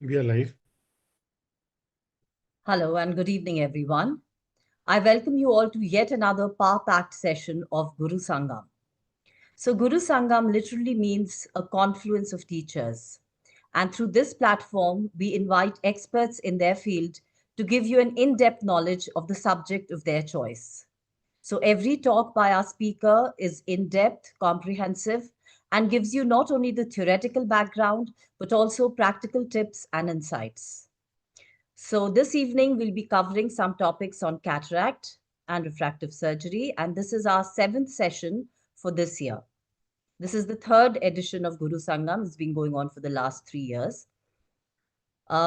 We are live. Hello and good evening, everyone. I welcome you all to yet another power-packed session of GuruSangam. So GuruSangam literally means a confluence of teachers. And through this platform, we invite experts in their field to give you an in-depth knowledge of the subject of their choice. So every talk by our speaker is in-depth, comprehensive, and gives you not only the theoretical background, but also practical tips and insights. So this evening, we'll be covering some topics on cataract and refractive surgery, and this is our 7th session for this year. This is the 3rd edition of Guru Sangam. It's been going on for the last 3 years.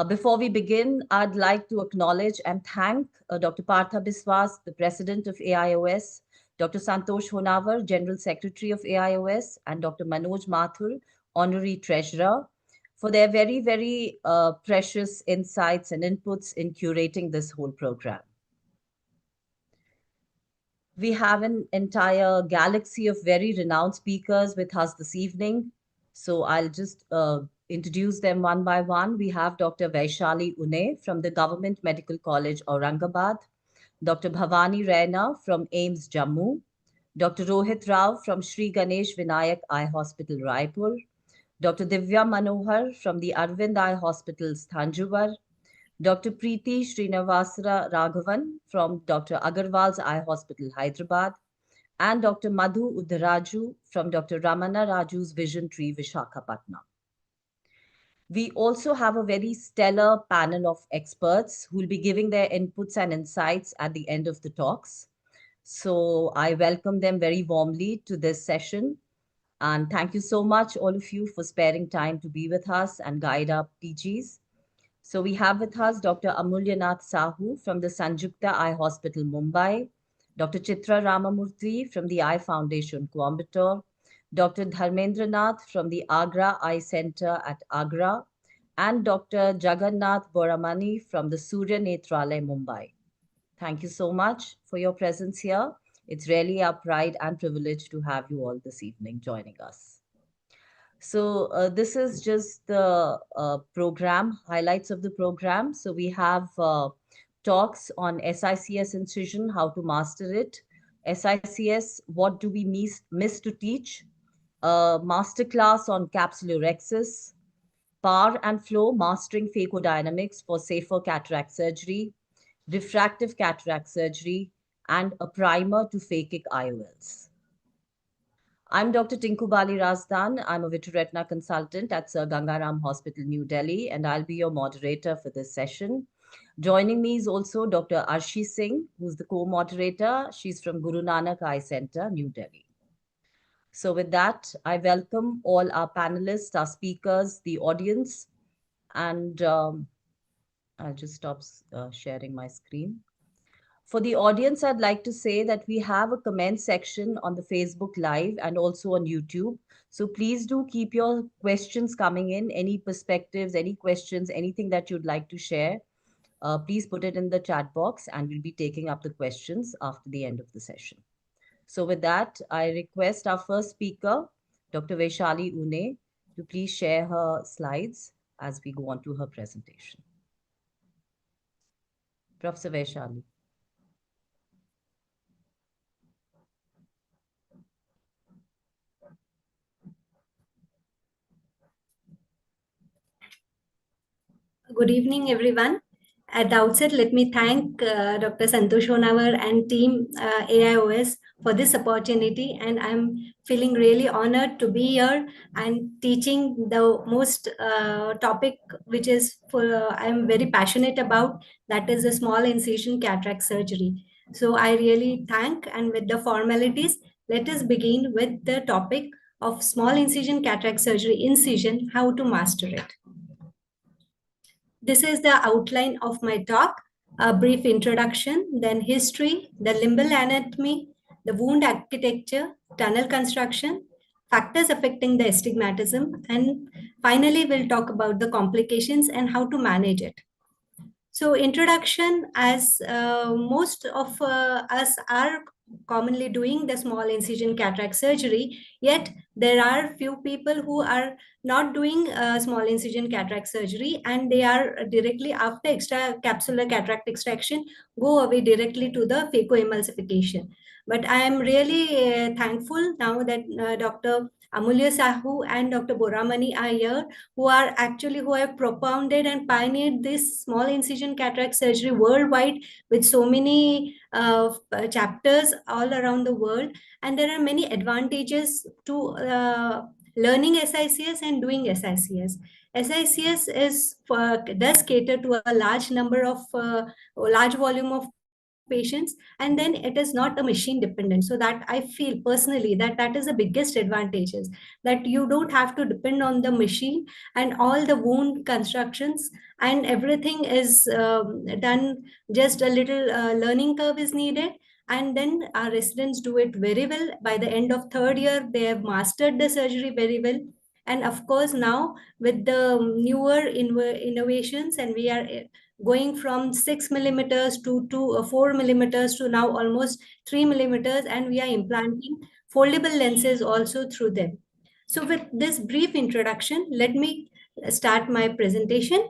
Before we begin, I'd like to acknowledge and thank Dr. Partha Biswas, the president of AIOS, Dr. Santosh Honavar, general secretary of AIOS, and Dr. Manoj Mathur, honorary treasurer, for their very, very precious insights and inputs in curating this whole program. We have an entire galaxy of very renowned speakers with us this evening. So I'll just introduce them one by one. We have Dr. Vaishali Une from the Government Medical College, Aurangabad, Dr. Bhavani Raina from AIMS, Jammu, Dr. Rohit Rao from Sri Ganesh Vinayak Eye Hospital, Raipur, Dr. Divya Manohar from the Arvind Eye Hospitals, Thanjavur, Dr. Preeti Srinivasara Raghavan from Dr. Agarwal's Eye Hospital, Hyderabad, and Dr. Madhu Uddaraju from Dr. Ramana Raju's Vision Tree, Vishakhapatnam. We also have a very stellar panel of experts who will be giving their inputs and insights at the end of the talks. So I welcome them very warmly to this session. And thank you so much, all of you, for sparing time to be with us and guide our PGs. So we have with us Dr. Amulyanath Sahu from the Sanjukta Eye Hospital, Mumbai, Dr. Chitra Ramamurthy from the Eye Foundation, Coimbatore, Dr. Dharmendranath from the Agra Eye Center at Agra, and Dr. Jagannath Boramani from the Surya Netralaya, Mumbai. Thank you so much for your presence here. It's really our pride and privilege to have you all this evening joining us. So this is just the program, highlights of the program. So we have talks on SICS incision, how to master it, SICS, what do we miss to teach, masterclass on Capsulorhexis, power and flow, mastering phacodynamics for safer cataract surgery, refractive cataract surgery, and a primer to phakic IOLs. I'm Dr. Tinku Bali Razdan. I'm a vitreoretina consultant at Sir Gangaram Hospital, New Delhi, and I'll be your moderator for this session. Joining me is also Dr. Arshi Singh, who's the co-moderator. She's from Guru Nanak Eye Center, New Delhi. So with that, I welcome all our panelists, our speakers, the audience, and I'll just stop sharing my screen. For the audience, I'd like to say that we have a comment section on the Facebook Live and also on YouTube. So please do keep your questions coming in, any perspectives, any questions, anything that you'd like to share. Please put it in the chat box and we'll be taking up the questions after the end of the session. So with that, I request our first speaker, Dr. Vaishali Une, to please share her slides as we go on to her presentation. Professor Vaishali. Good evening, everyone. At the outset, let me thank Dr. Santosh Honavar and team AIOS for this opportunity. And I'm feeling really honored to be here and teaching the most topic which is I'm very passionate about, that is a small incision cataract surgery. So I really thank, and with the formalities, let us begin with the topic of small incision cataract surgery, incision, how to master it. This is the outline of my talk, a brief introduction, then history, the limbal anatomy, the wound architecture, tunnel construction, factors affecting the astigmatism, and finally we'll talk about the complications and how to manage it. So introduction, as most of us are commonly doing the small incision cataract surgery, yet there are few people who are not doing small incision cataract surgery, and they are directly after extra capsular cataract extraction go away directly to the phacoemulsification. But I am really thankful now that Dr. Amulya Sahu and Dr. Boramani are here, who have propounded and pioneered this small incision cataract surgery worldwide with so many chapters all around the world. And there are many advantages to learning SICS and doing SICS. SICS does cater to a large volume of patients, and then it is not a machine dependent. So that I feel personally that is the biggest advantages, that you don't have to depend on the machine, and all the wound constructions and everything is done. Just a little learning curve is needed, and then our residents do it very well. By the end of third year, they have mastered the surgery very well. And of course, now with the newer innovations, and we are going from 6 millimeters to 4 millimeters to now almost 3 millimeters, and we are implanting foldable lenses also through them. So with this brief introduction, let me start my presentation.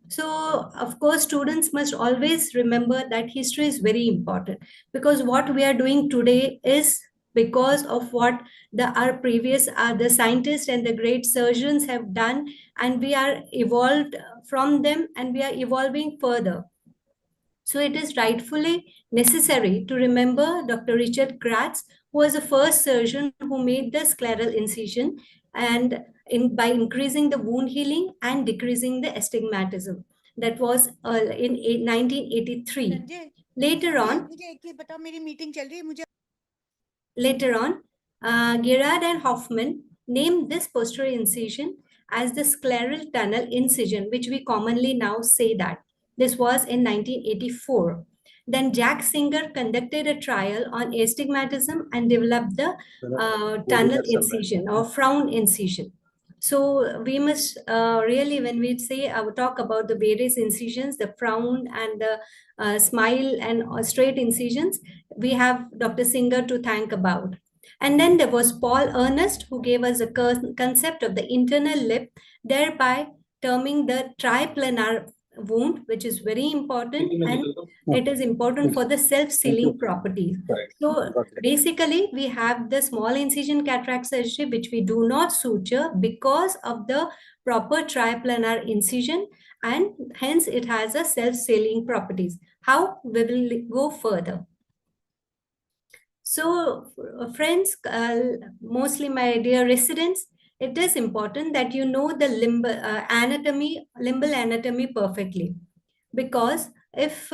So, of course, students must always remember that history is very important, because what we are doing today is because of what our previous the scientists and the great surgeons have done, and we are evolved from them, and we are evolving further. So it is rightfully necessary to remember Dr. Richard Kratz, who was the first surgeon who made the scleral incision, and by increasing the wound healing and decreasing the astigmatism. That was in 1983. Later on, Gerard and Hoffman named this posterior incision as the scleral tunnel incision, which we commonly now say that. This was in 1984. Then Jack Singer conducted a trial on astigmatism and developed the tunnel incision or frown incision. So we must really, when we say talk about the various incisions, the frown and the smile and straight incisions, we have Dr. Singer to thank about. And then there was Paul Ernest, who gave us a concept of the internal lip, thereby terming the triplanar wound, which is very important, and it is important for the self-sealing properties. So basically, we have the small incision cataract surgery, which we do not suture because of the proper triplanar incision, and hence it has a self-sealing properties. How? We will go further. So, friends, mostly my dear residents, it is important that you know the limbal anatomy perfectly, because if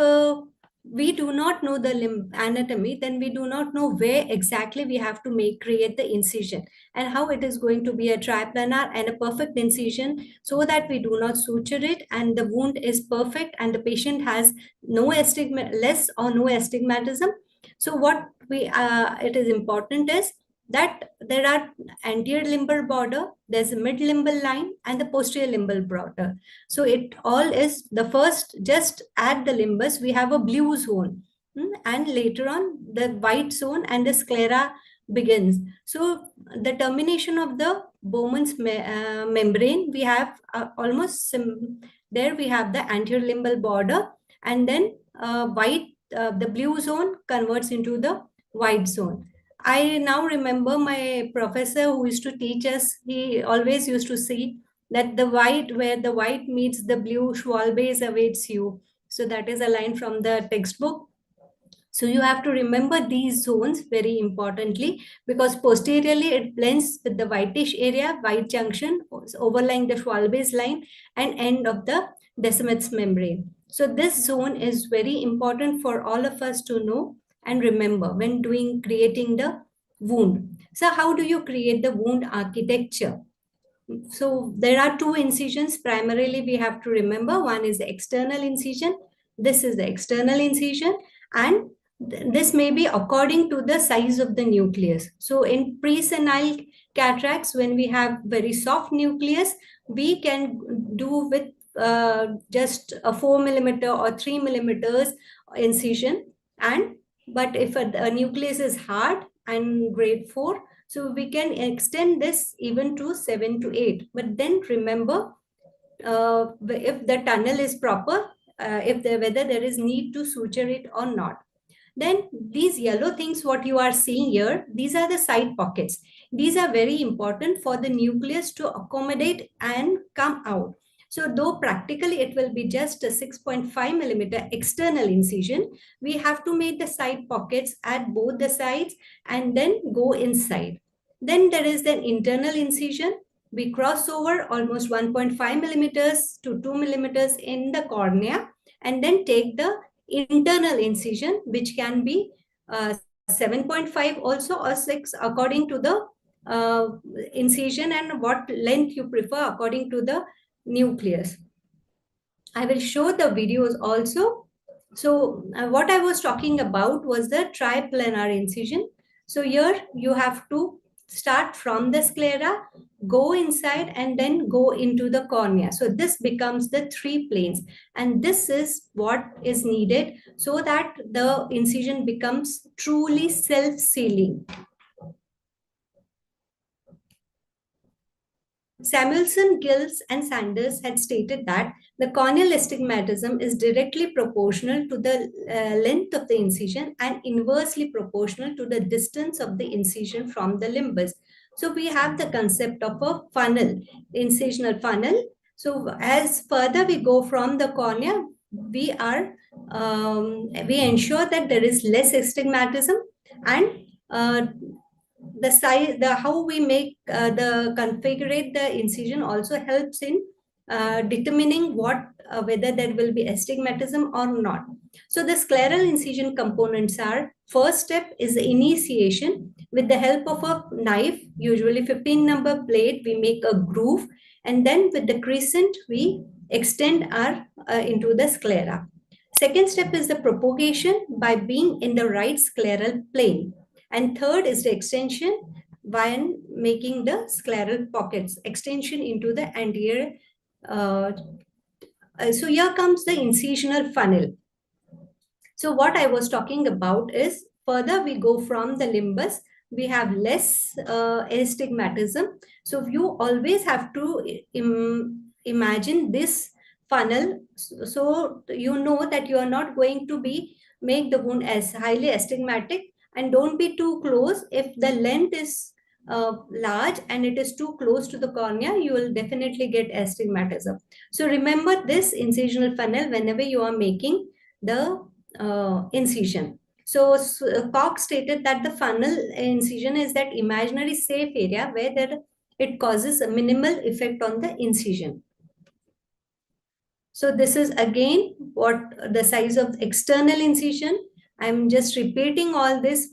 we do not know the limb anatomy, then we do not know where exactly we have to create the incision, and how it is going to be a triplanar and a perfect incision, so that we do not suture it and the wound is perfect and the patient has less or no astigmatism. So what it is important is that there are anterior limbal border, there's a mid limbal line, and the posterior limbal border. So it all is the first, just at the limbus, we have a blue zone, and later on the white zone and the sclera begins. So the termination of the Bowman's membrane, we have there we have the anterior limbal border, and then the blue zone converts into the white zone. I now remember my professor who used to teach us, he always used to say that where the white meets the blue, Schwalbe's awaits you. So that is a line from the textbook. So you have to remember these zones very importantly, because posteriorly it blends with the whitish area, white junction, overlying the Schwalbe's line and end of the Descemet's membrane. So this zone is very important for all of us to know and remember when creating the wound. So how do you create the wound architecture? So there are two incisions primarily we have to remember. One is the external incision. This is the external incision, and this may be according to the size of the nucleus. So in pre-senile cataracts, when we have very soft nucleus, we can do with just a 4 millimeter or 3 millimeters incision, and But if a nucleus is hard and grade 4, so we can extend this even to 7 to 8. But then remember, if the tunnel is proper, whether there is need to suture it or not. Then these yellow things, what you are seeing here, these are the side pockets. These are very important for the nucleus to accommodate and come out. So though practically it will be just a 6.5 millimeter external incision, we have to make the side pockets at both the sides and then go inside. Then there is the internal incision. We cross over almost 1.5 millimeters to 2 millimeters in the cornea and then take the internal incision, which can be 7.5 also or 6 according to the incision and what length you prefer according to the nucleus. I will show the videos also. So what I was talking about was the triplanar incision. So here you have to start from the sclera, go inside and then go into the cornea. So this becomes the 3 planes, and this is what is needed so that the incision becomes truly self-sealing. Samuelson, Gills, and Sanders had stated that the corneal astigmatism is directly proportional to the length of the incision and inversely proportional to the distance of the incision from the limbus. So we have the concept of a funnel, incisional funnel. So as further we go from the cornea, we ensure that there is less astigmatism, and the size, the how we make the configure the incision also helps in determining whether there will be astigmatism or not. So the scleral incision components are: first step is the initiation. With the help of a knife, usually 15 number blade, we make a groove, and then with the crescent we extend our into the sclera. Second step is the propagation by being in the right scleral plane. And third is the extension when making the scleral pockets, extension into the anterior. So here comes the incisional funnel. So what I was talking about is further we go from the limbus, we have less astigmatism. So you always have to imagine this funnel, so you know that you are not going to be make the wound as highly astigmatic, and don't be too close. If the length is large and it is too close to the cornea, you will definitely get astigmatism. So remember this incisional funnel whenever you are making the incision. So Cox stated that the funnel incision is that imaginary safe area where it causes a minimal effect on the incision. So this is again what the size of external incision. I'm just repeating all this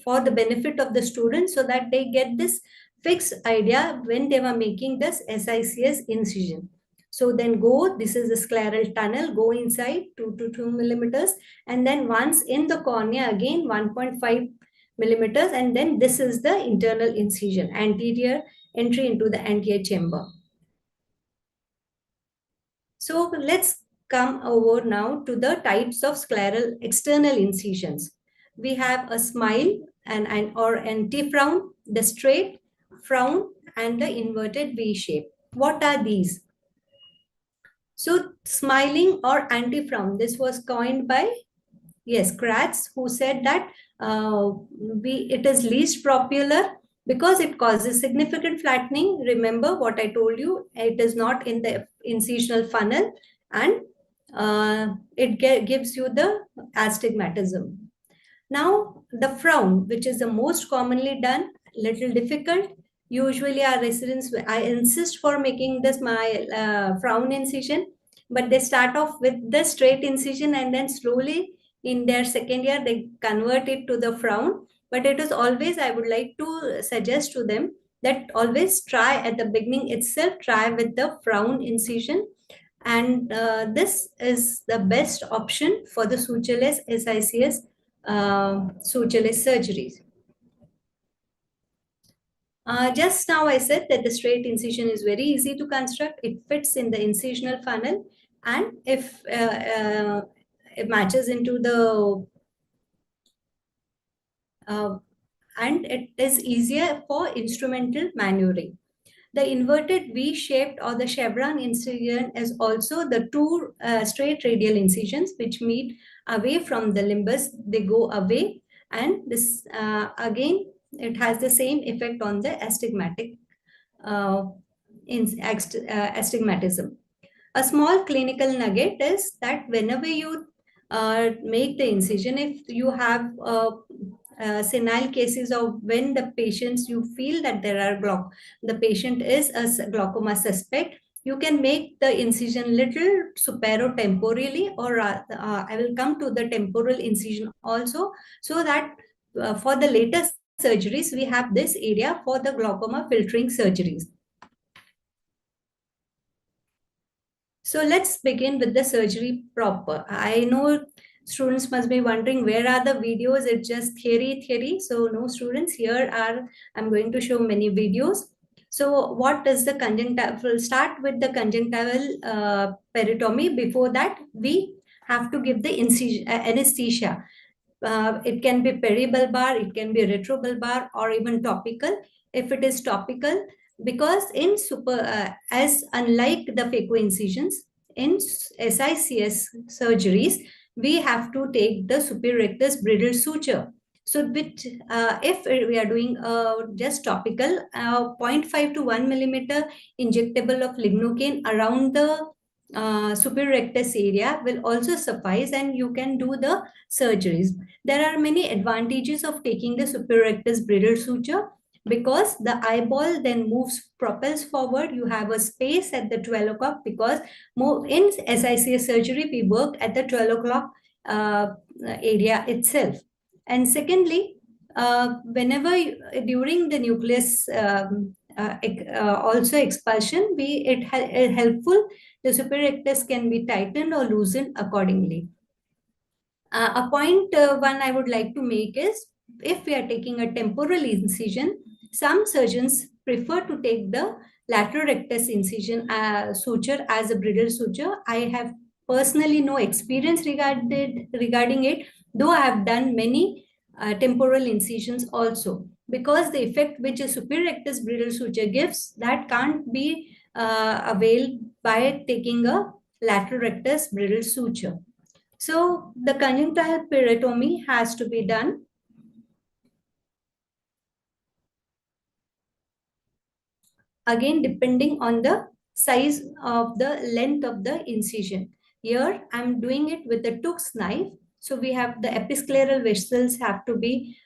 for the benefit of the students so that they get this fixed idea when they were making this SICS incision. So then this is the scleral tunnel, go inside 2 to 2 millimeters, and then once in the cornea again 1.5 millimeters, and then this is the internal incision, anterior entry into the anterior chamber. So let's come over now to the types of scleral external incisions. We have a smile or anti-frown, the straight frown, and the inverted V shape. What are these? So smiling or anti-frown, this was coined by Kratz, who said that it is least popular because it causes significant flattening. Remember what I told you, it is not in the incisional funnel, and it gives you the astigmatism. Now, the frown, which is the most commonly done, little difficult. Usually our residents, I insist for making this my frown incision, but they start off with the straight incision and then slowly in their second year, they convert it to the frown. But it is always, I would like to suggest to them that always try at the beginning itself, try with the frown incision. And this is the best option for the sutureless SICS sutureless surgeries. Just now I said that the straight incision is very easy to construct. It fits in the incisional funnel, and if it matches into the and it is easier for instrumental maneuvering. The inverted V-shaped or the chevron incision is also the two straight radial incisions which meet away from the limbus. They go away, and this again it has the same effect on the astigmatic uh, astigmatism. A small clinical nugget is that whenever you make the incision, if you have senile cases of when the patients you feel that there are the patient is a glaucoma suspect, you can make the incision little superotemporally, or I will come to the temporal incision also, so that for the later surgeries we have this area for the glaucoma filtering surgeries. So let's begin with the surgery proper. I know students must be wondering where are the videos? It's just theory. So no students, here are, I'm going to show many videos. So what is the conjunctival? We'll start with the conjunctival peritomy. Before that, we have to give the anesthesia. It can be peribulbar, it can be retrobulbar, or even topical. If it is topical, because in as unlike the phacoincisions, in SICS surgeries, we have to take the superior rectus bridle suture. So if we are doing just topical, 0.5 to 1 millimeter injectable of lignocaine around the superior rectus area will also suffice, and you can do the surgeries. There are many advantages of taking the superior rectus bridle suture, because the eyeball then propels forward. You have a space at the 12 o'clock, because in SICS surgery, we work at the 12 o'clock area itself. And secondly, whenever during the nucleus also expulsion, it helpful, the superior rectus can be tightened or loosened accordingly. A point one I would like to make is, if we are taking a temporal incision, some surgeons prefer to take the lateral rectus incision suture as a bridle suture. I have personally no experience regarding it, though I have done many temporal incisions also, because the effect which a superior rectus bridle suture gives, that can't be availed by taking a lateral rectus bridle suture. So the conjunctival peritomy has to be done. Again, depending on the size of the length of the incision. Here, I'm doing it with the Tux knife. So we have the episcleral vessels have to be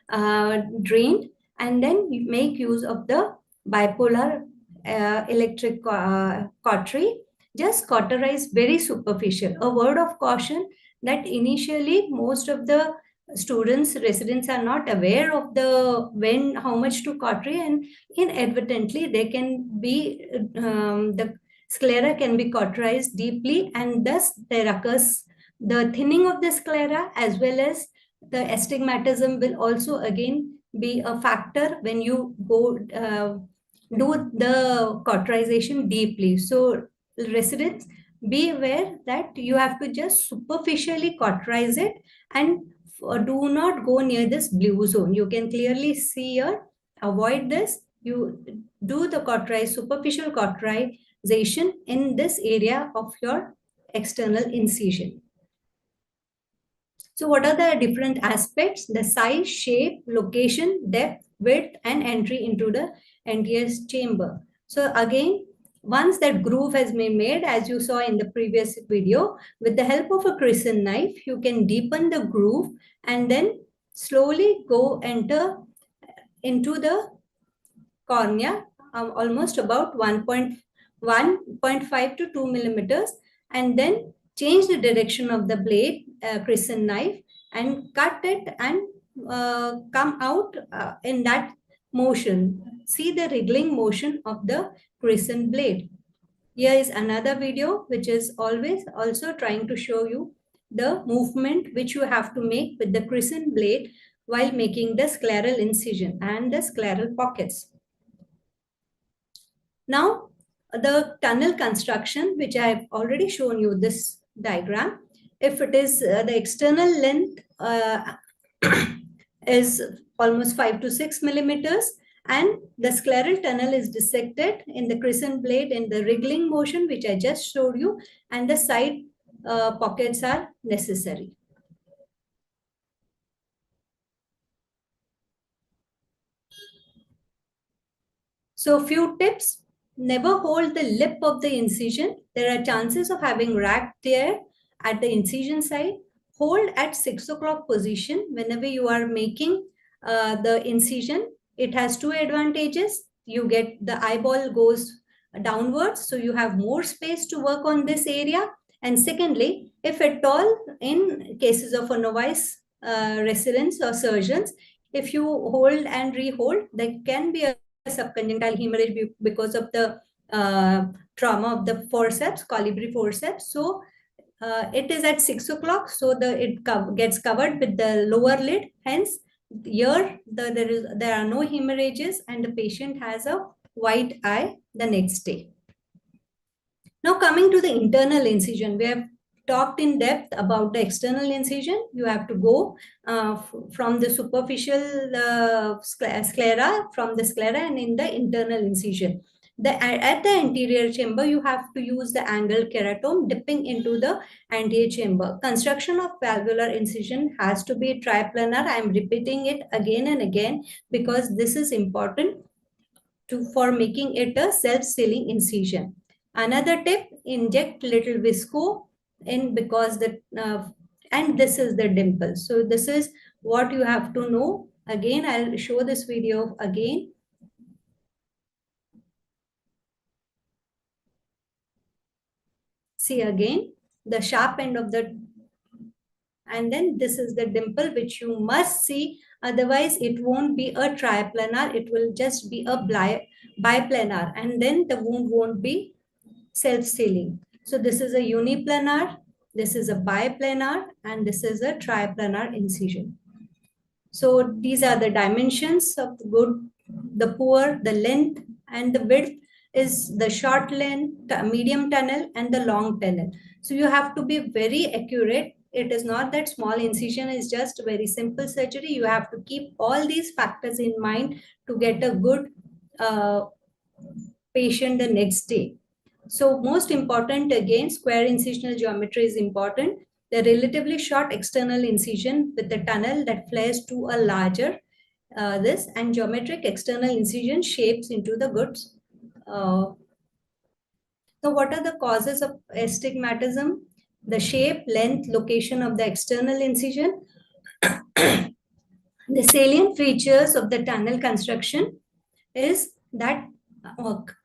drained, and then you make use of the bipolar electric cautery. Just cauterize very superficial. A word of caution that initially most of the residents are not aware of how much to cautery, and inadvertently they can be the sclera can be cauterized deeply, and thus there occurs the thinning of the sclera, as well as the astigmatism will also again be a factor when you go do the cauterization deeply. So residents, be aware that you have to just superficially cauterize it, and do not go near this blue zone. You can clearly see here, avoid this. You do the superficial cauterization in this area of your external incision. So what are the different aspects? The size, shape, location, depth, width, and entry into the NTS chamber. So again, once that groove has been made, as you saw in the previous video, with the help of a crescent knife, you can deepen the groove and then slowly enter into the cornea, almost about 1.5 to 2 millimeters, and then change the direction of the blade, crescent knife, and cut it, and come out in that motion. See the wriggling motion of the crescent blade. Here is another video which is always also trying to show you the movement which you have to make with the crescent blade while making the scleral incision and the scleral pockets. Now, the tunnel construction, which I have already shown you this diagram. If it is the external length, is almost 5 to 6 millimeters, and the scleral tunnel is dissected in the crescent blade in the wriggling motion, which I just showed you, and the side pockets are necessary. So few tips: never hold the lip of the incision. There are chances of having rag tear at the incision site. Hold at 6 o'clock position whenever you are making the incision. It has two advantages. You get the eyeball goes downwards, so you have more space to work on this area. And secondly, if at all in cases of a novice residents or surgeons, if you hold and rehold, there can be a subconjunctival hemorrhage because of the trauma of the forceps, colibri forceps. So it is at 6 o'clock, so it gets covered with the lower lid. Hence, here there are no hemorrhages, and the patient has a white eye the next day. Now coming to the internal incision, we have talked in depth about the external incision. You have to go from the superficial sclera, from the sclera, and in the internal incision. At the anterior chamber, you have to use the angle keratome dipping into the anterior chamber. Construction of valvular incision has to be triplanar. I am repeating it again and again because this is important for making it a self-sealing incision. Another tip: inject little visco in, because and this is the dimple. So this is what you have to know. Again, I'll show this video again. See again the sharp end of the, and then this is the dimple which you must see. Otherwise, it won't be a triplanar. It will just be a biplanar, and then the wound won't be self-sealing. So this is a uniplanar, this is a biplanar, and this is a triplanar incision. So these are the dimensions of the good, the poor, the length and the width is the short length, medium tunnel, and the long tunnel. So you have to be very accurate. It is not that small incision is just very simple surgery. You have to keep all these factors in mind to get a good patient the next day. So most important, again, square incisional geometry is important. The relatively short external incision with the tunnel that flares to a larger this, and geometric external incision shapes into the goods. So what are the causes of astigmatism? The shape, length, location of the external incision, the salient features of the tunnel construction is that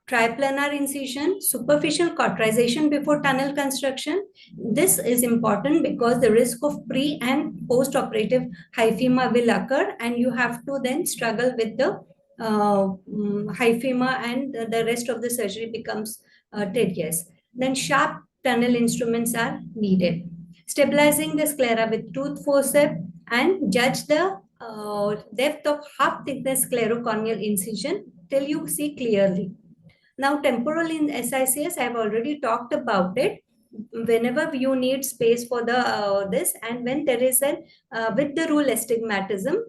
triplanar incision, superficial cauterization before tunnel construction. This is important because the risk of pre and post-operative hyphema will occur, and you have to then struggle with the hyphema, and the rest of the surgery becomes tedious. Then sharp tunnel instruments are needed. Stabilizing the sclera with tooth forceps, and judge the depth of half thickness sclerocorneal incision till you see clearly. Now, temporal in SICS, I have already talked about it. Whenever you need space for the this, and when there is an with the rule astigmatism,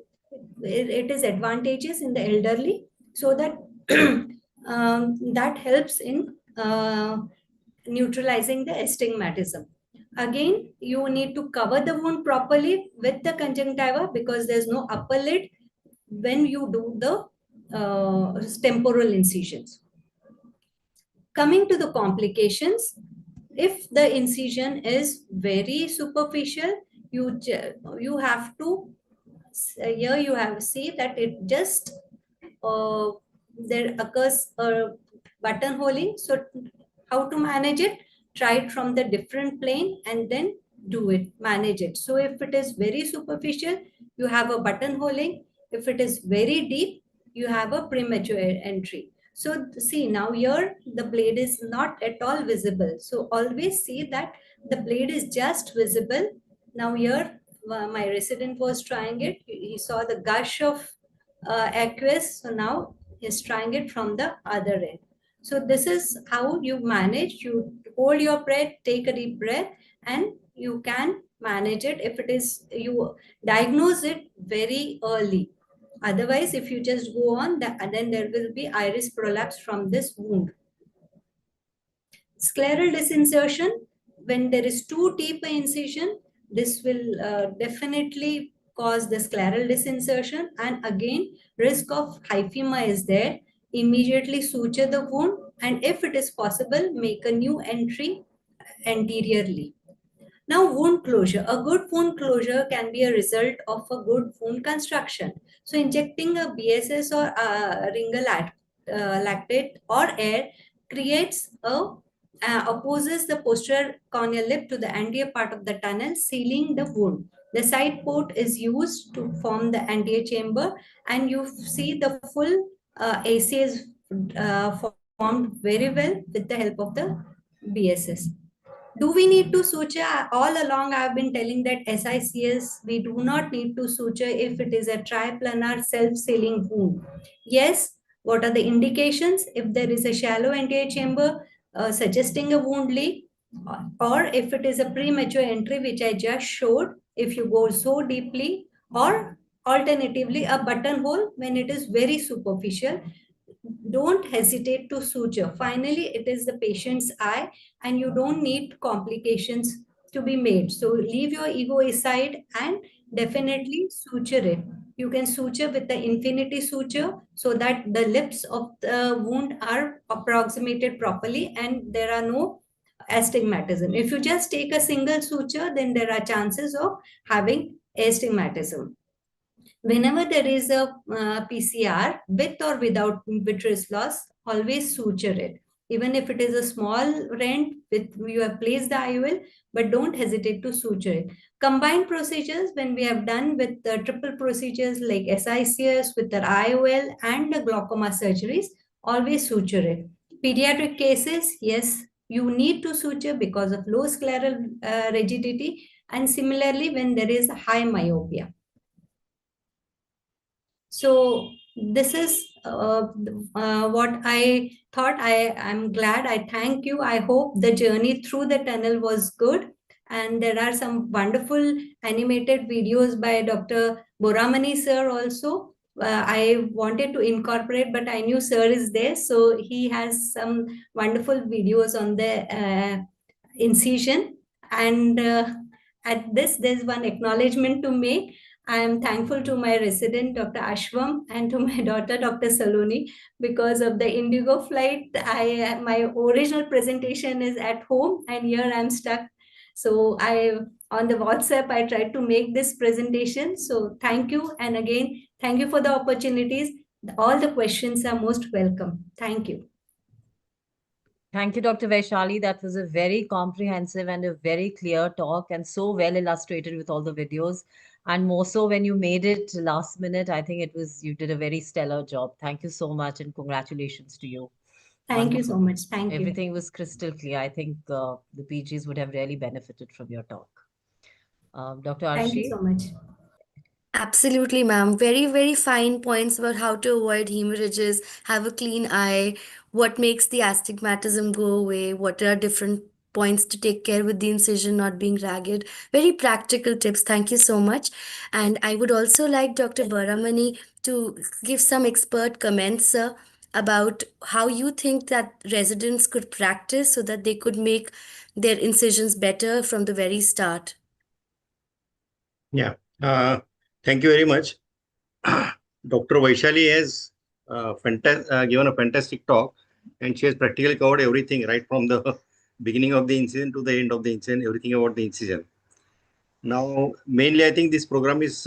it is advantageous in the elderly, so that that helps in neutralizing the astigmatism. Again, you need to cover the wound properly with the conjunctiva because there's no upper lid when you do the temporal incisions. Coming to the complications, if the incision is very superficial, you have to, here you have see that it just there occurs a buttonholing. So how to manage it? Try it from the different plane and then do it, manage it. So if it is very superficial, you have a buttonholing. If it is very deep, you have a premature entry. So see, now here the blade is not at all visible. So always see that the blade is just visible. Now here my resident was trying it. He saw the gush of aqueous. So now he's trying it from the other end. So this is how you manage. You hold your breath, take a deep breath, and you can manage it if it is, you diagnose it very early. Otherwise, if you just go on, then there will be iris prolapse from this wound. Scleral disinsertion, when there is too deep an incision, this will definitely cause the scleral disinsertion, and again, risk of hyphema is there. Immediately suture the wound, and if it is possible, make a new entry anteriorly. Now, wound closure. A good wound closure can be a result of a good wound construction. So, injecting a BSS or lactate or air creates opposes the posterior corneal lip to the anterior part of the tunnel, sealing the wound. The side port is used to form the anterior chamber, and you see the full ACS formed very well with the help of the BSS. Do we need to suture? All along I've been telling that SICS, we do not need to suture if it is a triplanar self-sealing wound. Yes, what are the indications? If there is a shallow anterior chamber suggesting a wound leak, or if it is a premature entry, which I just showed, if you go so deeply, or alternatively a buttonhole when it is very superficial, don't hesitate to suture. Finally, it is the patient's eye, and you don't need complications to be made. So leave your ego aside and definitely suture it. You can suture with the infinity suture so that the lips of the wound are approximated properly and there are no astigmatism. If you just take a single suture, then there are chances of having astigmatism. Whenever there is a PCR, with or without vitreous loss, always suture it. Even if it is a small rent, with you have placed the IOL, but don't hesitate to suture it. Combined procedures, when we have done with the triple procedures like SICS with the IOL and the glaucoma surgeries, always suture it. Pediatric cases, yes, you need to suture because of low scleral rigidity, and similarly when there is high myopia. So this is what I thought. I'm glad. I thank you. I hope the journey through the tunnel was good. And there are some wonderful animated videos by Dr. Boramani sir also. I wanted to incorporate, but I knew sir is there. So he has some wonderful videos on the incision. And at this, there's one acknowledgement to make. I am thankful to my resident, Dr. Ashwam, and to my daughter, Dr. Saloni, because of the Indigo flight. My original presentation is at home, and here I'm stuck. So on the WhatsApp, I tried to make this presentation. So thank you. And again, thank you for the opportunities. All the questions are most welcome. Thank you. Thank you, Dr. Vaishali. That was a very comprehensive and a very clear talk, and so well illustrated with all the videos. And more so when you made it last minute, I think you did a very stellar job. Thank you so much, and congratulations to you. Thank you so Wonderful. much. Thank you. Everything was crystal clear. I think the PGs would have really benefited from your talk. Dr. Thank you Arshi? so much. Absolutely, ma'am. Very, very fine points about how to avoid hemorrhages, have a clean eye, what makes the astigmatism go away, what are different points to take care with the incision not being ragged. Very practical tips. Thank you so much. And I would also like Dr. Baramani to give some expert comments, sir, about how you think that residents could practice so that they could make their incisions better from the very start. Yeah. Thank you very much. Dr. Vaishali has given a fantastic talk, and she has practically covered everything right from the beginning of the incision to the end of the incision, everything about the incision. Now, mainly, I think this program is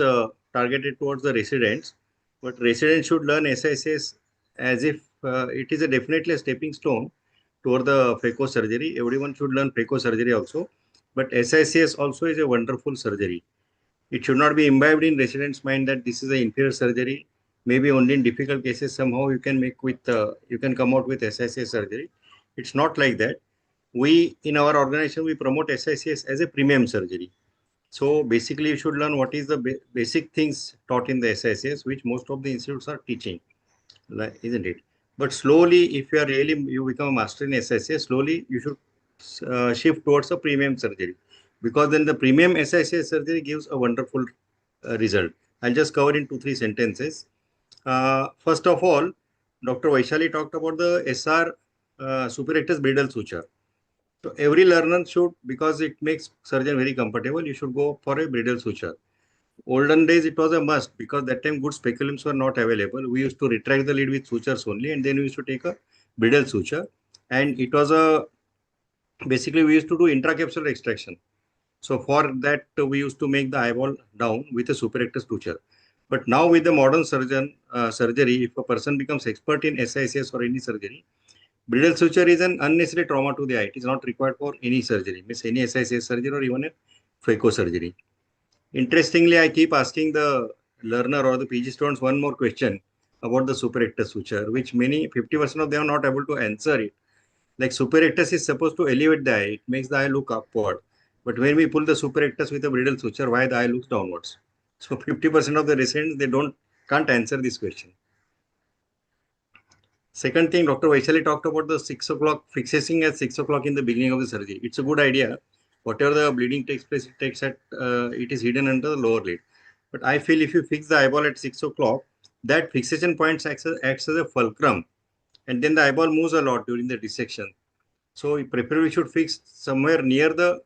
targeted towards the residents, but residents should learn SICS as if it is definitely a stepping stone toward the phaco surgery. Everyone should learn phaco surgery also, but SICS also is a wonderful surgery. It should not be imbibed in residents' mind that this is an inferior surgery. Maybe only in difficult cases somehow you can you can come out with SICS surgery. It's not like that. We in our organization we promote SICS as a premium surgery. So basically, you should learn what is the basic things taught in the SICS, which most of the institutes are teaching, isn't it? But slowly, if you become a master in SICS, slowly you should shift towards a premium surgery. because then the premium SICS surgery gives a wonderful result. I'll just cover in 2-3 sentences. First of all, Dr. Vaishali talked about the SR superrectus bridal suture. So every learner should, because it makes surgeon very comfortable, you should go for a bridal suture. Olden days, it was a must because that time good speculums were not available. We used to retract the lid with sutures only, and then we used to take a bridal suture. And it was a, basically we used to do intracapsular extraction. So for that, we used to make the eyeball down with a superrectus suture. But now with the modern surgery, if a person becomes expert in SICS or any surgery, bridal suture is an unnecessary trauma to the eye. It is not required for any surgery, means any SICS surgery or even a phaco surgery. Interestingly, I keep asking the learner or the PG students one more question about the superrectus suture, which many 50% of them are not able to answer it. Like superrectus is supposed to elevate the eye, it makes the eye look upward. But when we pull the superrectus with a bridal suture, why the eye looks downwards? So 50% of the residents, they can't answer this question. Second thing, Dr. Vaishali talked about the 6 o'clock, fixing at 6 o'clock in the beginning of the surgery. It's a good idea. Whatever the bleeding takes place, it is hidden under the lower lid. But I feel if you fix the eyeball at 6 o'clock, that fixation point acts as a fulcrum. And then the eyeball moves a lot during the dissection. So preferably should fix somewhere near the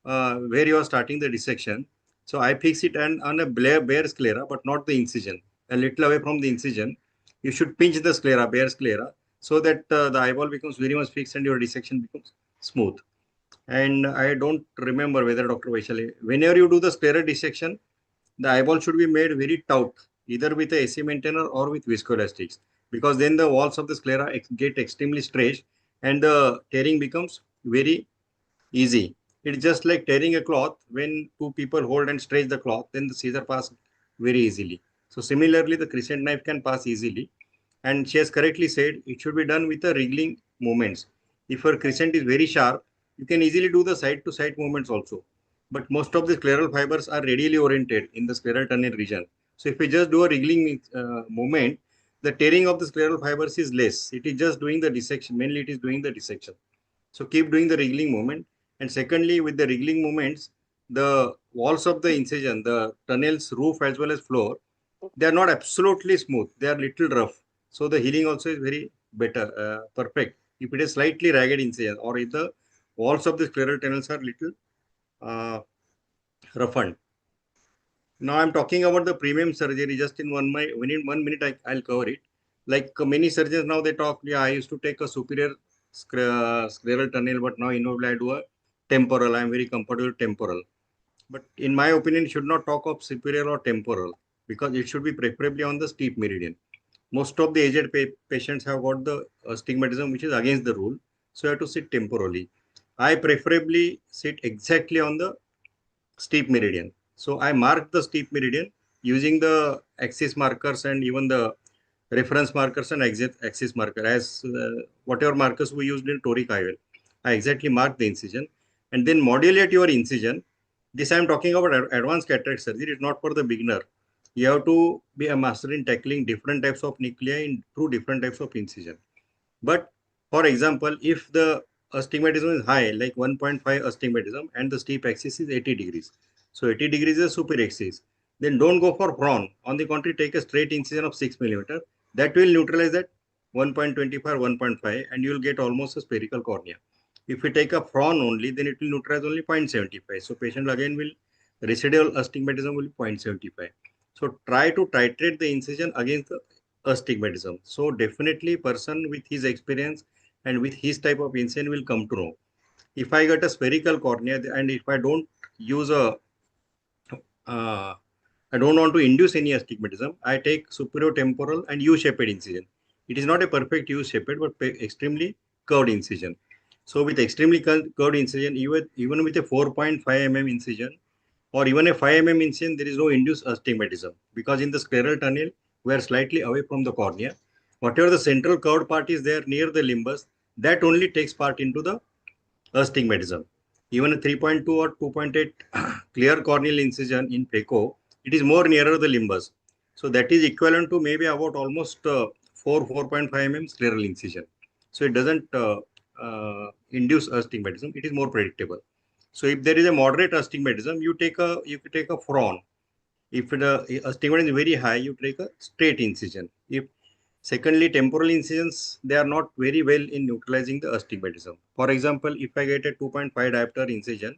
where you are starting the dissection. So I fix it on a bare sclera, but not the incision. A little away from the incision, you should pinch the sclera, bare sclera, so that the eyeball becomes very much fixed and your dissection becomes smooth. And I don't remember whether Dr. Vaishali, whenever you do the sclera dissection, the eyeball should be made very taut, either with a AC maintainer or with viscoelastics, because then the walls of the sclera get extremely stretched and the tearing becomes very easy. It's just like tearing a cloth. When two people hold and stretch the cloth, then the scissor pass very easily. So similarly, the crescent knife can pass easily. And she has correctly said it should be done with the wriggling movements. If your crescent is very sharp, you can easily do the side to side movements also. But most of the scleral fibers are radially oriented in the scleral tunnel region. So if we just do a wriggling movement, the tearing of the scleral fibers is less. It is just doing the dissection. Mainly it is doing the dissection. So keep doing the wriggling movement. And secondly, with the wriggling movements, the walls of the incision, the tunnel's roof as well as floor, they are not absolutely smooth. They are little rough. So the healing also is very better, perfect. If it is slightly ragged incision or if the walls of the scleral tunnels are little roughened. Now I'm talking about the premium surgery. Just in 1 minute, I'll cover it. Like many surgeons now they talk, yeah, I used to take a superior scleral tunnel, but now I do a temporal. I'm very comfortable with temporal. But in my opinion, should not talk of superior or temporal because it should be preferably on the steep meridian. Most of the aged patients have got the astigmatism, which is against the rule. So you have to sit temporally. I preferably sit exactly on the steep meridian. So I mark the steep meridian using the axis markers and even the reference markers and axis marker as whatever markers we used in toric IOL. I exactly mark the incision and then modulate your incision. This I am talking about advanced cataract surgery. It's not for the beginner. You have to be a master in tackling different types of nuclei through different types of incision. But for example, if the astigmatism is high, like 1.5 astigmatism, and the steep axis is 80 degrees. So 80 degrees is a super axis. Then don't go for frown. On the contrary, take a straight incision of 6 millimeter. That will neutralize that 1.25, 1.5, and you will get almost a spherical cornea. If you take a frown only, then it will neutralize only 0.75. So patient again will, residual astigmatism will be 0.75. So try to titrate the incision against the astigmatism. So definitely person with his experience and with his type of incision will come to know. If I get a spherical cornea and if I don't use I don't want to induce any astigmatism, I take superior temporal and U-shaped incision. It is not a perfect U-shaped, but extremely curved incision. So with extremely curved incision, even with a 4.5 mm incision or even a 5 mm incision, there is no induced astigmatism because in the scleral tunnel, we are slightly away from the cornea. Whatever the central curved part is there near the limbus, that only takes part into the astigmatism. Even a 3.2 or 2.8 clear corneal incision in phaco, it is more nearer the limbus. So that is equivalent to maybe about almost 4.5 mm scleral incision. So it doesn't induce astigmatism. It is more predictable. So if there is a moderate astigmatism, you take a frown. If the astigmatism is very high, you take a straight incision. If secondly, temporal incisions, they are not very well in neutralizing the astigmatism. For example, if I get a 2.5 diopter incision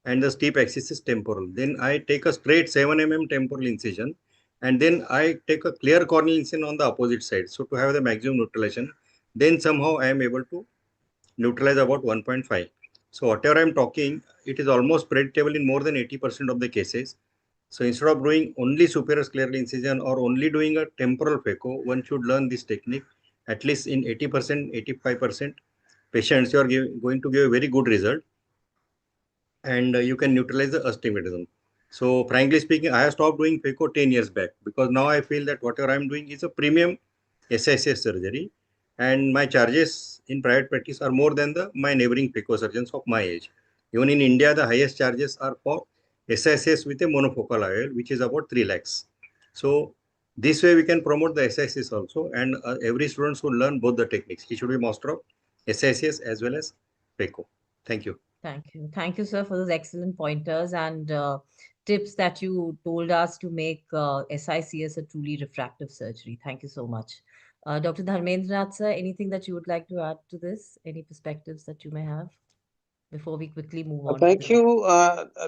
and the steep axis is temporal, then I take a straight 7 mm temporal incision, and then I take a clear corneal incision on the opposite side. So to have the maximum neutralization, then somehow I am able to neutralize about 1.5. So whatever I am talking, it is almost predictable in more than 80% of the cases. So instead of doing only superior scleral incision or only doing a temporal phaco, one should learn this technique. At least in 80%, 85% patients, you are going to give a very good result, and you can neutralize the astigmatism. So frankly speaking, I have stopped doing phaco 10 years back, because now I feel that whatever I am doing is a premium SICS surgery, and my charges in private practice are more than my neighboring phaco surgeons of my age. Even in India, the highest charges are for SICS with a monofocal IOL, which is about 3 lakhs. So this way we can promote the SICS also, and every student should learn both the techniques. He should be master of SICS as well as phaco. Thank you. Thank you. Thank you, sir, for those excellent pointers and tips that you told us to make SICS a truly refractive surgery. Thank you so much. Dr. Dharmendranath, sir, anything that you would like to add to this? Any perspectives that you may have before we quickly move on? Thank you,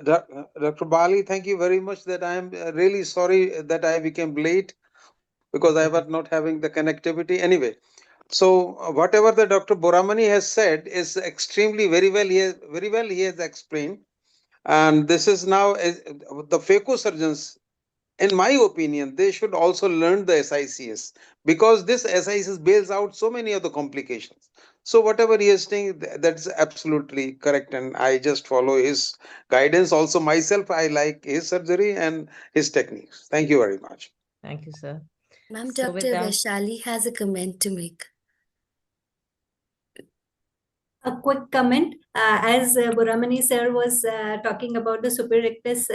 Dr. Bali. Thank you very much. That I am really sorry that I became late because I was not having the connectivity. Anyway, so whatever the Dr. Boramani has said is extremely very well he has explained. And this is now the phaco surgeons, in my opinion, they should also learn the SICS, because this SICS bails out so many of the complications. So whatever he is saying, that's absolutely correct, and I just follow his guidance. Also myself, I like his surgery and his techniques. Thank you very much. Thank you, sir. Ma'am, So with Dr. that, Vaishali has a comment to make. A quick comment. As Boramani sir was talking about the superrectus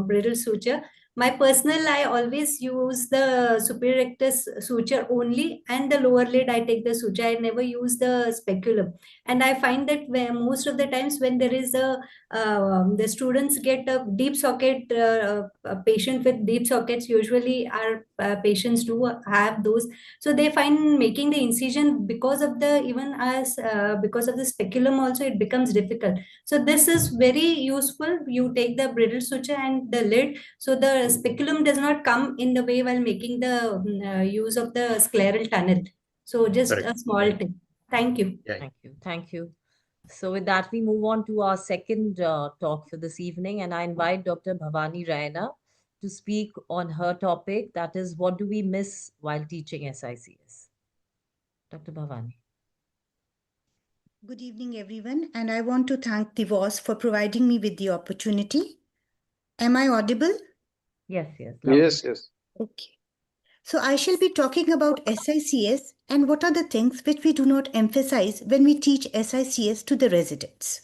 brittle suture, my personal, I always use the superrectus suture only, and the lower lid I take the suture. I never use the speculum. And I find that most of the times when there is the students get a deep socket, a patient with deep sockets, usually our patients do have those. So they find making the incision because of the, even as because of the speculum also, it becomes difficult. So this is very useful. You take the brittle suture and the lid, so the speculum does not come in the way while making the use of the scleral tunnel. So just Correct. a small tip. Thank you. Yeah. thank you. Thank you. So with that, we move on to our second talk for this evening, and I invite Dr. Bhavani Raina to speak on her topic, that is, what do we miss while teaching SICS? Dr. Bhavani. Good evening, everyone, and I want to thank Divos for providing me with the opportunity. Am I audible? Yes, yes. Lovely. Yes. Okay. So I shall be talking about SICS and what are the things which we do not emphasize when we teach SICS to the residents.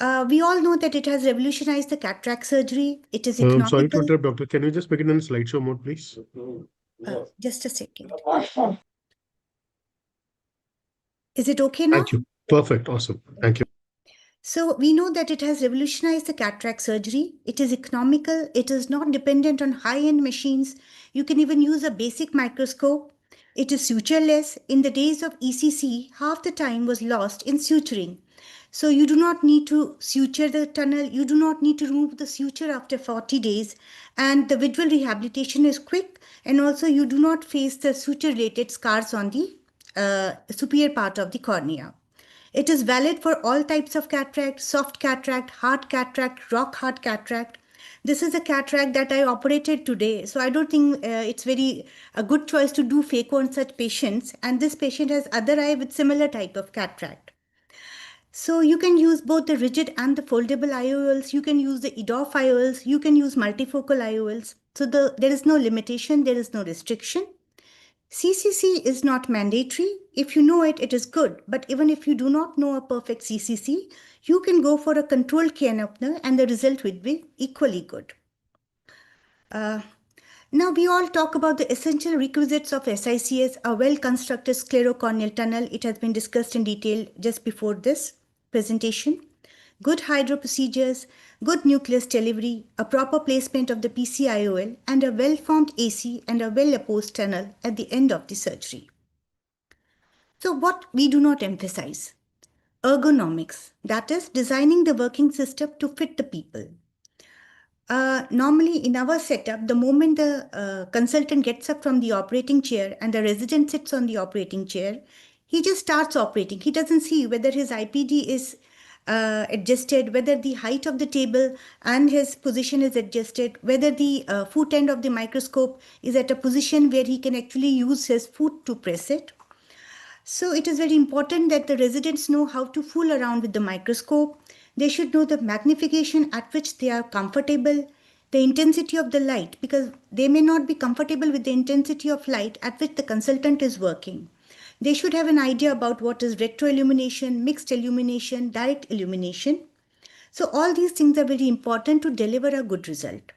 We all know that it has revolutionized the cataract surgery. It is economical. Sorry to interrupt, doctor. Can you just begin in slideshow mode, please? Just a second. Is it okay now? Thank you. Perfect. Awesome. Thank you. So we know that it has revolutionized the cataract surgery. It is economical. It is not dependent on high-end machines. You can even use a basic microscope. It is sutureless. In the days of ECC, half the time was lost in suturing. So you do not need to suture the tunnel. You do not need to remove the suture after 40 days. And the visual rehabilitation is quick. And also you do not face the suture-related scars on the superior part of the cornea. It is valid for all types of cataract, soft cataract, hard cataract, rock hard cataract. This is a cataract that I operated today. So I don't think it's a good choice to do phaco on such patients. And this patient has other eye with similar type of cataract. So you can use both the rigid and the foldable IOLs. You can use the EDOF IOLs. You can use multifocal IOLs. So there is no limitation. There is no restriction. CCC is not mandatory. If you know it, it is good. But even if you do not know a perfect CCC, you can go for a controlled cane opener and the result will be equally good. Now we all talk about the essential requisites of SICS, a well-constructed sclerocorneal tunnel. It has been discussed in detail just before this presentation. good hydro procedures, good nucleus delivery, a proper placement of the PCIOL, and a well-formed AC and a well-opposed tunnel at the end of the surgery. So what we do not emphasize? Ergonomics, that is designing the working system to fit the people. Normally in our setup, the moment the consultant gets up from the operating chair and the resident sits on the operating chair, he just starts operating. He doesn't see whether his IPD is adjusted, whether the height of the table and his position is adjusted, whether the foot end of the microscope is at a position where he can actually use his foot to press it. So it is very important that the residents know how to fool around with the microscope. They should know the magnification at which they are comfortable, the intensity of the light, because they may not be comfortable with the intensity of light at which the consultant is working. They should have an idea about what is retroillumination, mixed illumination, direct illumination. So all these things are very important to deliver a good result.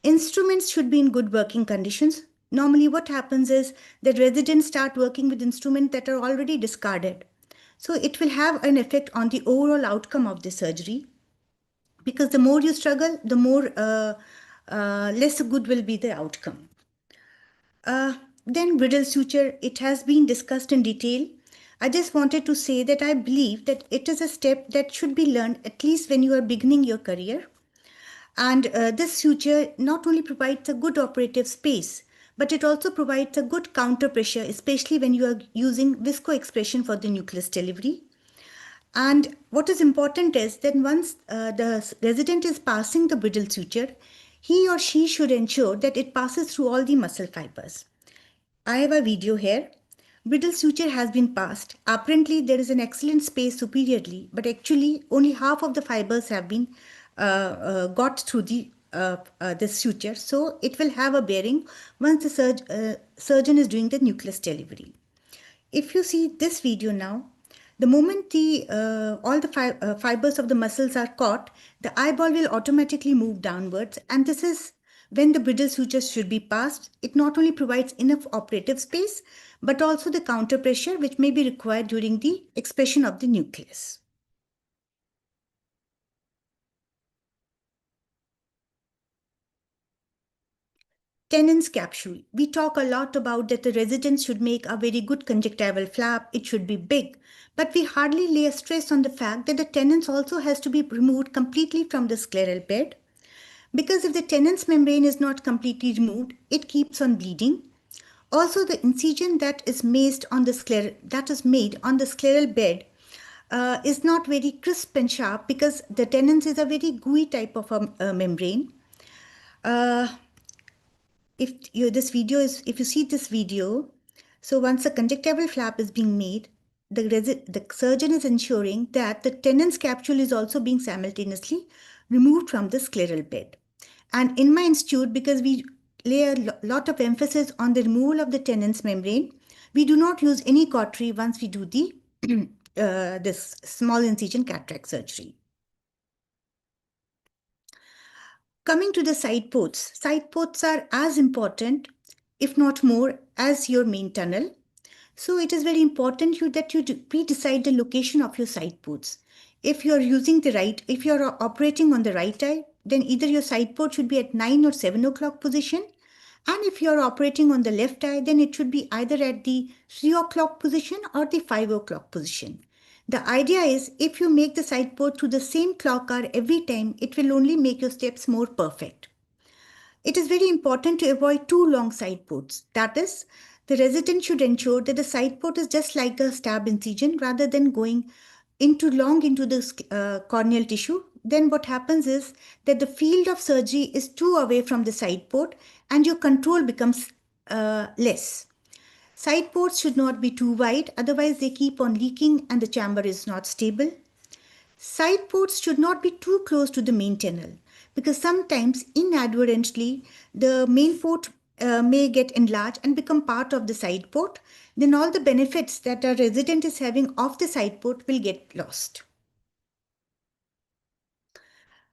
Instruments should be in good working conditions. Normally what happens is that residents start working with instruments that are already discarded. So it will have an effect on the overall outcome of the surgery, because the more you struggle, the more less good will be the outcome. Then bridle suture, it has been discussed in detail. I just wanted to say that I believe that it is a step that should be learned at least when you are beginning your career. And this suture not only provides a good operative space, but it also provides a good counter pressure, especially when you are using visco expression for the nucleus delivery. And what is important is that once the resident is passing the bridle suture, he or she should ensure that it passes through all the muscle fibers. I have a video here. Bridle suture has been passed. Apparently, there is an excellent space superiorly, but actually only half of the fibers have been got through the suture. So it will have a bearing once the surgeon is doing the nucleus delivery. If you see this video now, the moment all the fibers of the muscles are caught, the eyeball will automatically move downwards, and this is when the bridle sutures should be passed. It not only provides enough operative space, but also the counter pressure which may be required during the expression of the nucleus. Tennant's capsule. We talk a lot about that the residents should make a very good conjunctival flap. It should be big. But we hardly lay a stress on the fact that the Tennant's also has to be removed completely from the scleral bed. Because if the Tennant's membrane is not completely removed, it keeps on bleeding. Also, the incision that is made on the scleral bed is not very crisp and sharp, because the Tennant's is a very gooey type of a membrane. If you see this video, so once the conjunctival flap is being made, the surgeon is ensuring that the Tennant's capsule is also being simultaneously removed from the scleral bed. And in my institute, because we lay a lot of emphasis on the removal of the Tennant's membrane, we do not use any cautery once we do the this small incision cataract surgery. Coming to the side ports are as important, if not more, as your main tunnel. So it is very important that you pre-decide the location of your side ports. If you're operating on the right eye, then either your side port should be at 9 or 7 o'clock position. And if you're operating on the left eye, then it should be either at the 3 o'clock position or the 5 o'clock position. The idea is, if you make the side port to the same clock hour every time, it will only make your steps more perfect. It is very important to avoid too long side ports. That is, the resident should ensure that the side port is just like a stab incision rather than going into the corneal tissue. Then what happens is that the field of surgery is too away from the side port and your control becomes less. Side ports should not be too wide, otherwise they keep on leaking and the chamber is not stable. Side ports should not be too close to the main tunnel, because sometimes inadvertently the main port may get enlarged and become part of the side port. Then all the benefits that a resident is having of the side port will get lost.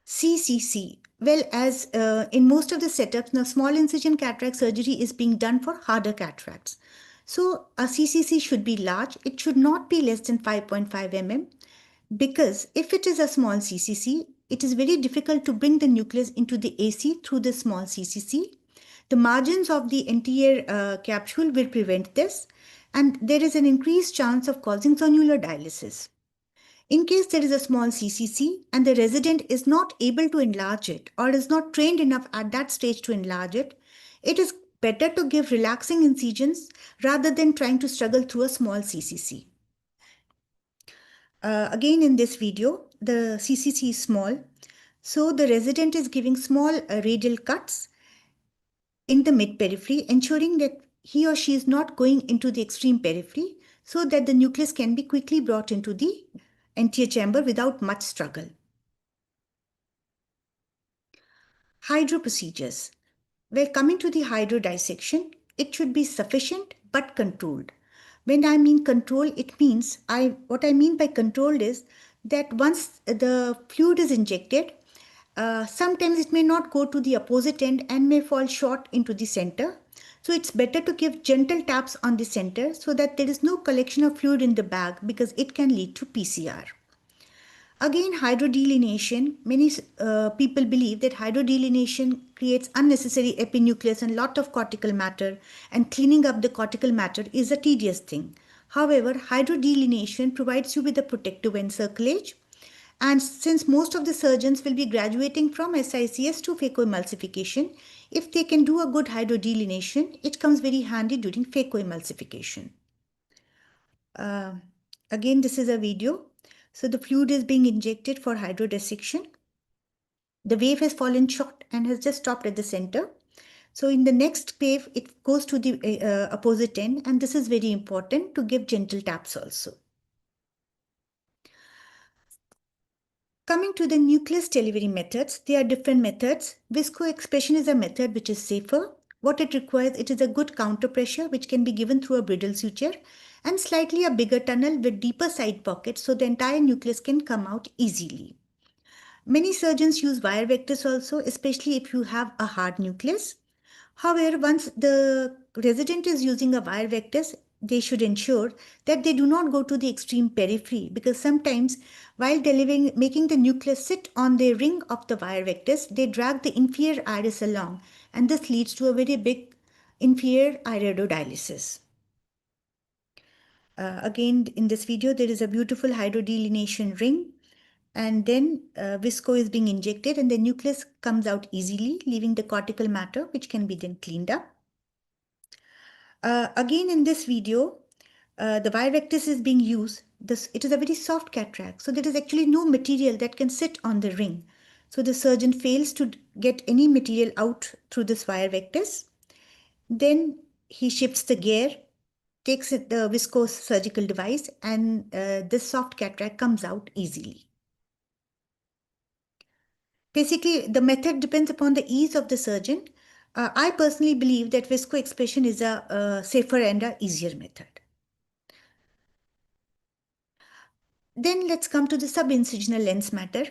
CCC. Well, as in most of the setups, now small incision cataract surgery is being done for harder cataracts. So a CCC should be large. It should not be less than 5.5 mm. because if it is a small CCC, it is very difficult to bring the nucleus into the AC through the small CCC. The margins of the entire capsule will prevent this, and there is an increased chance of causing zonular dialysis. In case there is a small CCC and the resident is not able to enlarge it or is not trained enough at that stage to enlarge it, it is better to give relaxing incisions rather than trying to struggle through a small CCC. Again, in this video, the CCC is small, so the resident is giving small radial cuts in the mid-periphery, ensuring that he or she is not going into the extreme periphery so that the nucleus can be quickly brought into the anterior chamber without much struggle. Hydro procedures. Well, coming to the hydro dissection, it should be sufficient but controlled. When I mean control, it means what I mean by controlled is that once the fluid is injected, sometimes it may not go to the opposite end and may fall short into the center. So it's better to give gentle taps on the center so that there is no collection of fluid in the bag because it can lead to PCR. Again, hydrodelination. Many people believe that hydrodelination creates unnecessary epinucleus and lot of cortical matter, and cleaning up the cortical matter is a tedious thing. However, hydrodelination provides you with a protective encirclage, and since most of the surgeons will be graduating from SICS to phacoemulsification, if they can do a good hydrodelination, it comes very handy during phacoemulsification. Again, this is a video. So the fluid is being injected for hydrodissection. The wave has fallen short and has just stopped at the center. So in the next wave, it goes to the opposite end, and this is very important to give gentle taps also. Coming to the nucleus delivery methods, there are different methods. Viscoexpression is a method which is safer. What it requires, it is a good counter pressure which can be given through a bridle suture and slightly a bigger tunnel with deeper side pockets so the entire nucleus can come out easily. Many surgeons use wire vectors also, especially if you have a hard nucleus. However, once the resident is using a wire vectors, they should ensure that they do not go to the extreme periphery because sometimes while delivering, making the nucleus sit on the ring of the wire vectors, they drag the inferior iris along, and this leads to a very big inferior iridodialysis. Again, in this video, there is a beautiful hydrodelination ring, and then visco is being injected and the nucleus comes out easily, leaving the cortical matter, which can be then cleaned up. Again, in this video, the wire vectors is being used. It is a very soft cataract, so there is actually no material that can sit on the ring. So the surgeon fails to get any material out through this wire vectors. Then he shifts the gear, takes the viscose surgical device, and this soft cataract comes out easily. Basically, the method depends upon the ease of the surgeon. I personally believe that viscoexpression is a safer and a easier method. Then let's come to the subincisional lens matter.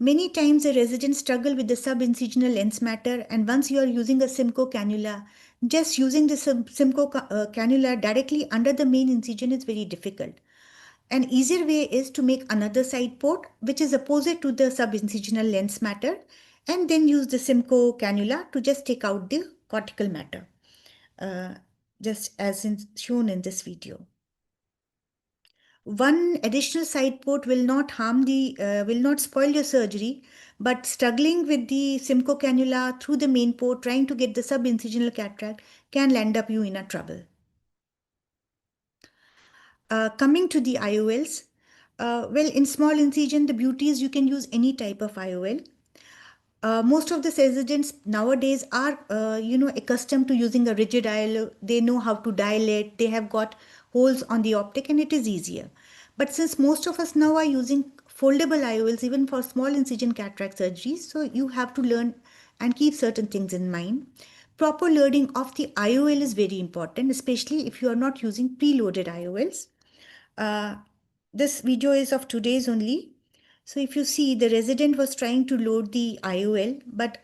Many times the residents struggle with the subincisional lens matter, and once you are using a Simcoe cannula, just using the Simcoe cannula directly under the main incision is very difficult. An easier way is to make another side port which is opposite to the subincisional lens matter, and then use the Simcoe cannula to just take out the cortical matter, just as shown in this video. One additional side port will not will not spoil your surgery, but struggling with the Simcoe cannula through the main port, trying to get the subincisional cataract can land up you in a trouble. Coming to the IOLs, well, in small incision, the beauty is you can use any type of IOL. Most of the residents nowadays are, accustomed to using a rigid IOL. They know how to dilate. They have got holes on the optic, and it is easier. But since most of us now are using foldable IOLs, even for small incision cataract surgeries, so you have to learn and keep certain things in mind. Proper loading of the IOL is very important, especially if you are not using preloaded IOLs. This video is of 2 days only. So if you see, the resident was trying to load the IOL, but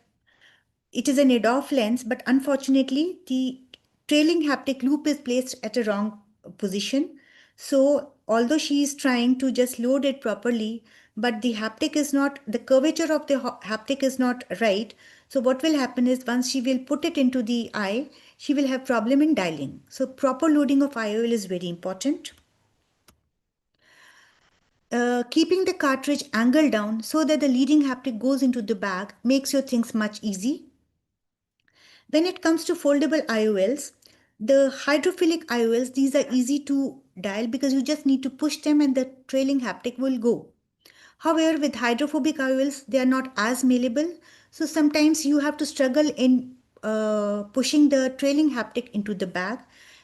it is an Adolph lens, but unfortunately the trailing haptic loop is placed at a wrong position. So although she is trying to just load it properly, but the haptic is not, the curvature of the haptic is not right. So what will happen is once she will put it into the eye, she will have problem in dialing. So proper loading of IOL is very important. Keeping the cartridge angle down so that the leading haptic goes into the bag makes your things much easy. When it comes to foldable IOLs, the hydrophilic IOLs, these are easy to dial because you just need to push them and the trailing haptic will go. However, with hydrophobic IOLs, they are not as malleable. So sometimes you have to struggle in pushing the trailing haptic into the bag.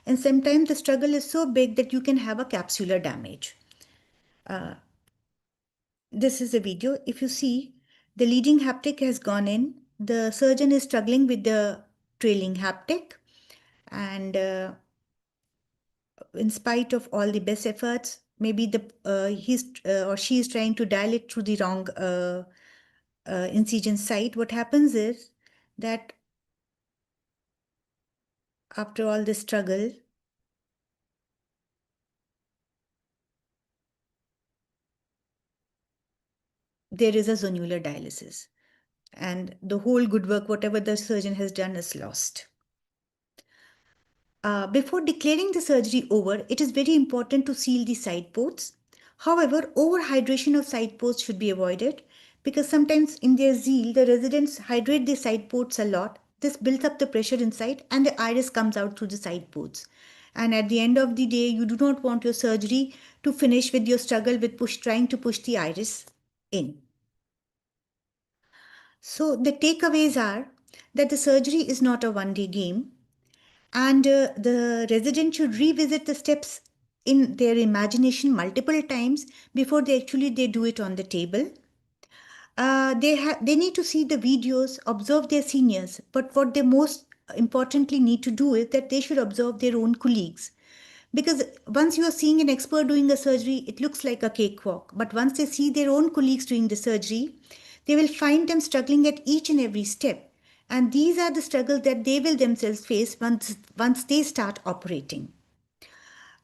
And sometimes the struggle is so big that you can have a capsular damage. This is a video. If you see, the leading haptic has gone in. The surgeon is struggling with the trailing haptic. And in spite of all the best efforts, maybe he's or she is trying to dial it through the wrong incision site. What happens is that after all the struggle, there is a zonular dialysis, and the whole good work, whatever the surgeon has done, is lost. Before declaring the surgery over, it is very important to seal the side ports. However, overhydration of side ports should be avoided because sometimes in their zeal, the residents hydrate the side ports a lot. This builds up the pressure inside and the iris comes out through the side ports. And at the end of the day, you do not want your surgery to finish with your struggle with trying to push the iris in. So the takeaways are that the surgery is not a one-day game. And the resident should revisit the steps in their imagination multiple times before they do it on the table. They need to see the videos, observe their seniors, but what they most importantly need to do is that they should observe their own colleagues. Because once you are seeing an expert doing a surgery, it looks like a cakewalk. But once they see their own colleagues doing the surgery, they will find them struggling at each and every step. And these are the struggles that they will themselves face once they start operating.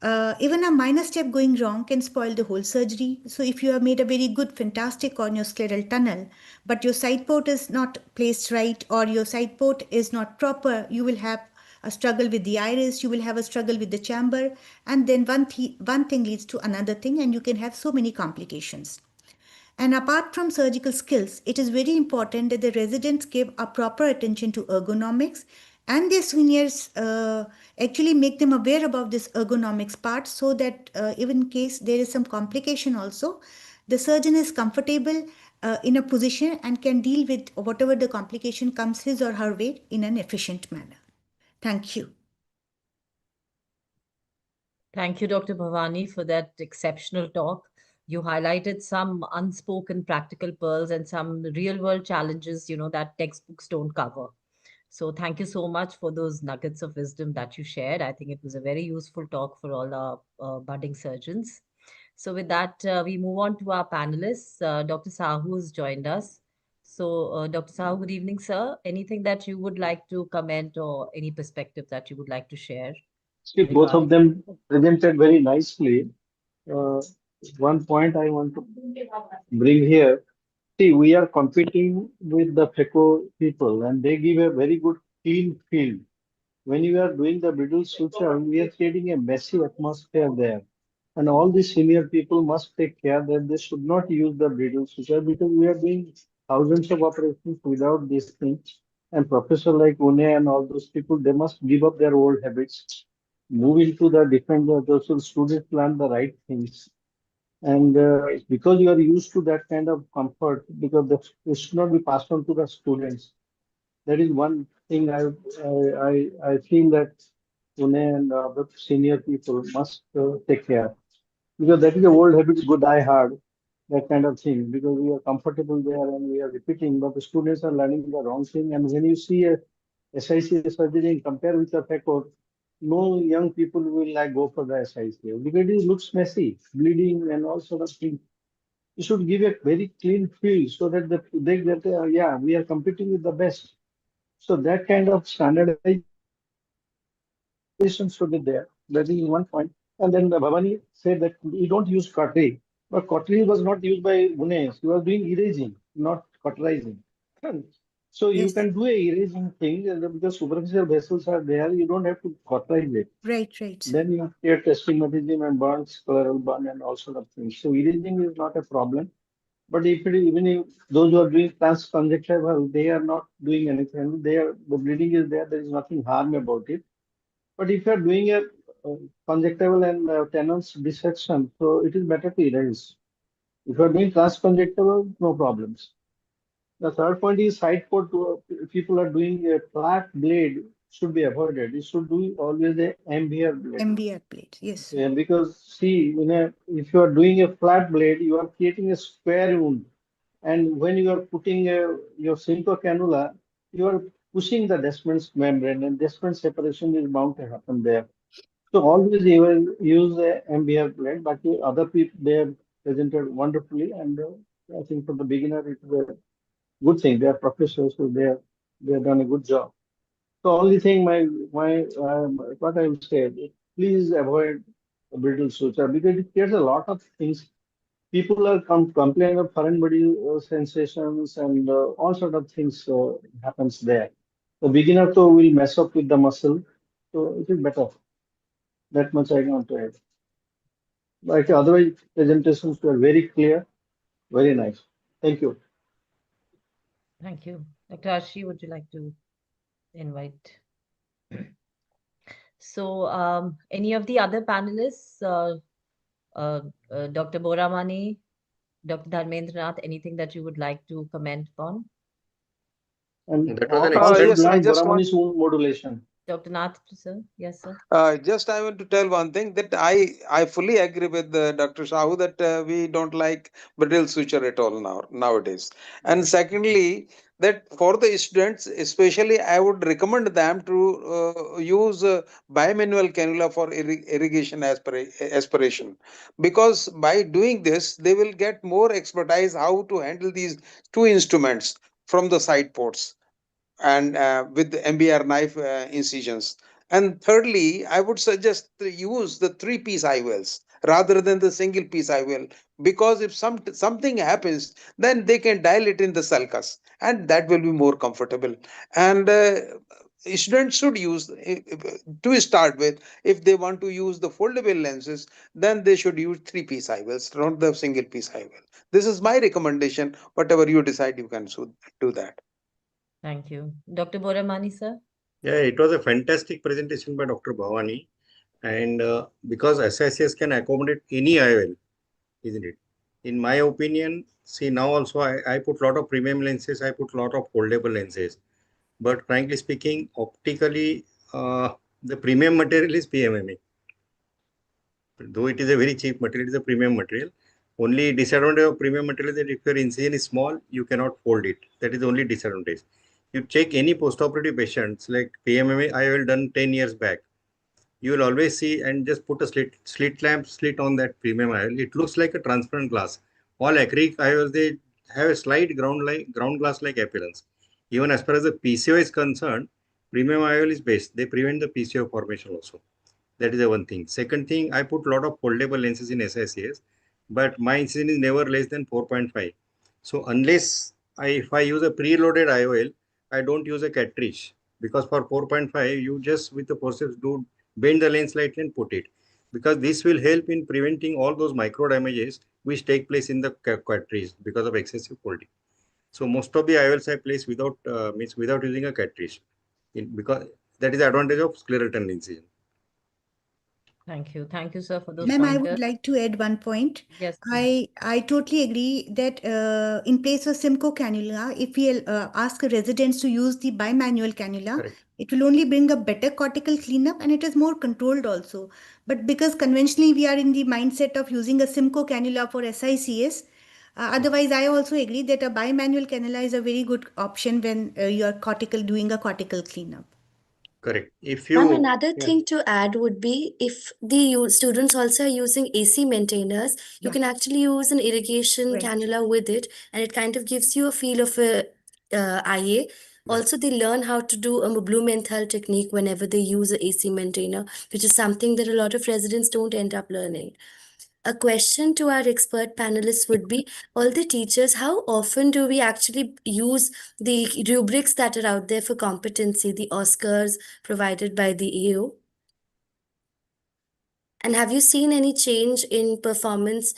Even a minor step going wrong can spoil the whole surgery. So, if you have made a very good, fantastic corneoscleral tunnel, but your side port is not placed right or your side port is not proper, you will have a struggle with the iris, you will have a struggle with the chamber, and then one thing leads to another thing, and you can have so many complications. And apart from surgical skills, it is very important that the residents give a proper attention to ergonomics and their seniors actually make them aware about this ergonomics part so that even in case there is some complication also, the surgeon is comfortable in a position and can deal with whatever the complication comes his or her way in an efficient manner. Thank you. Thank you, Dr. Bhavani, for that exceptional talk. You highlighted some unspoken practical pearls and some real world challenges, that textbooks don't cover. So thank you so much for those nuggets of wisdom that you shared. I think it was a very useful talk for all our budding surgeons. So with that, we move on to our panelists. Dr. Sahu has joined us. So Dr. Sahu, good evening, sir. Anything that you would like to comment or any perspective that you would like to share? See, both of them presented very nicely. Uh, One point I want to bring here. See, we are competing with the FECO people, and they give a very good clean field. When you are doing the brittle suture, we are creating a messy atmosphere there. And all the senior people must take care that they should not use the brittle suture because we are doing thousands of operations without these things. And professor like Une and all those people, they must give up their old habits, move into the different, those students learn the right things. And because you are used to that kind of comfort, because it should not be passed on to the students. That is one thing I feel that Pune and the senior people must take care because that is the old habit, go die hard, that kind of thing. Because we are comfortable there and we are repeating, but the students are learning the wrong thing. And when you see a SICS surgery and compare with the FECOR, no young people will like go for the SICS because it looks messy, bleeding and all sort of things. You should give a very clean field so that they get, yeah, we are competing with the best. So that kind of standardization should be there. That is one point. And second point, And then Bhavani said that we don't use cautery, but cautery was not used by Gunesh. He was doing erasing, not cauterizing. So you Yes. can do a erasing thing, and because superficial vessels are there, you don't have to cauterize it. Right, right, sir. Then you create astigmatism and burns, scleral burn, and all sort of things. So erasing is not a problem. But if it, even if those who are doing transconjunctival, they are not doing anything. They are, the bleeding is there. There is nothing harm about it. But if you are doing a conjunctival and tenons dissection, so it is better to erase. If you are doing transconjunctival, no problems. The third point is side port. If people are doing a flat blade, should be avoided. You should do always a MBR blade. MBR plate. Yes, sir. Yeah, because see, if you are doing a flat blade, you are creating a square wound, and when you are putting your simple cannula, you are pushing the Descemet's membrane, and Descemet separation is bound to happen there. So always you will use a MBR blade, but the other people they have presented wonderfully, and I think for the beginner it is a good thing. They are professionals, so they have done a good job. So only thing my what I will say, please avoid a brittle suture because it creates a lot of things. People are complaining of foreign body sensations and all sort of things happens there. The beginner too will mess up with the muscle, so it is better. That much I want to add. Like otherwise, presentations were very clear, very nice. Thank you. Thank you. Dr. Ashi, would you like to invite? So, any of the other panelists, Dr. Boramani, Dr. Dharmendranath, anything that you would like to comment on? And That was an also excellent. Yes, I learn just want. Boramani's own modulation. Dr. Nath, sir? Yes, sir. Just I want to tell one thing that I fully agree with Dr. Sahu that we don't like brittle suture at all nowadays. And secondly, that for the students, especially, I would recommend them to use bimanual cannula for irrigation aspiration, because by doing this, they will get more expertise how to handle these two instruments from the side ports and with the MBR knife incisions. And thirdly, I would suggest to use the three-piece IOLs rather than the single-piece IOL, because if something happens, then they can dial it in the sulcus, and that will be more comfortable. And students should use, to start with, if they want to use the foldable lenses, then they should use three-piece IOLs, not the single-piece IOL. This is my recommendation. Whatever you decide, you can do that. Thank you. Dr. Boramani, sir? Yeah, it was a fantastic presentation by Dr. Bhavani. And because SICS can accommodate any IOL, isn't it? In my opinion, see now also I put a lot of premium lenses, I put a lot of foldable lenses. But frankly speaking, optically, the premium material is PMMA. Though it is a very cheap material, it is a premium material. Only disadvantage of premium material is that if your incision is small, you cannot fold it. That is the only disadvantage. You check any postoperative patients like PMMA IOL done 10 years back, you will always see and just put a slit lamp slit on that premium IOL. It looks like a transparent glass. All acrylic IOLs, they have a slight ground glass like appearance. Even as far as the PCO is concerned, premium IOL is best. They prevent the PCO formation also. That is the one thing. Second thing, I put a lot of foldable lenses in SICS, but my incision is never less than 4.5. So unless if I use a preloaded IOL, I don't use a cartridge, because for 4.5, you just with the forceps do bend the lens slightly and put it, because this will help in preventing all those micro damages which take place in the cartridge because of excessive folding. So most of the IOLs I place without without using a cartridge, because that is the advantage of scleral tunnel incision. Thank you. Thank you, sir, for those Ma'am, I pointers. would like to add one point. Yes, please. I totally agree that in place of Simcoe cannula, if we ask residents to use the bimanual cannula, Correct. it will only bring a better cortical cleanup and it is more controlled also. But because conventionally we are in the mindset of using a Simcoe cannula for SICS, otherwise I also agree that a bimanual cannula is a very good option when you are doing a cortical cleanup. Correct. If Ma'am, you, another yeah, thing to add would be if the students also are using AC maintainers, you Yeah. can actually use an irrigation Right. cannula with it, and it kind of gives you a feel of a IA. Also, they learn how to do a Blumenthal technique whenever they use a AC maintainer, which is something that a lot of residents don't end up learning. A question to our expert panelists would be, all the teachers, how often do we actually use the rubrics that are out there for competency, the Oscars provided by the EO? And have you seen any change in performance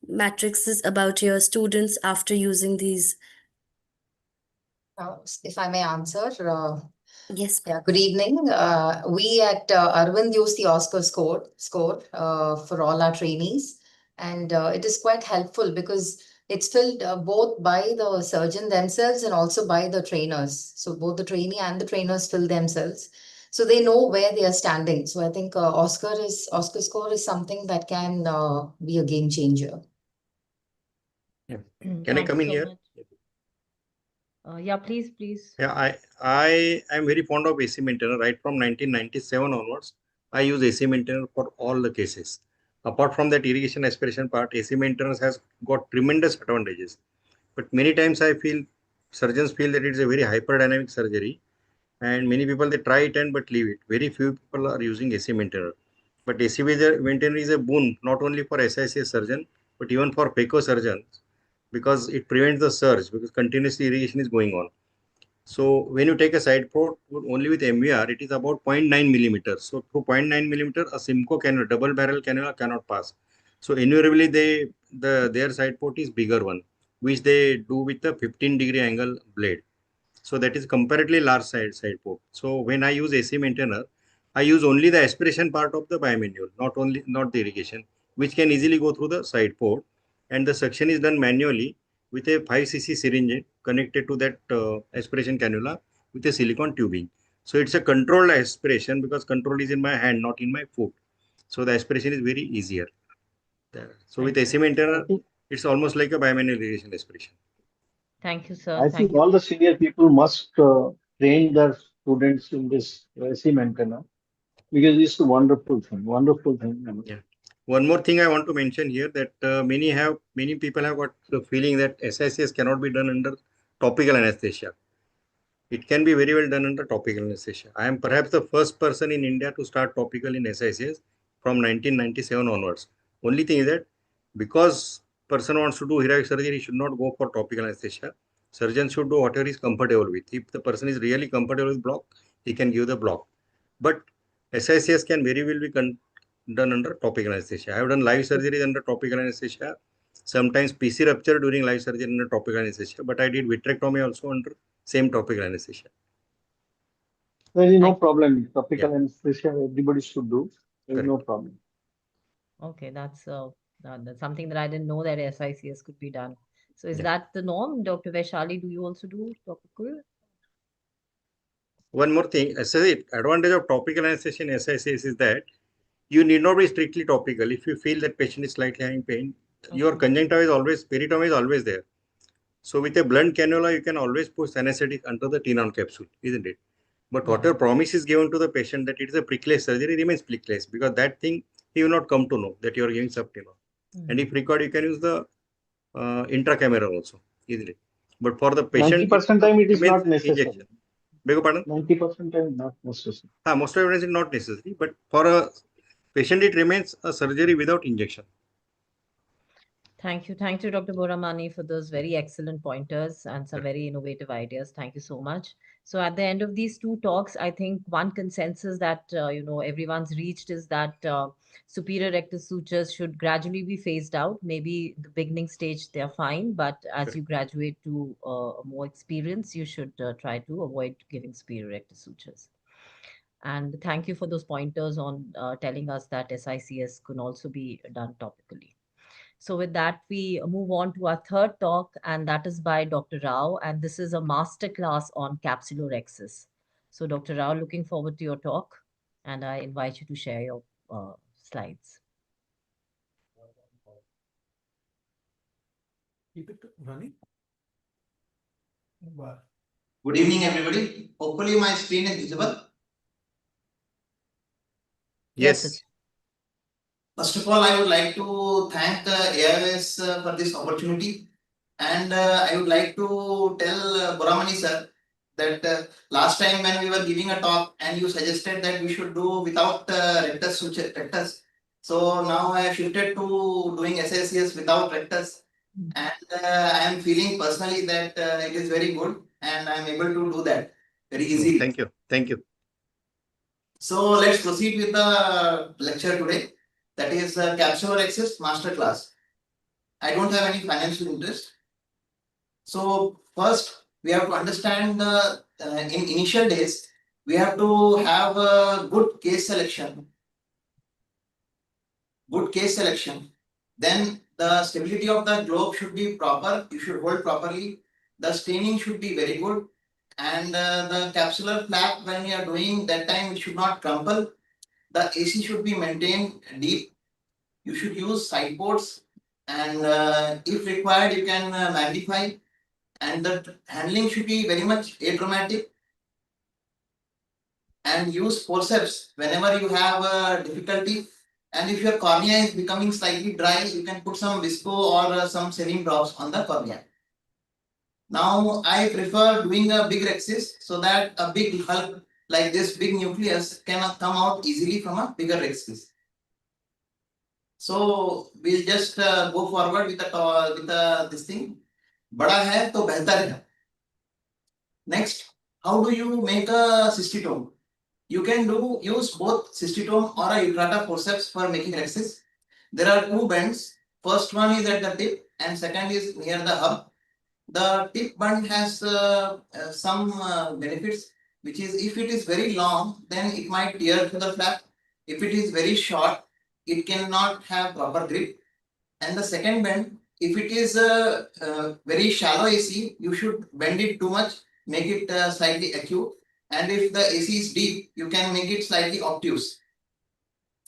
matrices about your students after using these? If I may answer, Yes. yeah, good evening. We at Arvind use the Oscar score for all our trainees, and it is quite helpful because it's filled both by the surgeon themselves and also by the trainers. So both the trainee and the trainers fill themselves, so they know where they are standing. So I think Oscar score is something that can be a game changer. Yeah. Can I come in here? Yeah, please. Yeah, I am very fond of AC maintainer. Right from 1997 onwards, I use AC maintainer for all the cases. Apart from that irrigation aspiration part, AC maintenance has got tremendous advantages. But many times I feel surgeons feel that it's a very hyperdynamic surgery, and many people they try it and but leave it. Very few people are using AC maintainer. But AC maintainer is a boon not only for SICS surgeon but even for phaco surgeons, because it prevents the surge because continuously irrigation is going on. So when you take a side port only with MVR, it is about 0.9 millimeters. So through 0.9 millimeter, a Simcoe cannula, double barrel cannula cannot pass. So invariably their side port is bigger one, which they do with the 15-degree angle blade. So that is comparatively large side port. So when I use AC maintainer, I use only the aspiration part of the bimanual, not the irrigation, which can easily go through the side port, and the suction is done manually with a 5 cc syringe connected to that aspiration cannula with a silicone tubing. So it's a controlled aspiration because control is in my hand, not in my foot. So the aspiration is very easier. So with AC maintainer, it's almost like a bimanual irrigation aspiration. Thank you, sir. I think all the senior people must train their students in this AC maintainer because it's a wonderful thing. Wonderful thing. Yeah. One more thing I want to mention here that many people have got the feeling that SICS cannot be done under topical anesthesia. It can be very well done under topical anesthesia. I am perhaps the first person in India to start topical in SICS from 1997 onwards. Only thing is that because person wants to do heroic surgery, he should not go for topical anesthesia. Surgeon should do whatever he is comfortable with. If the person is really comfortable with block, he can give the block. But SICS can very well be done under topical anesthesia. I have done live surgeries under topical anesthesia. Sometimes PC rupture during live surgery under topical anesthesia. But I did vitrectomy also under same topical anesthesia. There is no problem. Topical anesthesia, everybody should do. There is no problem. Okay, that's something that I didn't know that SICS could be done. So is that the norm, Dr. Vaishali? Do you also do topical? One more thing, advantage of topical anesthesia in SICS is that you need not be strictly topical. If you feel that patient is slightly having pain, your conjunctiva is always, peritomy is always there. So with a blunt cannula, you can always push anesthetic under the Tenon capsule, isn't it? But whatever promise is given to the patient that it is a prickless surgery remains prickless because that thing he will not come to know that you are giving subtenon. And if required, you can use the intracameral also, easily. But for the patient, 90% time it is not necessary. Injection. Beg your pardon? 90% time not necessary. Most of it is not necessary, but for a patient, it remains a surgery without injection. Thank you, Dr. Boramani, for those very excellent pointers and some very innovative ideas. Thank you so much. So at the end of these two talks, I think one consensus that everyone's reached is that superior rectus sutures should gradually be phased out. Maybe the beginning stage they're fine, but as you graduate to more experience, you should try to avoid giving superior rectus sutures. And thank you for those pointers on telling us that SICS can also be done topically. So with that, we move on to our third talk, and that is by Dr. Rao, and this is a masterclass on Capsulorhexis. So Dr. Rao, looking forward to your talk, and I invite you to share your slides. Keep it running. Good evening, everybody. Hopefully my screen is visible. Yes. First of all, I would like to thank AIOS for this opportunity. And I would like to tell Boramani sir that last time when we were giving a talk and you suggested that we should do without rectus. So now I have shifted to doing SICS without rectus, and I am feeling personally that it is very good and I am able to do that very easily. Thank you. Thank you. So let's proceed with the lecture today. That is Capsulorhexis masterclass. I don't have any financial interest. So first, we have to understand in initial days, we have to have a good case selection. Good case selection. Then the stability of the globe should be proper. You should hold properly. The staining should be very good. And the capsular flap, when you are doing that time, it should not crumple. The AC should be maintained deep. You should use side ports, and if required, you can magnify. And the handling should be very much adramatic, and use forceps whenever you have difficulty. And if your cornea is becoming slightly dry, you can put some visco or some saline drops on the cornea. Now I prefer doing a big rhexis so that a big hulk like this big nucleus can come out easily from a bigger rhexis. So we'll just go forward with this thing. बड़ा है तो बेहतर है. Next, how do you make a cystitome? You can use both cystitome or a utrata forceps for making rhexis. There are two bends. First one is at the tip and second is near the hub. The tip bend has some benefits, which is if it is very long, then it might tear through the flap. If it is very short, it cannot have proper grip. And the second bend, if it is very shallow AC, you should bend it too much, make it slightly acute. And if the AC is deep, you can make it slightly obtuse.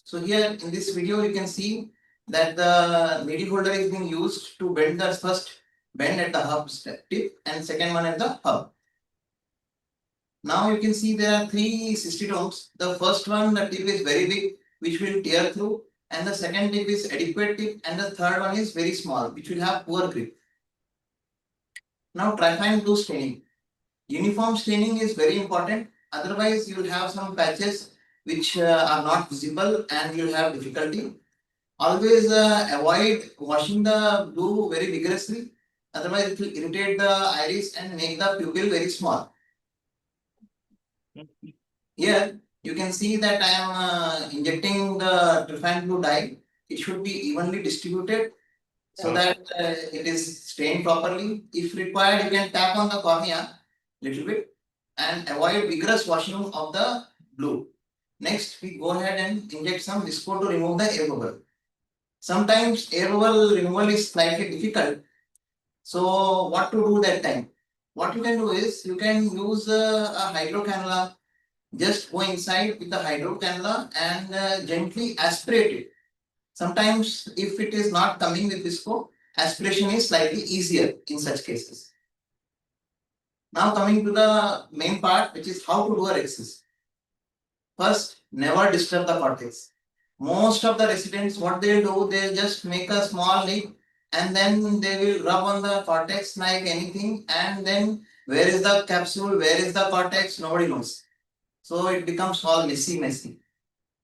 So here in this video, you can see that the needle holder is being used to bend the first bend at the hub tip and second one at the hub. Now you can see there are three cystitomes. The first one, the tip is very big, which will tear through, and the second tip is adequate tip, and the third one is very small, which will have poor grip. Now trifine blue staining. Uniform staining is very important, otherwise you will have some patches which are not visible and you will have difficulty. Always avoid washing the blue very vigorously, otherwise it will irritate the iris and make the pupil very small. Here you can see that I am injecting the trifine blue dye. It should be evenly distributed so that it is stained properly. If required, you can tap on the cornea little bit and avoid vigorous washing of the blue. Next, we go ahead and inject some visco to remove the air bubble. Sometimes air bubble removal is slightly difficult. So what to do that time? What you can do is you can use a hydro cannula. Just go inside with the hydro cannula and gently aspirate it. Sometimes if it is not coming with visco, aspiration is slightly easier in such cases. Now coming to the main part, which is how to do a rhexis. First, never disturb the cortex. Most of the residents, what they do, they just make a small leak and then they will rub on the cortex like anything, and then where is the capsule, where is the cortex, nobody knows. So it becomes all messy.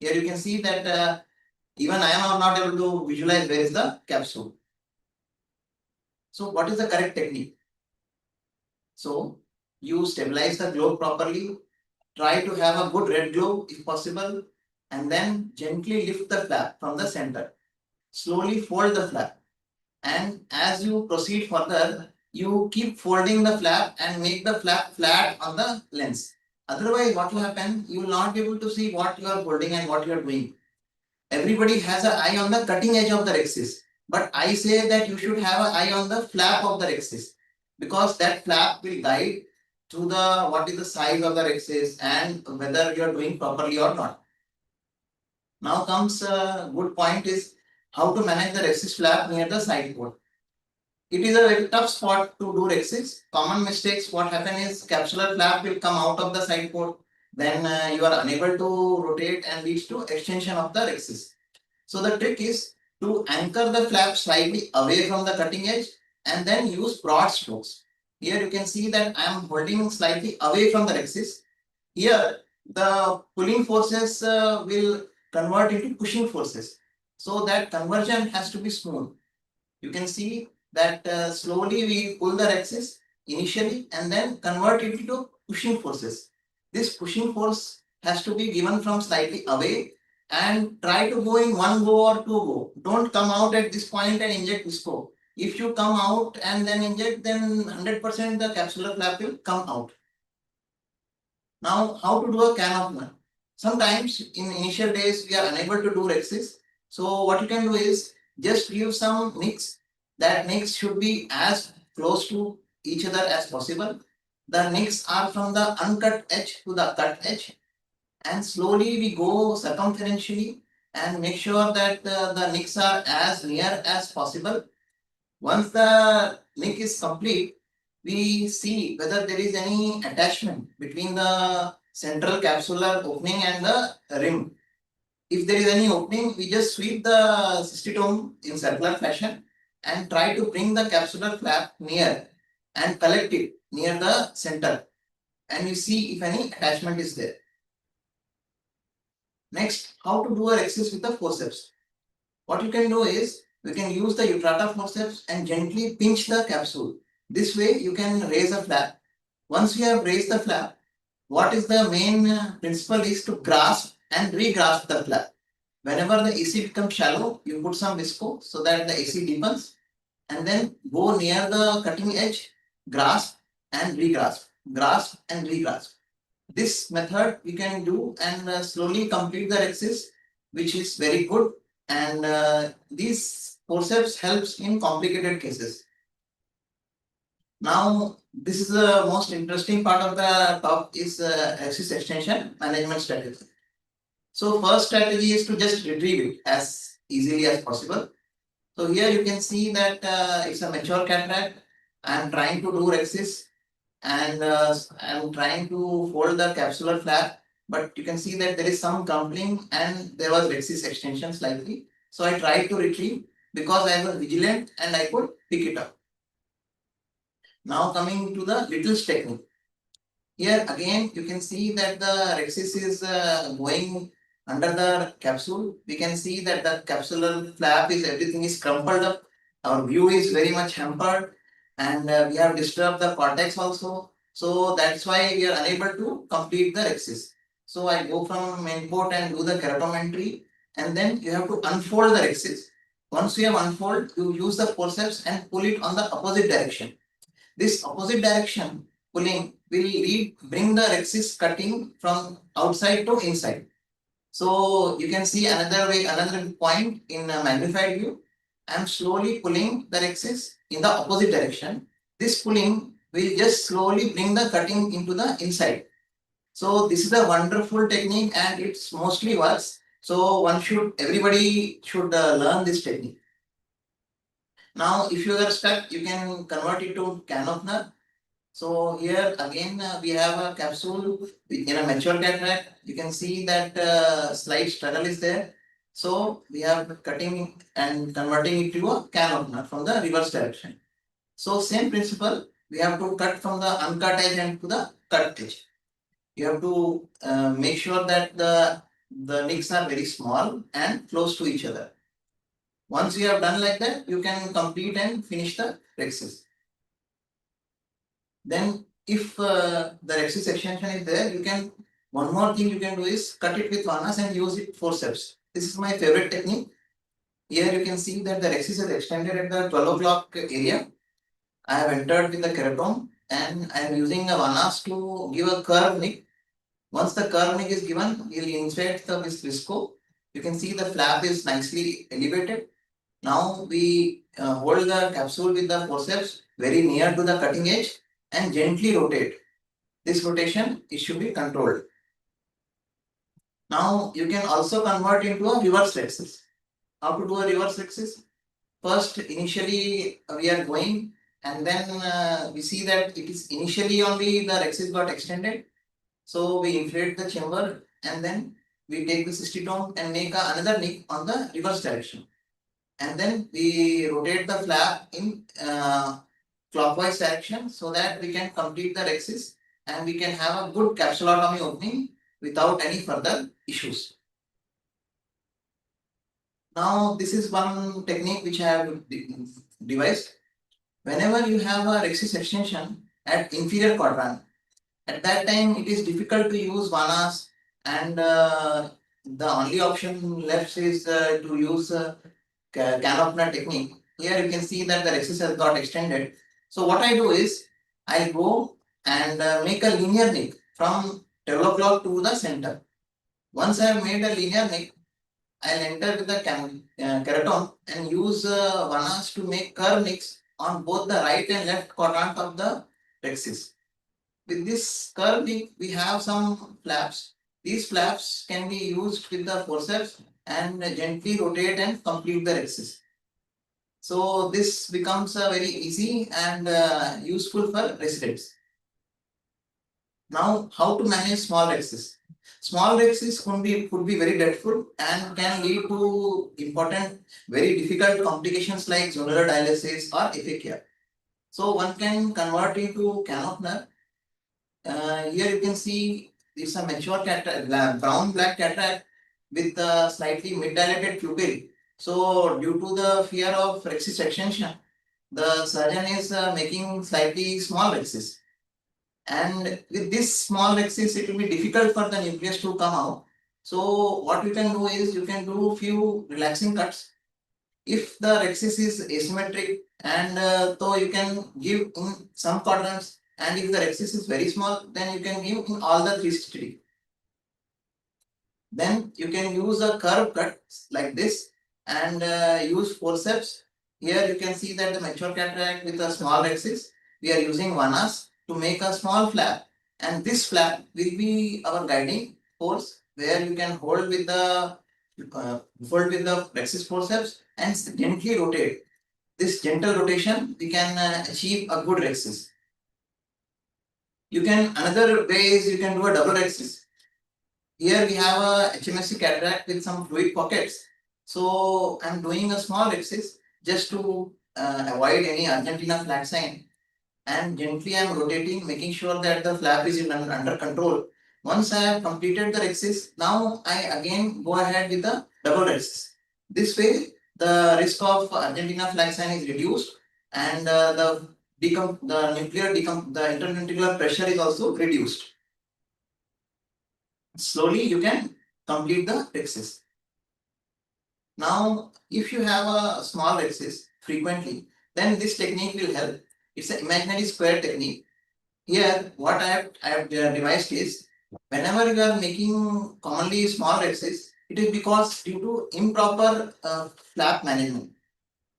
Here you can see that even I am not able to visualize where is the capsule. So what is the correct technique? So you stabilize the globe properly, try to have a good red globe if possible, and then gently lift the flap from the center. Slowly fold the flap, and as you proceed further, you keep folding the flap and make the flap flat on the lens. Otherwise, what will happen? You will not be able to see what you are holding and what you are doing. Everybody has an eye on the cutting edge of the rhexis, but I say that you should have an eye on the flap of the rhexis, because that flap will guide to the what is the size of the rhexis and whether you are doing properly or not. Now comes a good point is how to manage the rhexis flap near the side port. It is a very tough spot to do rhexis. Common mistakes, what happen is capsular flap will come out of the side port. Then you are unable to rotate and leads to extension of the rhexis. So the trick is to anchor the flap slightly away from the cutting edge and then use broad strokes. Here you can see that I am holding slightly away from the rexis. Here the pulling forces will convert into pushing forces. So that conversion has to be smooth. You can see that slowly we pull the rexis initially and then convert it into pushing forces. This pushing force has to be given from slightly away and try to go in one go or two go. Don't come out at this point and inject visco. If you come out and then inject, then 100% the capsular flap will come out. Now, how to do a can opener? Sometimes in initial days we are unable to do rexis. So what you can do is just give some nicks. That nicks should be as close to each other as possible. The nicks are from the uncut edge to the cut edge, and slowly we go circumferentially and make sure that the nicks are as near as possible. Once the nick is complete, we see whether there is any attachment between the central capsular opening and the rim. If there is any opening, we just sweep the cystitome in circular fashion and try to bring the capsular flap near and collect it near the center, and you see if any attachment is there. Next, how to do a rexis with the forceps. What you can do is, you can use the utrata forceps and gently pinch the capsule. This way you can raise a flap. Once you have raised the flap, what is the main principle is to grasp and re-grasp the flap. Whenever the AC becomes shallow, you put some visco so that the AC deepens, and then go near the cutting edge, grasp and re-grasp, grasp and re-grasp. This method we can do and slowly complete the rexis, which is very good, and these forceps helps in complicated cases. Now, this is the most interesting part of the talk is rexis extension management strategy. So first strategy is to just retrieve it as easily as possible. So here you can see that it's a mature cataract. I am trying to do rexis and I'm trying to fold the capsular flap, but you can see that there is some crumpling and there was rexis extension slightly. So I tried to retrieve because I was vigilant and I could pick it up. Now coming to the Little's technique. Here again you can see that the rexis is going under the capsule. We can see that the capsular flap is everything is crumpled up. Our view is very much hampered, and we have disturbed the cortex also. So that's why we are unable to complete the rexis. So I go from main port and do the keratometry, and then you have to unfold the rexis. Once you have unfold, you use the forceps and pull it on the opposite direction. This opposite direction pulling will bring the rexis cutting from outside to inside. So you can see another point in a magnified view. I am slowly pulling the rexis in the opposite direction. This pulling will just slowly bring the cutting into the inside. So this is a wonderful technique and it's mostly works. So everybody should learn this technique. Now, if you are stuck, you can convert it to can opener. So here again we have a capsule in a mature cataract. You can see that slight struggle is there. So we are cutting and converting it to a can opener from the reverse direction. So same principle, we have to cut from the uncut edge and to the cut edge. You have to make sure that the nicks are very small and close to each other. Once you have done like that, you can complete and finish the rexis. Then if the rexis extension is there, you can, one more thing you can do is cut it with vanas and use it forceps. This is my favorite technique. Here you can see that the rexis is extended at the 12 o'clock area. I have entered with the keratome and I am using a vanas to give a curve nick. Once the curve nick is given, we will insert the visco. You can see the flap is nicely elevated. Now we hold the capsule with the forceps very near to the cutting edge and gently rotate. This rotation it should be controlled. Now you can also convert into a reverse rexis. How to do a reverse rexis? First, initially we are going and then we see that it is initially only the rexis got extended. So we inflate the chamber and then we take the cystitome and make another nick on the reverse direction. And then we rotate the flap in clockwise direction so that we can complete the rexis and we can have a good capsulotomy opening without any further issues. Now, this is one technique which I have devised. Whenever you have a rexis extension at inferior quadrant, at that time it is difficult to use vanas, and the only option left is to use canopna technique. Here you can see that the rexis has got extended. So what I do is I go and make a linear neck from tail clock to the center. Once I have made a linear neck, I'll enter with the keraton and use vanas to make curve nicks on both the right and left quadrant of the rexis. With this curve nick, we have some flaps. These flaps can be used with the forceps and gently rotate and complete the rexis. So this becomes very easy and useful for residents. Now, how to manage small rexis? Small rexis could be very dreadful and can lead to important, very difficult complications like zonular dialysis or aphakia. So one can convert into canopner. Here you can see it's a mature cataract, brown black cataract with a slightly mid-dilated pupil. So due to the fear of rexis extension, the surgeon is making slightly small rexis. And with this small rexis, it will be difficult for the nucleus to come out. So what you can do is you can do few relaxing cuts. If the rexis is asymmetric, and so you can give in some quadrants, and if the rexis is very small, then you can give in all the 360. Then you can use a curve cut like this and use forceps. Here you can see that the mature cataract with a small rexis, we are using vanas to make a small flap, and this flap will be our guiding force where you can hold with the rexis forceps and gently rotate. This gentle rotation, we can achieve a good rexis. Another way is you can do a double rexis. Here we have a HMSC cataract with some fluid pockets. So I'm doing a small rexis just to avoid any Argentina flat sign, and gently I'm rotating, making sure that the flap is under control. Once I have completed the rexis, now I again go ahead with the double rexis. This way, the risk of Argentina flat sign is reduced, and the interventricular pressure is also reduced. Slowly you can complete the rexis. Now, if you have a small rexis frequently, then this technique will help. It's an imaginary square technique. Here, what I have devised is, whenever you are making commonly small rexis, it is because due to improper flap management.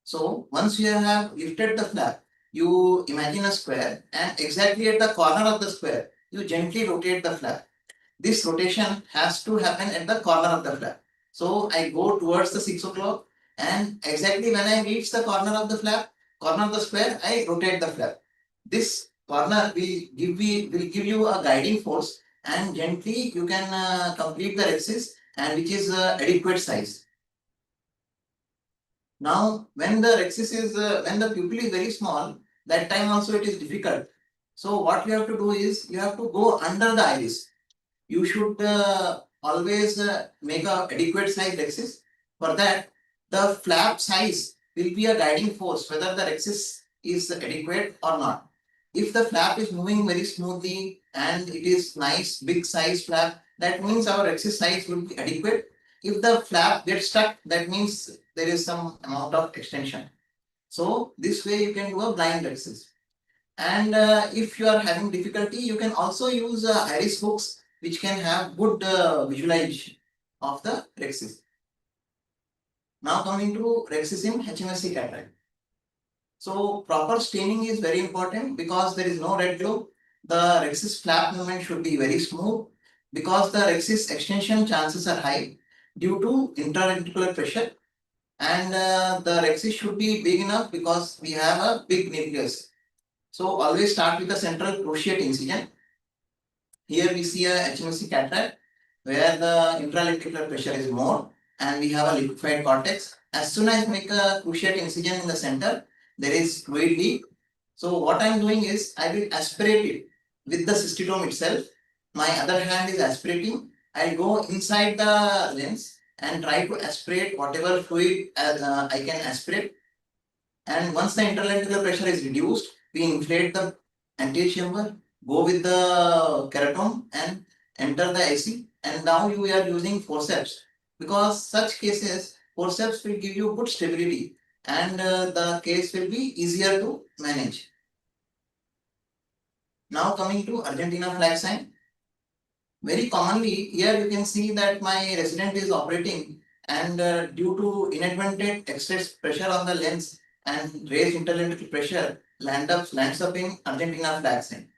So once you have lifted the flap, you imagine a square, and exactly at the corner of the square, you gently rotate the flap. This rotation has to happen at the corner of the flap. So I go towards the 6 o'clock, and exactly when I reach the corner of the flap, corner of the square, I rotate the flap. This corner will give you a guiding force, and gently you can complete the rexis, and which is adequate size. Now, when the rexis is when the pupil is very small, that time also it is difficult. So what you have to do is you have to go under the iris. You should always make a adequate size rexis. For that, the flap size will be a guiding force whether the rexis is adequate or not. If the flap is moving very smoothly and it is nice big size flap, that means our rexis size will be adequate. If the flap gets stuck, that means there is some amount of extension. So this way you can do a blind rexis. And if you are having difficulty, you can also use iris hooks, which can have good visualization of the rexis. Now coming to rexis in HMSC cataract. So proper staining is very important because there is no red glow. The rexis flap movement should be very smooth because the rexis extension chances are high due to intraventricular pressure, and the rexis should be big enough because we have a big nucleus. So always start with the central cruciate incision. Here we see a HMSC cataract where the intraventricular pressure is more and we have a liquefied cortex. As soon as make a cruciate incision in the center, there is fluid leak. So what I'm doing is I will aspirate it with the cystitome itself. My other hand is aspirating. I'll go inside the lens and try to aspirate whatever fluid I can aspirate. And once the interlencular pressure is reduced, we inflate the anterior chamber, go with the keratome and enter the IC. And now you are using forceps, because such cases, forceps will give you good stability and the case will be easier to manage. Now coming to Argentina flag sign. Very commonly, here you can see that my resident is operating, and due to inadvertent excess pressure on the lens and raised interlencular pressure lands up in Argentina flag sign.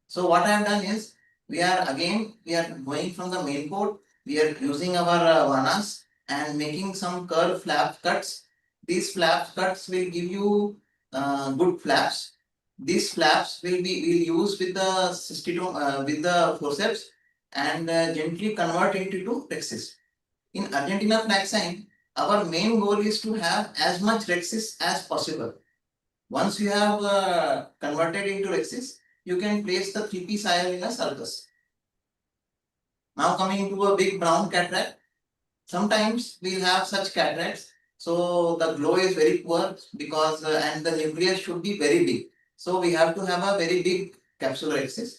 So what I have done is, we are going from the main port, we are using our vanas and making some curved flap cuts. These flap cuts will give you good flaps. These flaps we'll use with the with the forceps and gently convert it into rexis. In Argentina flag sign, our main goal is to have as much rexis as possible. Once you have converted into rexis, you can place the 3-piece IOL in a sulcus. Now coming to a big brown cataract. Sometimes we'll have such cataracts, so the glow is very poor because and the nucleus should be very big. So we have to have a very big capsulorhexis.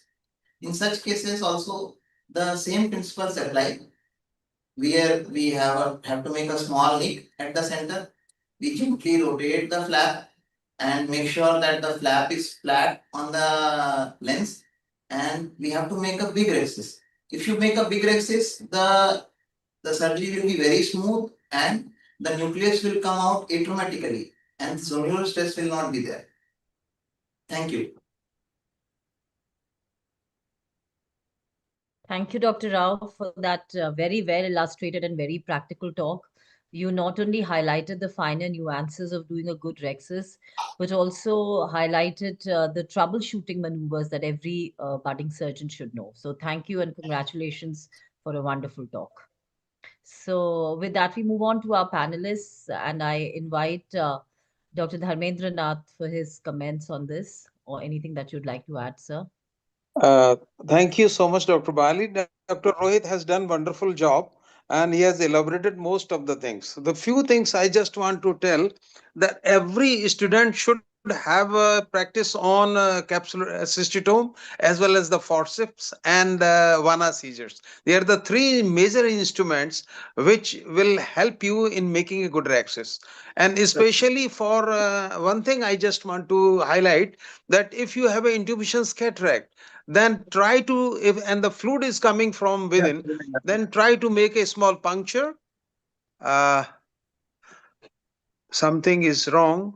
In such cases also the same principles apply. Where we have to make a small nick at the center. We gently rotate the flap and make sure that the flap is flat on the lens, and we have to make a big rexis. If you make a big rexis, the surgery will be very smooth and the nucleus will come out atraumatically and zonular stress will not be there. Thank you. Thank you, Dr. Rao, for that very well illustrated and very practical talk. You not only highlighted the finer nuances of doing a good rexis, but also highlighted the troubleshooting maneuvers that every budding surgeon should know. So thank you and congratulations for a wonderful talk. So with that, we move on to our panelists, and I invite Dr. Dharmendra Nath for his comments on this or anything that you'd like to add, sir. Thank you so much, Dr. Bali. Dr. Rohit has done wonderful job and he has elaborated most of the things. The few things I just want to tell that every student should have a practice on capsular cystitome as well as the forceps and vana seizures. They are the three major instruments which will help you in making a good rexis. And especially for one thing I just want to highlight, that if you have an intuitions cataract, then try to, if and the fluid is coming from within, then try to make a small puncture. uh, Something is wrong.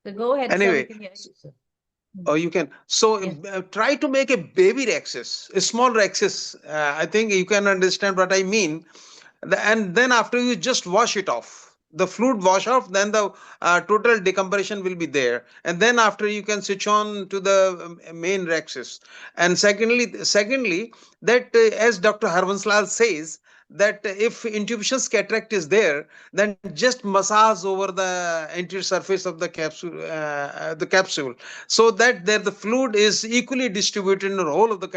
So go ahead, sir. We Anyway, can hear you, sir. or you can, so Yes. try to make a baby rexis, a small rexis. I think you can understand what I mean. And then after you just wash it off, the fluid wash off, then the total decompression will be there, and then after you can switch on to the main rexis. And secondly, that as Dr. Harvanslal says, that if intuitions cataract is there, then just massage over the anterior surface of the capsule, so that there the fluid is equally distributed in the whole of the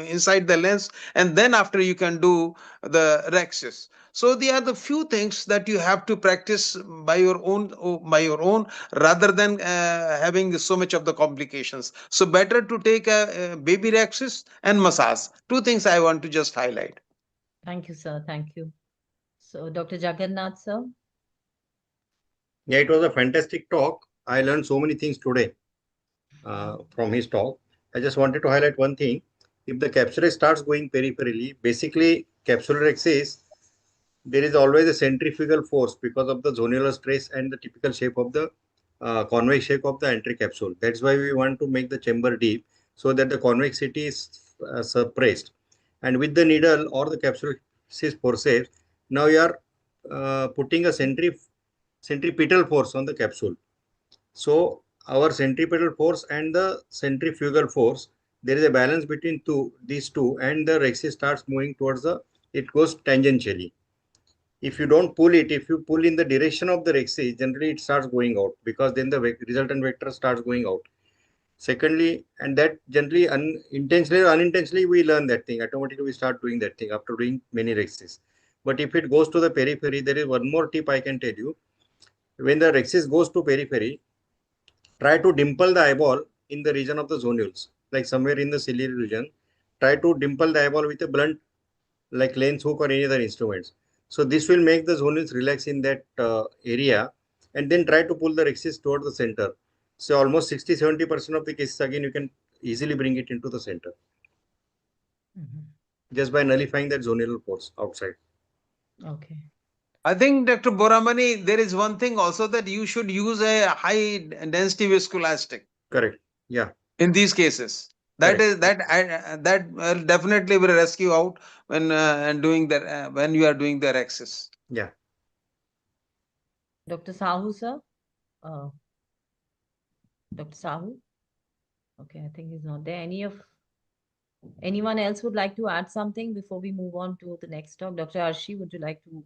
inside the lens, and then after you can do the rexis. So they are the few things that you have to practice by your own, rather than having so much of the complications. So better to take a baby rexis and massage. Two things I want to just highlight. Thank you, sir. Thank you. So Dr. Jagannath, sir. Yeah, it was a fantastic talk. I learned so many things today from his talk. I just wanted to highlight one thing. If the capsule starts going peripherally, basically capsulorhexis, there is always a centrifugal force because of the zonular stress and the typical shape of the convex shape of the entry capsule. That's why we want to make the chamber deep so that the convexity is suppressed. And with the needle or the capsulorhexis forceps, now you are putting a centripetal force on the capsule. So our centripetal force and the centrifugal force, there is a balance between these two, and the rexis starts moving towards it goes tangentially. If you don't pull it, if you pull in the direction of the rexis, generally it starts going out, because then the resultant vector starts going out. Secondly, and that generally intentionally or unintentionally we learn that thing. Automatically we start doing that thing after doing many rexis. But if it goes to the periphery, there is one more tip I can tell you. When the rexis goes to periphery, try to dimple the eyeball in the region of the zonules, like somewhere in the ciliary region. Try to dimple the eyeball with a blunt, like lens hook or any other instruments. So this will make the zonules relax in that area, and then try to pull the rexis toward the center. So almost 60-70% of the cases, again, you can easily bring it into the center just by nullifying that zonal force outside. Okay. I think, Dr. Boramani, there is one thing also that you should use a high density viscoelastic Correct. Yeah. in these cases. That Correct. is that definitely will rescue out when and doing the when you are doing the rexis. Yeah. Dr. Sahu, sir? Dr. Sahu? Okay, I think he's not there. Anyone else would like to add something before we move on to the next talk? Dr. Arshi, would you like to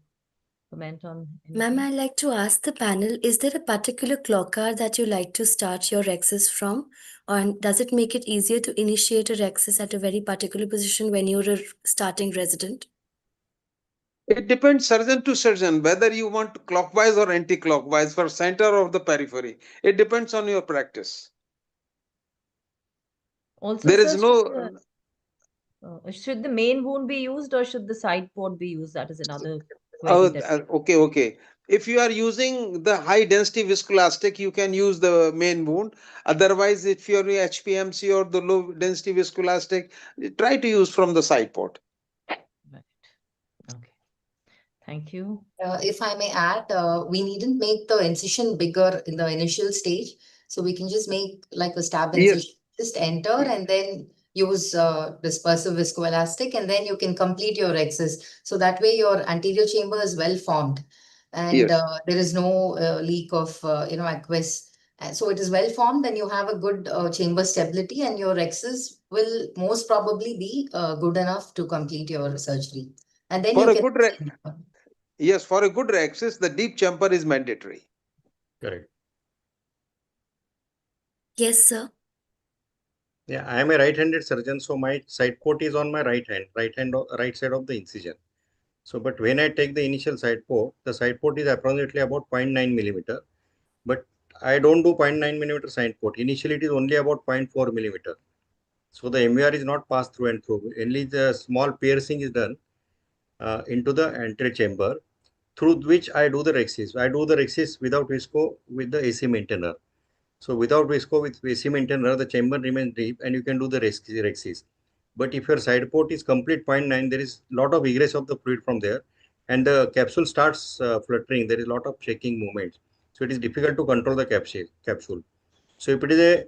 comment on Ma'am, anything? I'd like to ask the panel, is there a particular clock hour that you like to start your rexis from? Or does it make it easier to initiate a rexis at a very particular position when you're a starting resident? It depends surgeon to surgeon whether you want clockwise or anti-clockwise for center or the periphery. It depends on your practice. Also, There sir, is no. should the main wound be used or should the side port be used? That is another Oh, query that. okay. If you are using the high density viscoelastic, you can use the main wound. Otherwise, if you're HPMC or the low density viscoelastic, try to use from the side port. Right. Okay. Thank you. If I may add, we needn't make the incision bigger in the initial stage. So we can just make like a stab Yes. incision, just enter and then use dispersive viscoelastic, and then you can complete your rexis. So that way your anterior chamber is well formed and Yes. there is no leak of, aqueous. So it is well formed and you have a good chamber stability, and your rexis will most probably be good enough to complete your surgery. And then For you a can. good yes, for a good rexis, the deep chamber is mandatory. Correct. Yes, sir. Yeah, I am a right-handed surgeon, so my side port is on my right side of the incision. So, but when I take the initial side port, the side port is approximately about 0.9 millimeter. But I don't do 0.9 millimeter side port. Initially, it is only about 0.4 millimeter. So the MUR is not passed through and through. Only the small piercing is done into the anterior chamber, through which I do the rexis. I do the rexis without visco with the AC maintainer. So without visco with AC maintainer, the chamber remains deep and you can do the rexis. But if your side port is complete 0.9, there is lot of egress of the fluid from there, and the capsule starts fluttering. There is a lot of shaking movements. So it is difficult to control the capsule. So if it is a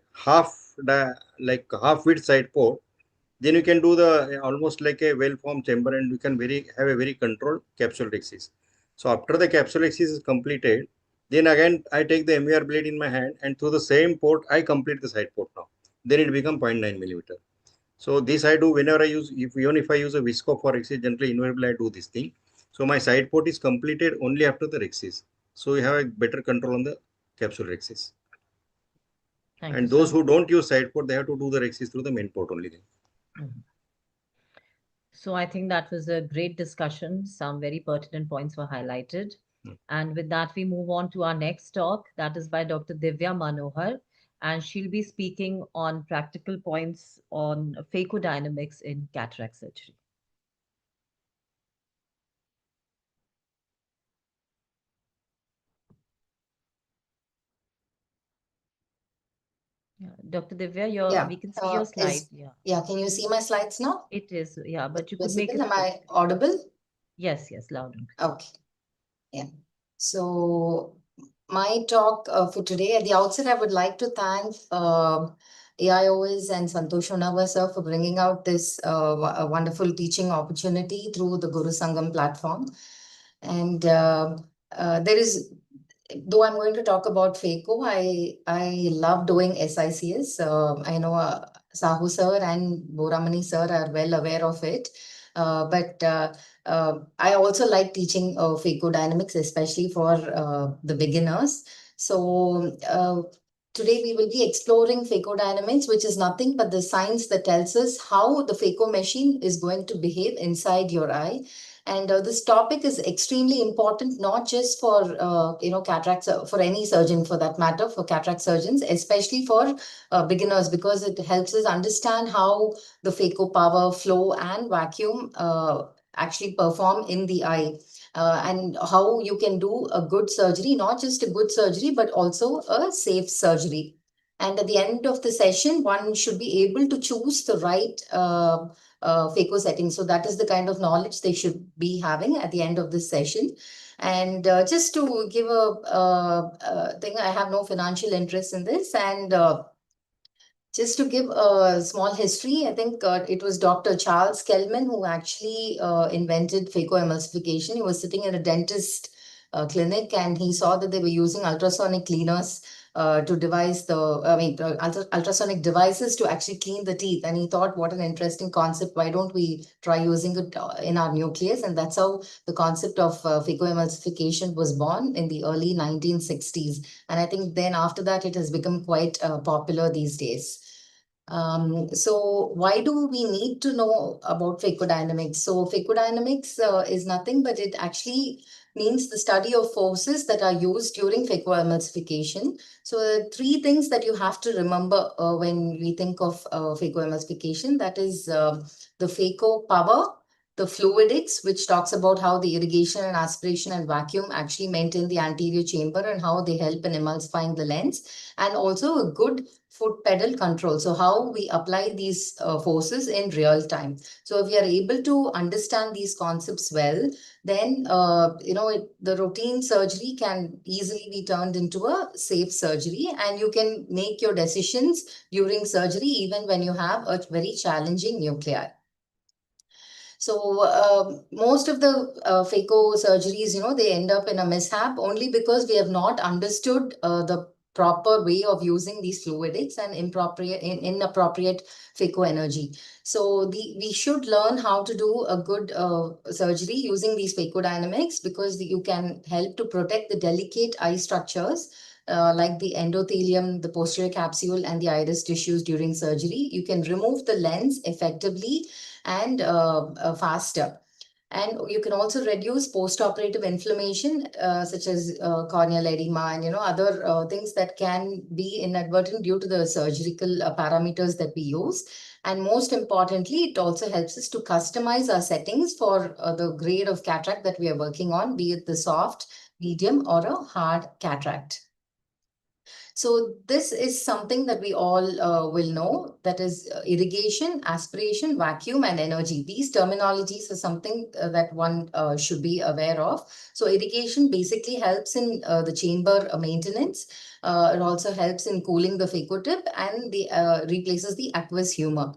like half width side port, then you can do the almost like a well-formed chamber, and you can have a very controlled capsulorhexis. So after the capsulorhexis is completed, then again I take the MUR blade in my hand, and through the same port I complete the side port now. Then it becomes 0.9 millimeter. So this I do whenever I use, even if I use a visco for rexis, generally invariably I do this thing. So my side port is completed only after the rexis. So you have a better control on the capsulorhexis. And those who don't use side port, they have to do the rexis through the main port only then. So I think that was a great discussion. Some very pertinent points were highlighted. And with that, we move on to our next talk. That is by Dr. Divya Manohar. And she'll be speaking on practical points on phacodynamics in cataract surgery. Dr. Divya, we can see your slide. Can you see my slides now? It is, but you could Visible? make it. Am I audible? Yes, loud and clear. Okay. Yeah. So my talk for today, at the outset, I would like to thank AIOs and Santosh Onava sir for bringing out this wonderful teaching opportunity through the GuruSangam platform. And there is, though I'm going to talk about phaco, I love doing SICS. I know Sahu sir and Boramani sir are well aware of it. I also like teaching phacodynamics, especially for the beginners. So today we will be exploring phacodynamics, which is nothing but the science that tells us how the phaco machine is going to behave inside your eye. And this topic is extremely important, not just for cataracts, for any surgeon for that matter, for cataract surgeons, especially for beginners, because it helps us understand how the phaco power, flow, and vacuum actually perform in the eye. And how you can do a good surgery, not just a good surgery, but also a safe surgery. And at the end of the session, one should be able to choose the right phaco setting. So that is the kind of knowledge they should be having at the end of this session. And just to give a thing, I have no financial interest in this. And just to give a small history, I think it was Dr. Charles Kellman who actually invented phacoemulsification. He was sitting in a dentist clinic and he saw that they were using ultrasonic cleaners to ultrasonic devices to actually clean the teeth. And he thought, what an interesting concept. Why don't we try using it in our nucleus? And that's how the concept of phacoemulsification was born in the early 1960s. And I think then after that, it has become quite popular these days. So why do we need to know about phacodynamics? So phacodynamics is nothing, but it actually means the study of forces that are used during phacoemulsification. So three things that you have to remember when we think of phacoemulsification, that is the phaco power, the fluidics, which talks about how the irrigation and aspiration and vacuum actually maintain the anterior chamber and how they help in emulsifying the lens, and also a good foot pedal control. So how we apply these forces in real time. So if we are able to understand these concepts well, then the routine surgery can easily be turned into a safe surgery, and you can make your decisions during surgery even when you have a very challenging nuclei. So most of the phaco surgeries, they end up in a mishap only because we have not understood the proper way of using these fluidics and inappropriate phaco energy. So we should learn how to do a good surgery using these phacodynamics, because you can help to protect the delicate eye structures like the endothelium, the posterior capsule, and the iris tissues during surgery. You can remove the lens effectively and faster. And you can also reduce post-operative inflammation, such as corneal edema and other things that can be inadvertent due to the surgical parameters that we use. And most importantly, it also helps us to customize our settings for the grade of cataract that we are working on, be it the soft, medium, or a hard cataract. So this is something that we all will know, that is irrigation, aspiration, vacuum, and energy. These terminologies are something that one should be aware of. So irrigation basically helps in the chamber maintenance. It also helps in cooling the phacotip and replaces the aqueous humor.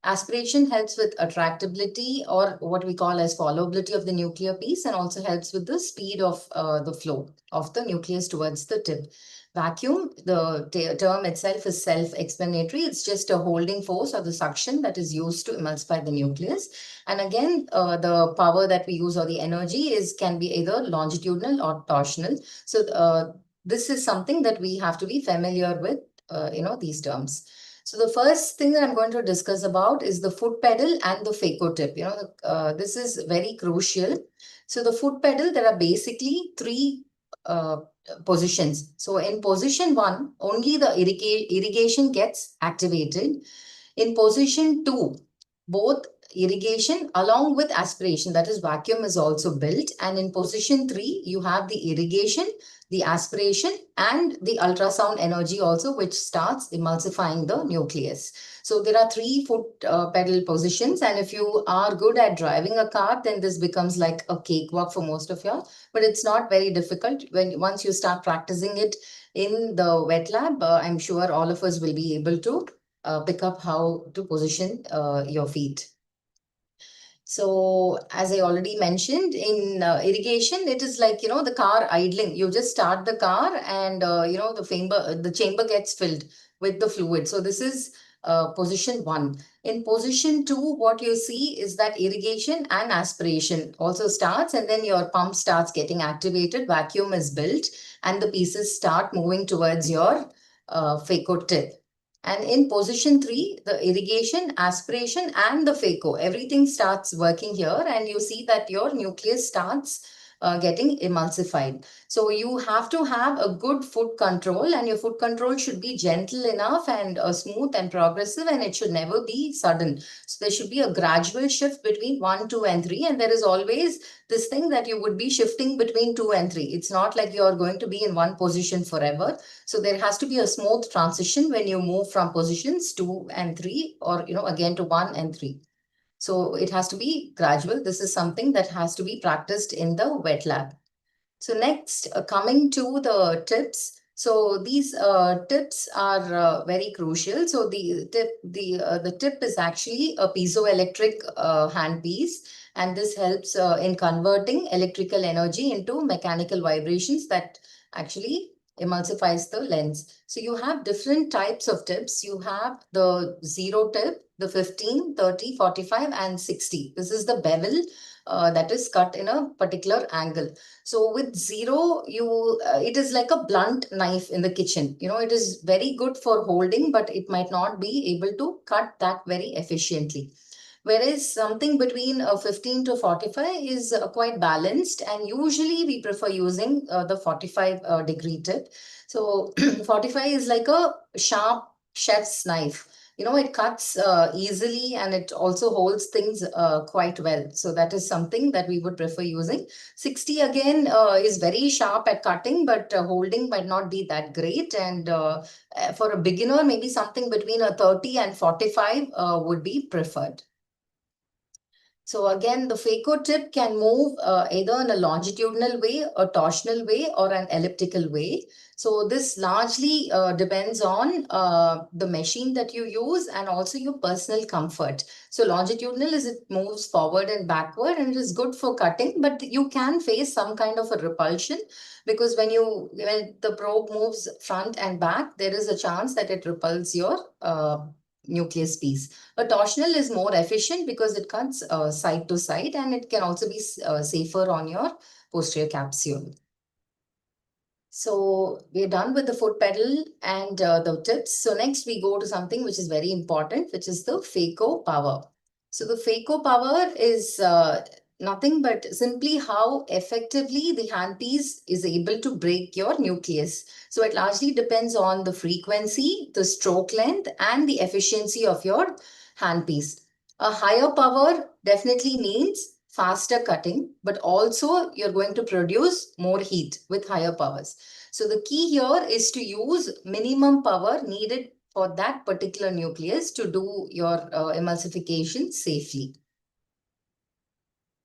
Aspiration helps with attractability, or what we call as followability of the nuclear piece, and also helps with the speed of the flow of the nucleus towards the tip. Vacuum, the term itself is self-explanatory. It's just a holding force or the suction that is used to emulsify the nucleus. And again, the power that we use, or the energy, can be either longitudinal or torsional. So this is something that we have to be familiar with, these terms. So the first thing that I'm going to discuss about is the foot pedal and the phacotip. This is very crucial. So the foot pedal, there are basically three positions. So in position 1, only the irrigation gets activated. In position 2, both irrigation along with aspiration, that is vacuum, is also built. And in position 3, you have the irrigation, the aspiration, and the ultrasound energy also, which starts emulsifying the nucleus. So there are 3 foot pedal positions. And if you are good at driving a car, then this becomes like a cakewalk for most of y'all. But it's not very difficult. Once you start practicing it in the wet lab, I'm sure all of us will be able to pick up how to position your feet. So as I already mentioned, in irrigation, it is like, the car idling. You just start the car and, the chamber gets filled with the fluid. So this is position 1. In position 2, what you see is that irrigation and aspiration also starts, and then your pump starts getting activated, vacuum is built, and the pieces start moving towards your phaco tip. And in position 3, the irrigation, aspiration, and the phaco, everything starts working here, and you see that your nucleus starts getting emulsified. So you have to have a good foot control, and your foot control should be gentle enough and smooth and progressive, and it should never be sudden. So there should be a gradual shift between 1, 2, and 3, and there is always this thing that you would be shifting between 2 and 3. It's not like you're going to be in one position forever. So there has to be a smooth transition when you move from positions 2 and 3, or again to 1 and 3. So it has to be gradual. This is something that has to be practiced in the wet lab. So next, coming to the tips. So these tips are very crucial. So the tip is actually a piezoelectric handpiece, and this helps in converting electrical energy into mechanical vibrations that actually emulsifies the lens. So you have different types of tips. You have the 0 tip, the 15, 30, 45, and 60. This is the bevel that is cut in a particular angle. So with 0, it is like a blunt knife in the kitchen. It is very good for holding, but it might not be able to cut that very efficiently. Whereas something between 15 to 45 is quite balanced, and usually we prefer using the 45 degree tip. So 45 is like a sharp chef's knife. It cuts easily, and it also holds things quite well. So that is something that we would prefer using. 60 again is very sharp at cutting, but holding might not be that great. And for a beginner, maybe something between a 30 and 45 would be preferred. So again, the phaco tip can move either in a longitudinal way, a torsional way, or an elliptical way. So this largely depends on the machine that you use and also your personal comfort. So longitudinal is it moves forward and backward, and it is good for cutting, but you can face some kind of a repulsion, because when the probe moves front and back, there is a chance that it repels your nucleus piece. A torsional is more efficient because it cuts side to side, and it can also be safer on your posterior capsule. So we're done with the foot pedal and the tips. So next we go to something which is very important, which is the phaco power. So the phaco power is nothing but simply how effectively the handpiece is able to break your nucleus. So it largely depends on the frequency, the stroke length, and the efficiency of your handpiece. A higher power definitely means faster cutting, but also you're going to produce more heat with higher powers. So the key here is to use minimum power needed for that particular nucleus to do your emulsification safely.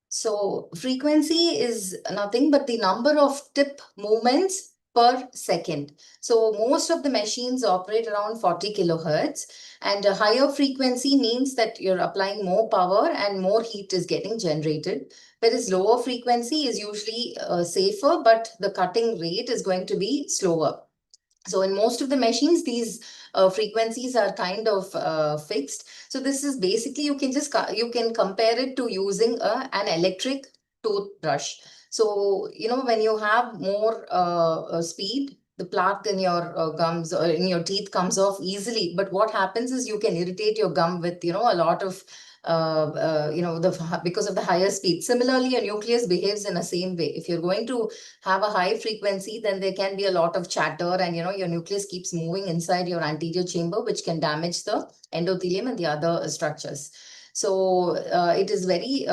So frequency is nothing but the number of tip movements per second. So most of the machines operate around 40 kilohertz, and a higher frequency means that you're applying more power and more heat is getting generated. Whereas lower frequency is usually safer, but the cutting rate is going to be slower. So in most of the machines, these frequencies are kind of fixed. So this is basically, you can compare it to using an electric toothbrush. So, when you have more speed, the plaque in your gums or in your teeth comes off easily. But what happens is you can irritate your gum with, a lot of because of the higher speed. Similarly, a nucleus behaves in the same way. If you're going to have a high frequency, then there can be a lot of chatter, and your nucleus keeps moving inside your anterior chamber, which can damage the endothelium and the other structures. So it is very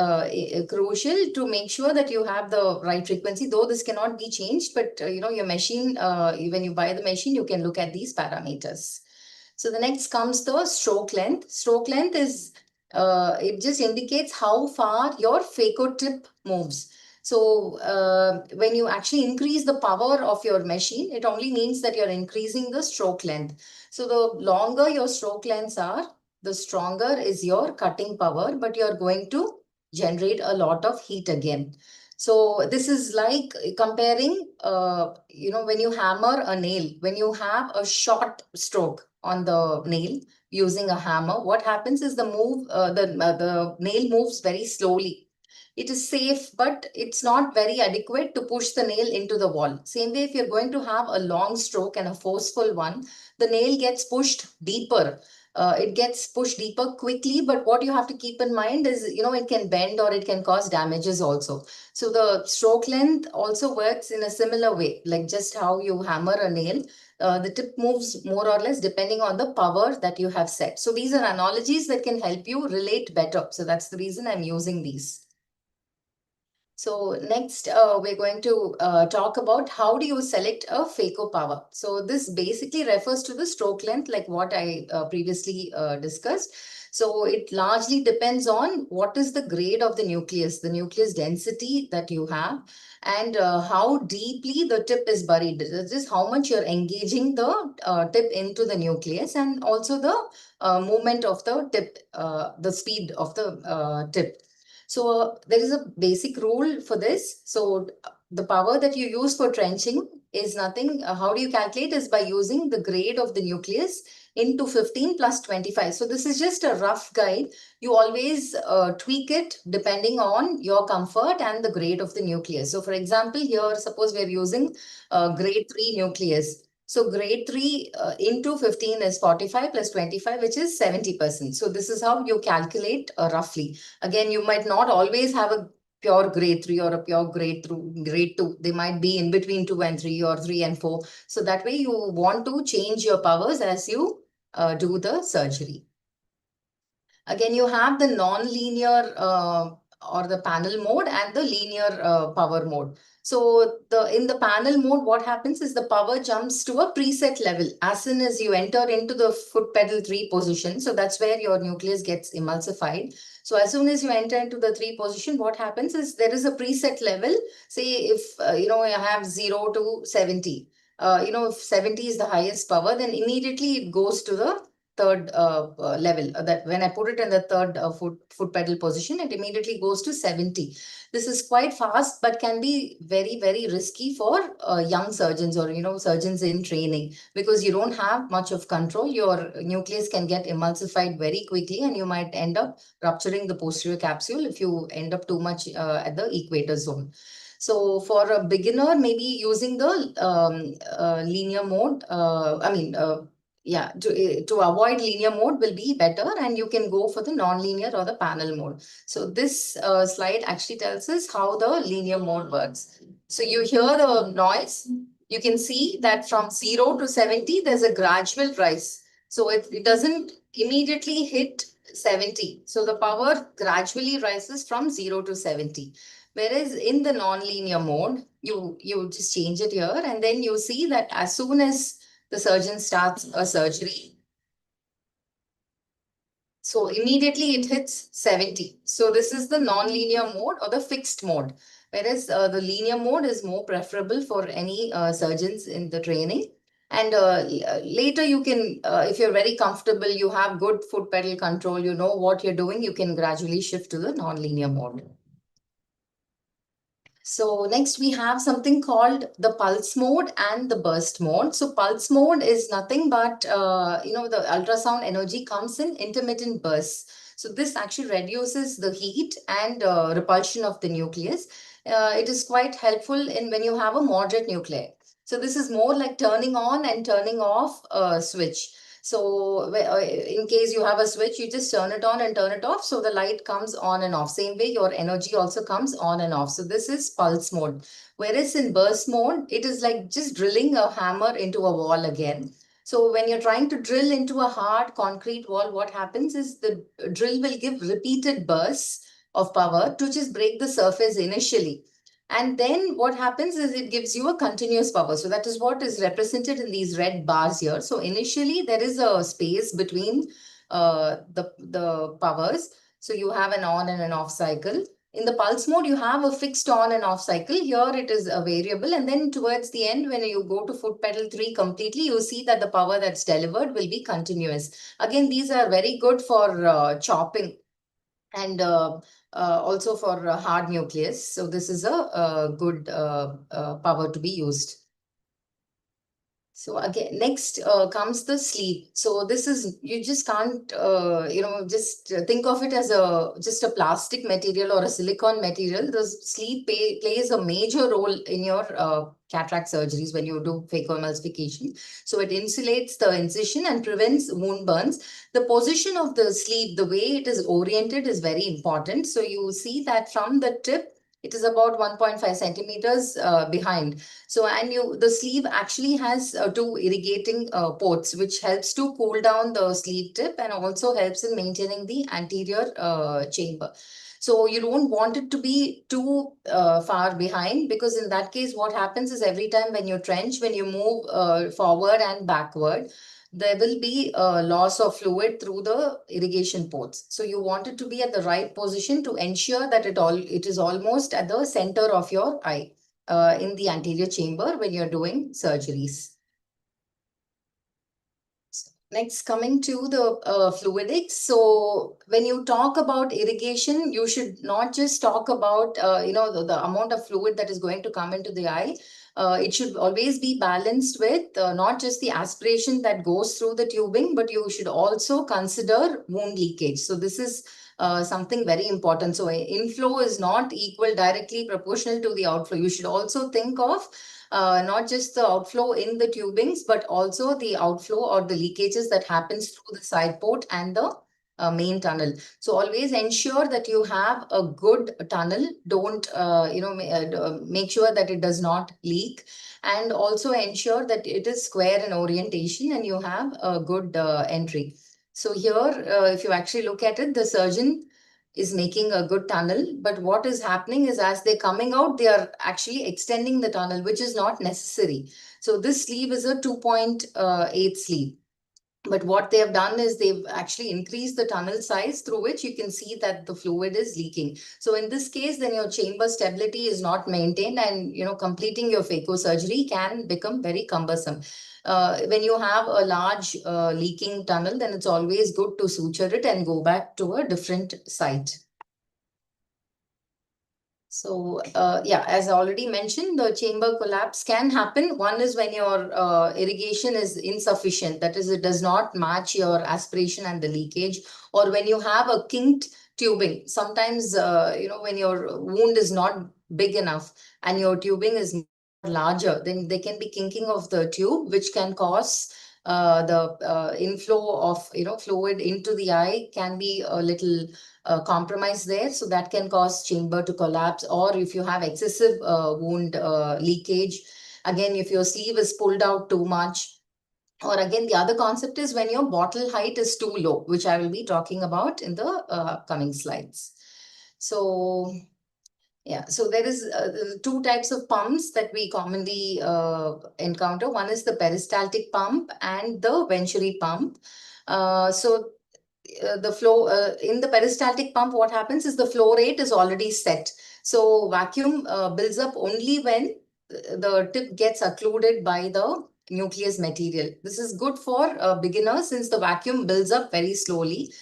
crucial to make sure that you have the right frequency, though this cannot be changed, but your machine, when you buy the machine, you can look at these parameters. So the next comes the stroke length. Stroke length is it just indicates how far your phaco tip moves. So when you actually increase the power of your machine, it only means that you're increasing the stroke length. So the longer your stroke lengths are, the stronger is your cutting power, but you're going to generate a lot of heat again. So this is like comparing, when you hammer a nail, when you have a short stroke, on the nail using a hammer, what happens is the nail moves very slowly. It is safe, but it's not very adequate to push the nail into the wall. Same way, if you're going to have a long stroke and a forceful one, the nail gets pushed deeper. It gets pushed deeper quickly, but what you have to keep in mind is, it can bend or it can cause damages also. So the stroke length also works in a similar way, like just how you hammer a nail. The tip moves more or less depending on the power that you have set. So these are analogies that can help you relate better. So that's the reason I'm using these. So next, we're going to talk about how do you select a phaco power. So this basically refers to the stroke length, like what I previously discussed. So it largely depends on what is the grade of the nucleus density that you have, and how deeply the tip is buried. This is how much you're engaging the tip into the nucleus, and also the movement of the tip, the speed of the tip. So there is a basic rule for this. So the power that you use for trenching is nothing. How do you calculate is by using the grade of the nucleus into 15 plus 25. So this is just a rough guide. You always tweak it depending on your comfort and the grade of the nucleus. So for example, here, suppose we're using grade 3 nucleus. So grade 3 into 15 is 45 plus 25, which is 70%. So this is how you calculate roughly. Again, you might not always have a pure grade 3 or a pure grade 2. They might be in between 2 and 3 or 3 and 4. So that way you want to change your powers as you do the surgery. Again, you have the non-linear or the panel mode and the linear power mode. So in the panel mode, what happens is the power jumps to a preset level as soon as you enter into the foot pedal 3 position. So that's where your nucleus gets emulsified. So as soon as you enter into the 3 position, what happens is there is a preset level. Say if you have 0 to 70. If 70 is the highest power, then immediately it goes to the third level. That when I put it in the third foot pedal position, it immediately goes to 70. This is quite fast, but can be very, very risky for young surgeons or surgeons in training, because you don't have much of control. Your nucleus can get emulsified very quickly, and you might end up rupturing the posterior capsule if you end up too much at the equator zone. So for a beginner, maybe using the linear mode, to avoid linear mode will be better, and you can go for the non-linear or the panel mode. So this slide actually tells us how the linear mode works. So you hear the noise. You can see that from 0 to 70, there's a gradual rise. So it doesn't immediately hit 70. So the power gradually rises from 0 to 70. Whereas in the non-linear mode, you just change it here, and then you see that as soon as the surgeon starts a surgery, so immediately it hits 70. So this is the non-linear mode or the fixed mode. Whereas the linear mode is more preferable for any surgeons in the training. And later you can, if you're very comfortable, you have good foot pedal control, you know what you're doing, you can gradually shift to the non-linear mode. So next we have something called the pulse mode and the burst mode. So pulse mode is nothing but, the ultrasound energy comes in intermittent bursts. So this actually reduces the heat and repulsion of the nucleus. It is quite helpful in when you have a moderate nuclei. So this is more like turning on and turning off a switch. So in case you have a switch, you just turn it on and turn it off. So the light comes on and off. Same way, your energy also comes on and off. So this is pulse mode. Whereas in burst mode, it is like just drilling a hammer into a wall again. So when you're trying to drill into a hard concrete wall, what happens is the drill will give repeated bursts of power to just break the surface initially. And then what happens is it gives you a continuous power. So that is what is represented in these red bars here. So initially there is a space between the powers. So you have an on and an off cycle. In the pulse mode, you have a fixed on and off cycle. Here it is a variable. And then towards the end, when you go to foot pedal 3 completely, you see that the power that's delivered will be continuous. Again, these are very good for chopping and also for hard nucleus. So this is a good power to be used. So again, next comes the sleeve. So this is, you just can't, just think of it as just a plastic material or a silicone material. The sleeve plays a major role in your cataract surgeries when you do phacoemulsification. So it insulates the incision and prevents wound burns. The position of the sleeve, the way it is oriented is very important. So you see that from the tip, it is about 1.5 centimeters behind. So, and the sleeve actually has two irrigating ports, which helps to cool down the sleeve tip and also helps in maintaining the anterior chamber. So you don't want it to be too far behind, because in that case, what happens is every time when you trench, when you move forward and backward, there will be a loss of fluid through the irrigation ports. So you want it to be at the right position to ensure that it is almost at the center of your eye in the anterior chamber when you're doing surgeries. Next, coming to the fluidics. So when you talk about irrigation, you should not just talk about, the amount of fluid that is going to come into the eye. It should always be balanced with not just the aspiration that goes through the tubing, but you should also consider wound leakage. So this is something very important. So inflow is not equal directly proportional to the outflow. You should also think of not just the outflow in the tubings, but also the outflow or the leakages that happens through the side port and the main tunnel. So always ensure that you have a good tunnel. Don't, make sure that it does not leak, and also ensure that it is square in orientation and you have a good entry. So here, if you actually look at it, the surgeon is making a good tunnel, but what is happening is as they're coming out, they are actually extending the tunnel, which is not necessary. So this sleeve is a 2.8 sleeve. But what they have done is they've actually increased the tunnel size through which you can see that the fluid is leaking. So in this case, then your chamber stability is not maintained, and completing your phaco surgery can become very cumbersome. When you have a large leaking tunnel, then it's always good to suture it and go back to a different site. So, as I already mentioned, the chamber collapse can happen. One is when your irrigation is insufficient, that is, it does not match your aspiration and the leakage, or when you have a kinked tubing. Sometimes, when your wound is not big enough and your tubing is larger, then they can be kinking of the tube, which can cause the inflow of fluid into the eye can be a little compromise there. So that can cause chamber to collapse, or if you have excessive wound leakage, again, if your sleeve is pulled out too much, or again, the other concept is when your bottle height is too low, which I will be talking about in the coming slides. So so there is two types of pumps that we commonly encounter. One is the peristaltic pump and the venturi pump. The flow in the peristaltic pump, what happens is the flow rate is already set. So vacuum builds up only when the tip gets occluded by the nucleus material. This is good for beginners since the vacuum builds up very slowly.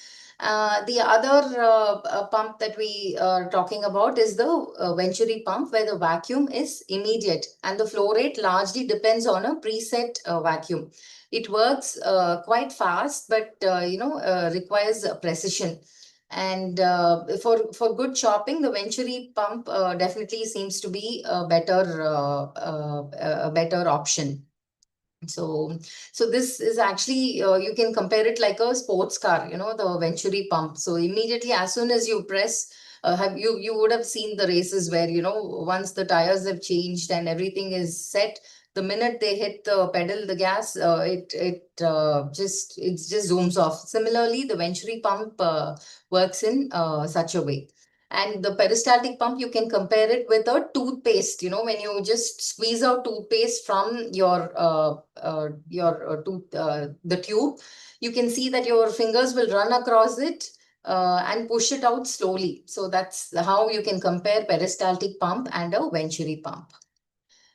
The other pump that we are talking about is the venturi pump, where the vacuum is immediate and the flow rate largely depends on a preset vacuum. It works quite fast, but requires precision. And for good chopping, the venturi pump definitely seems to be a better option. So this is actually, you can compare it like a sports car, the venturi pump. So immediately as soon as you press, you would have seen the races where, once the tires have changed and everything is set, the minute they hit the pedal, the gas, it just zooms off. Similarly, the venturi pump works in such a way. And the peristaltic pump, you can compare it with a toothpaste. When you just squeeze out toothpaste from your tooth, the tube, you can see that your fingers will run across it and push it out slowly. So that's how you can compare peristaltic pump and a venturi pump.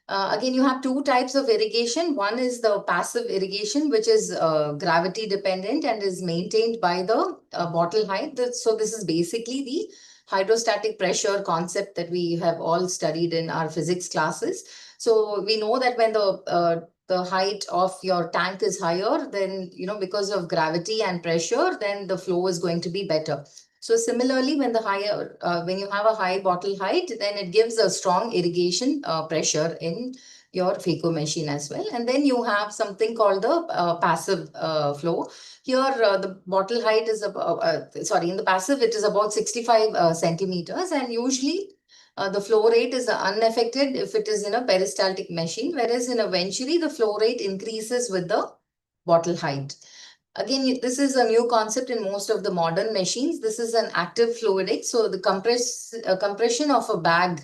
Again, you have two types of irrigation. One is the passive irrigation, which is gravity dependent and is maintained by the bottle height. So this is basically the hydrostatic pressure concept that we have all studied in our physics classes. So we know that when the the height of your tank is higher, then, because of gravity and pressure, then the flow is going to be better. So similarly, when when you have a high bottle height, then it gives a strong irrigation pressure in your phaco machine as well. And then you have something called the passive flow. Here, the bottle height is in the passive, it is about 65 centimeters, and usually the flow rate is unaffected if it is in a peristaltic machine, whereas in a venturi, the flow rate increases with the bottle height. Again, this is a new concept in most of the modern machines. This is an active fluidic. So the compression of a bag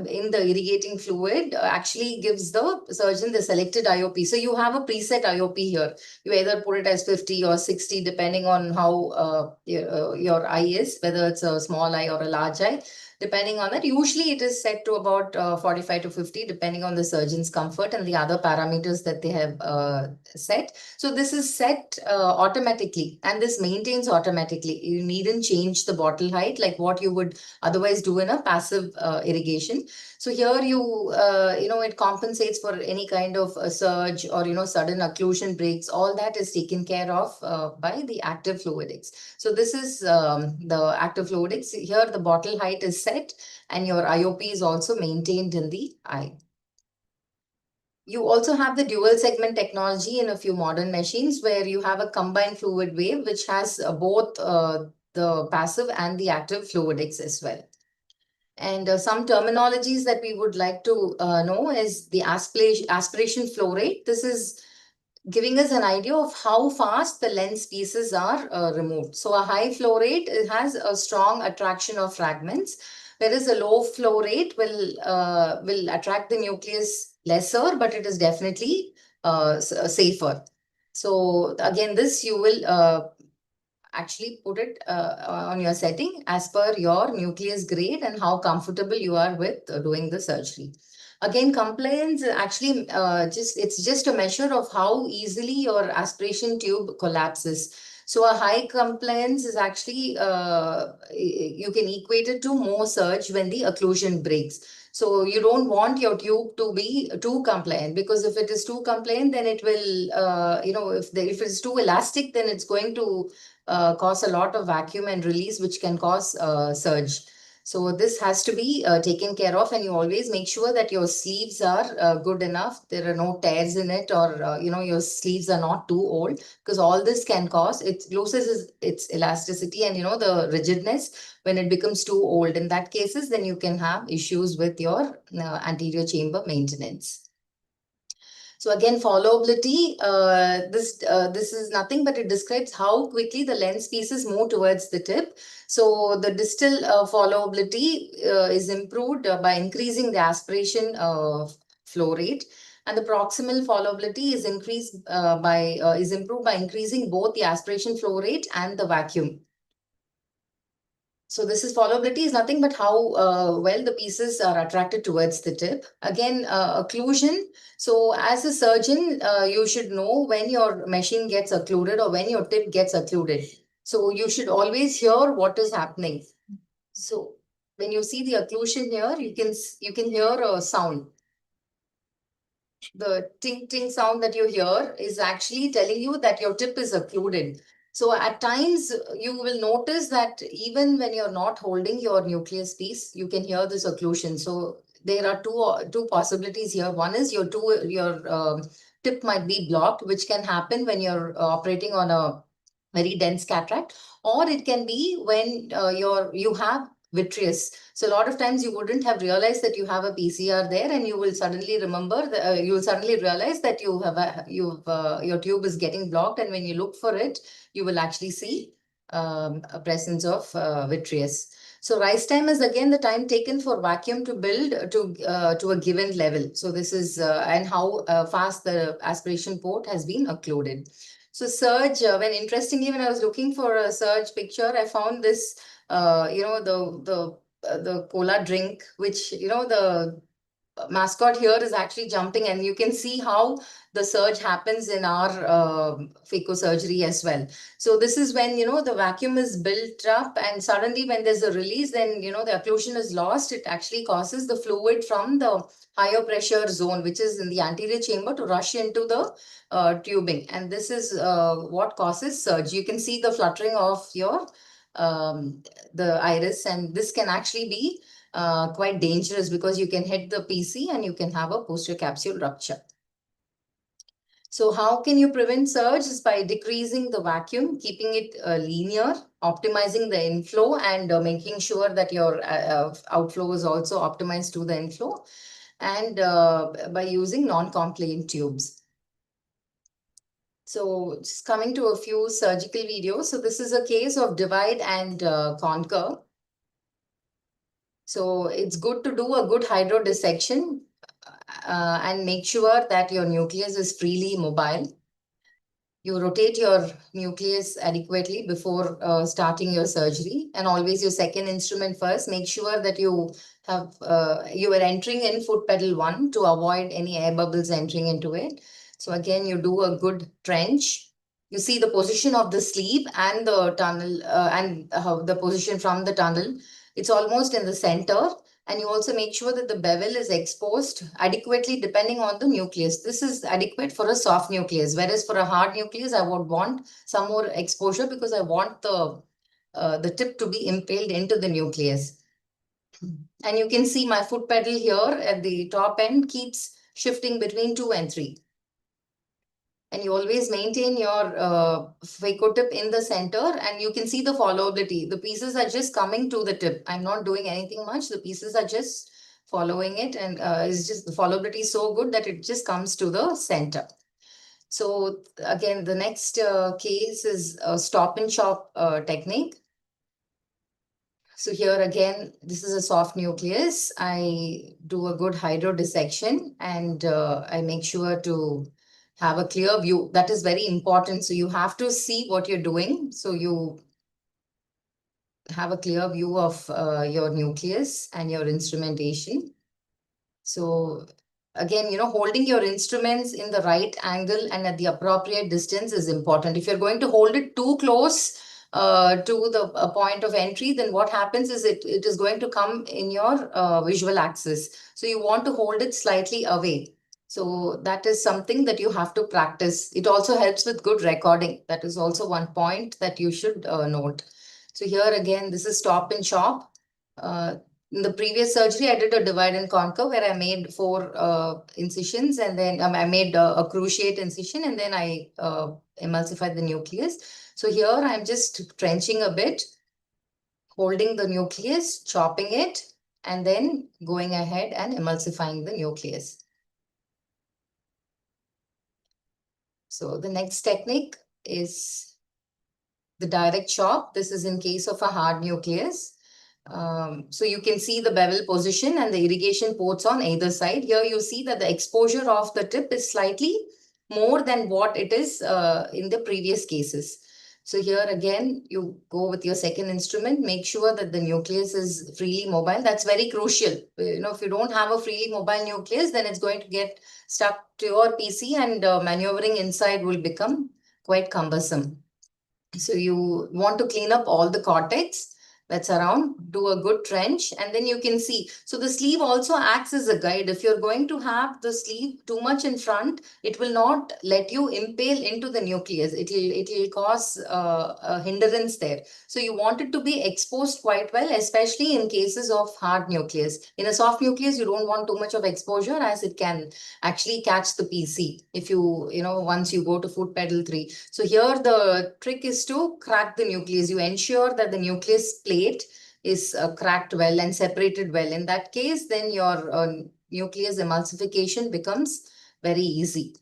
in the irrigating fluid actually gives the surgeon the selected IOP. So you have a preset IOP here. You either put it as 50 or 60, depending on how your eye is, whether it's a small eye or a large eye. Depending on that, usually it is set to about 45 to 50, depending on the surgeon's comfort and the other parameters that they have set. So this is set automatically, and this maintains automatically. You needn't change the bottle height like what you would otherwise do in a passive irrigation. So here it compensates for any kind of a surge or, sudden occlusion breaks. All that is taken care of by the active fluidics. So this is the active fluidics. Here the bottle height is set and your IOP is also maintained in the eye. You also have the dual segment technology in a few modern machines where you have a combined fluid wave which has both the passive and the active fluidics as well. And some terminologies that we would like to know is the aspiration flow rate. This is giving us an idea of how fast the lens pieces are removed. So a high flow rate, it has a strong attraction of fragments, whereas a low flow rate will attract the nucleus lesser, but it is definitely safer. So again, this you will actually put it on your setting as per your nucleus grade and how comfortable you are with doing the surgery. Again, compliance actually it's just a measure of how easily your aspiration tube collapses. So a high compliance is actually, you can equate it to more surge when the occlusion breaks. So you don't want your tube to be too compliant, because if it is too compliant, then it will, if it's too elastic, then it's going to cause a lot of vacuum and release, which can cause surge. So this has to be taken care of, and you always make sure that your sleeves are good enough. There are no tears in it, or your sleeves are not too old, because all this can cause, it loses its elasticity and the rigidness when it becomes too old. In that cases, then you can have issues with your anterior chamber maintenance. So again, followability, this is nothing but it describes how quickly the lens pieces move towards the tip. So the distal followability is improved by increasing the aspiration flow rate, and the proximal followability is improved by increasing both the aspiration flow rate and the vacuum. So this is followability is nothing but how well the pieces are attracted towards the tip. Again, occlusion. So as a surgeon, you should know when your machine gets occluded or when your tip gets occluded. So you should always hear what is happening. So when you see the occlusion here, you can hear a sound. The ting ting sound that you hear is actually telling you that your tip is occluded. So at times you will notice that even when you're not holding your nucleus piece, you can hear this occlusion. So there are two possibilities here. One is your tip might be blocked, which can happen when you're operating on a very dense cataract, or it can be when you have vitreous. So a lot of times you wouldn't have realized that you have a PCR there, and you will suddenly remember you will suddenly realize that your tube is getting blocked, and when you look for it, you will actually see a presence of vitreous. So rise time is again the time taken for vacuum to build to a given level. So this is and how fast the aspiration port has been occluded. So surge, interestingly, when I was looking for a surge picture, I found this, the cola drink, which, mascot here is actually jumping, and you can see how the surge happens in our phacosurgery as well. So this is when, the vacuum is built up, and suddenly when there's a release, then, the occlusion is lost. It actually causes the fluid from the higher pressure zone, which is in the anterior chamber, to rush into the tubing. And this is what causes surge. You can see the fluttering of your the iris, and this can actually be quite dangerous because you can hit the PC and you can have a posterior capsule rupture. So how can you prevent surge? Is by decreasing the vacuum, keeping it linear, optimizing the inflow, and making sure that your outflow is also optimized to the inflow, and by using non-compliant tubes. So just coming to a few surgical videos. So this is a case of divide and conquer. So it's good to do a good hydrodissection and make sure that your nucleus is freely mobile. You rotate your nucleus adequately before starting your surgery, and always your second instrument first. Make sure that you have you are entering in foot pedal 1 to avoid any air bubbles entering into it. So again, you do a good trench. You see the position of the sleeve and the tunnel and the position from the tunnel. It's almost in the center. And you also make sure that the bevel is exposed adequately depending on the nucleus. This is adequate for a soft nucleus, whereas for a hard nucleus, I would want some more exposure because I want the tip to be impaled into the nucleus. And you can see my foot pedal here at the top end keeps shifting between 2 and 3. And you always maintain your phaco tip in the center, and you can see the followability. The pieces are just coming to the tip. I'm not doing anything much. The pieces are just following it, and it's just the followability is so good that it just comes to the center. So again, the next case is a stop and shop technique. So here again, this is a soft nucleus. I do a good hydrodissection, and I make sure to have a clear view. That is very important. So you have to see what you're doing. So you have a clear view of your nucleus and your instrumentation. So again, holding your instruments in the right angle and at the appropriate distance is important. If you're going to hold it too close to the point of entry, then what happens is it is going to come in your visual axis. So you want to hold it slightly away. So that is something that you have to practice. It also helps with good recording. That is also one point that you should note. So here again, this is stop and shop. In the previous surgery, I did a divide and conquer where I made 4 incisions, and then I made a cruciate incision, and then I emulsified the nucleus. So here I'm just trenching a bit, holding the nucleus, chopping it, and then going ahead and emulsifying the nucleus. So the next technique is the direct chop. This is in case of a hard nucleus. So you can see the bevel position and the irrigation ports on either side. Here you see that the exposure of the tip is slightly more than what it is in the previous cases. So here again, you go with your second instrument, make sure that the nucleus is freely mobile. That's very crucial. If you don't have a freely mobile nucleus, then it's going to get stuck to your PC, and maneuvering inside will become quite cumbersome. So you want to clean up all the cortex that's around, do a good trench, and then you can see. So the sleeve also acts as a guide. If you're going to have the sleeve too much in front, it will not let you impale into the nucleus. It will cause a hindrance there. So you want it to be exposed quite well, especially in cases of hard nucleus. In a soft nucleus, you don't want too much of exposure, as it can actually catch the PC if once you go to foot pedal 3. So here the trick is to crack the nucleus. You ensure that the nucleus plate is cracked well and separated well. In that case, then your nucleus emulsification becomes very easy.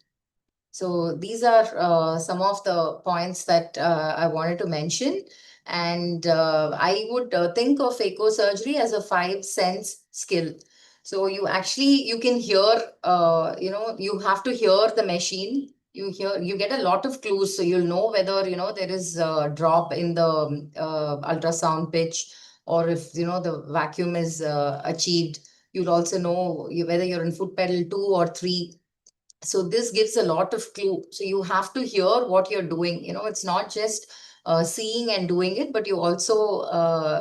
So these are some of the points that I wanted to mention. And I would think of phacosurgery as a 5 sense skill. So you can hear, you have to hear the machine. You get a lot of clues. So you'll know whether, there is a drop in the ultrasound pitch, or if, the vacuum is achieved. You'll also know whether you're in foot pedal 2 or 3. So this gives a lot of clue. So you have to hear what you're doing. It's not just seeing and doing it, but you also,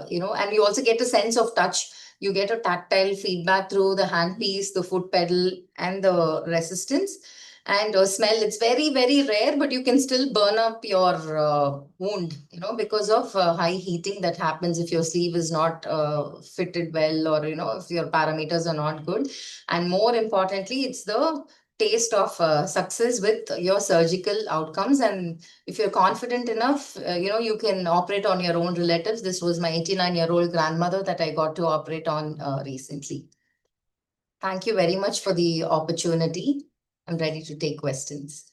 and you also get a sense of touch. You get a tactile feedback through the handpiece, the foot pedal, and the resistance. And smell, it's very, very rare, but you can still burn up your wound, because of high heating that happens if your sleeve is not fitted well, or, if your parameters are not good. And more importantly, it's the taste of success with your surgical outcomes. And if you're confident enough, you can operate on your own relatives. This was my 89-year-old grandmother that I got to operate on recently. Thank you very much for the opportunity. I'm ready to take questions.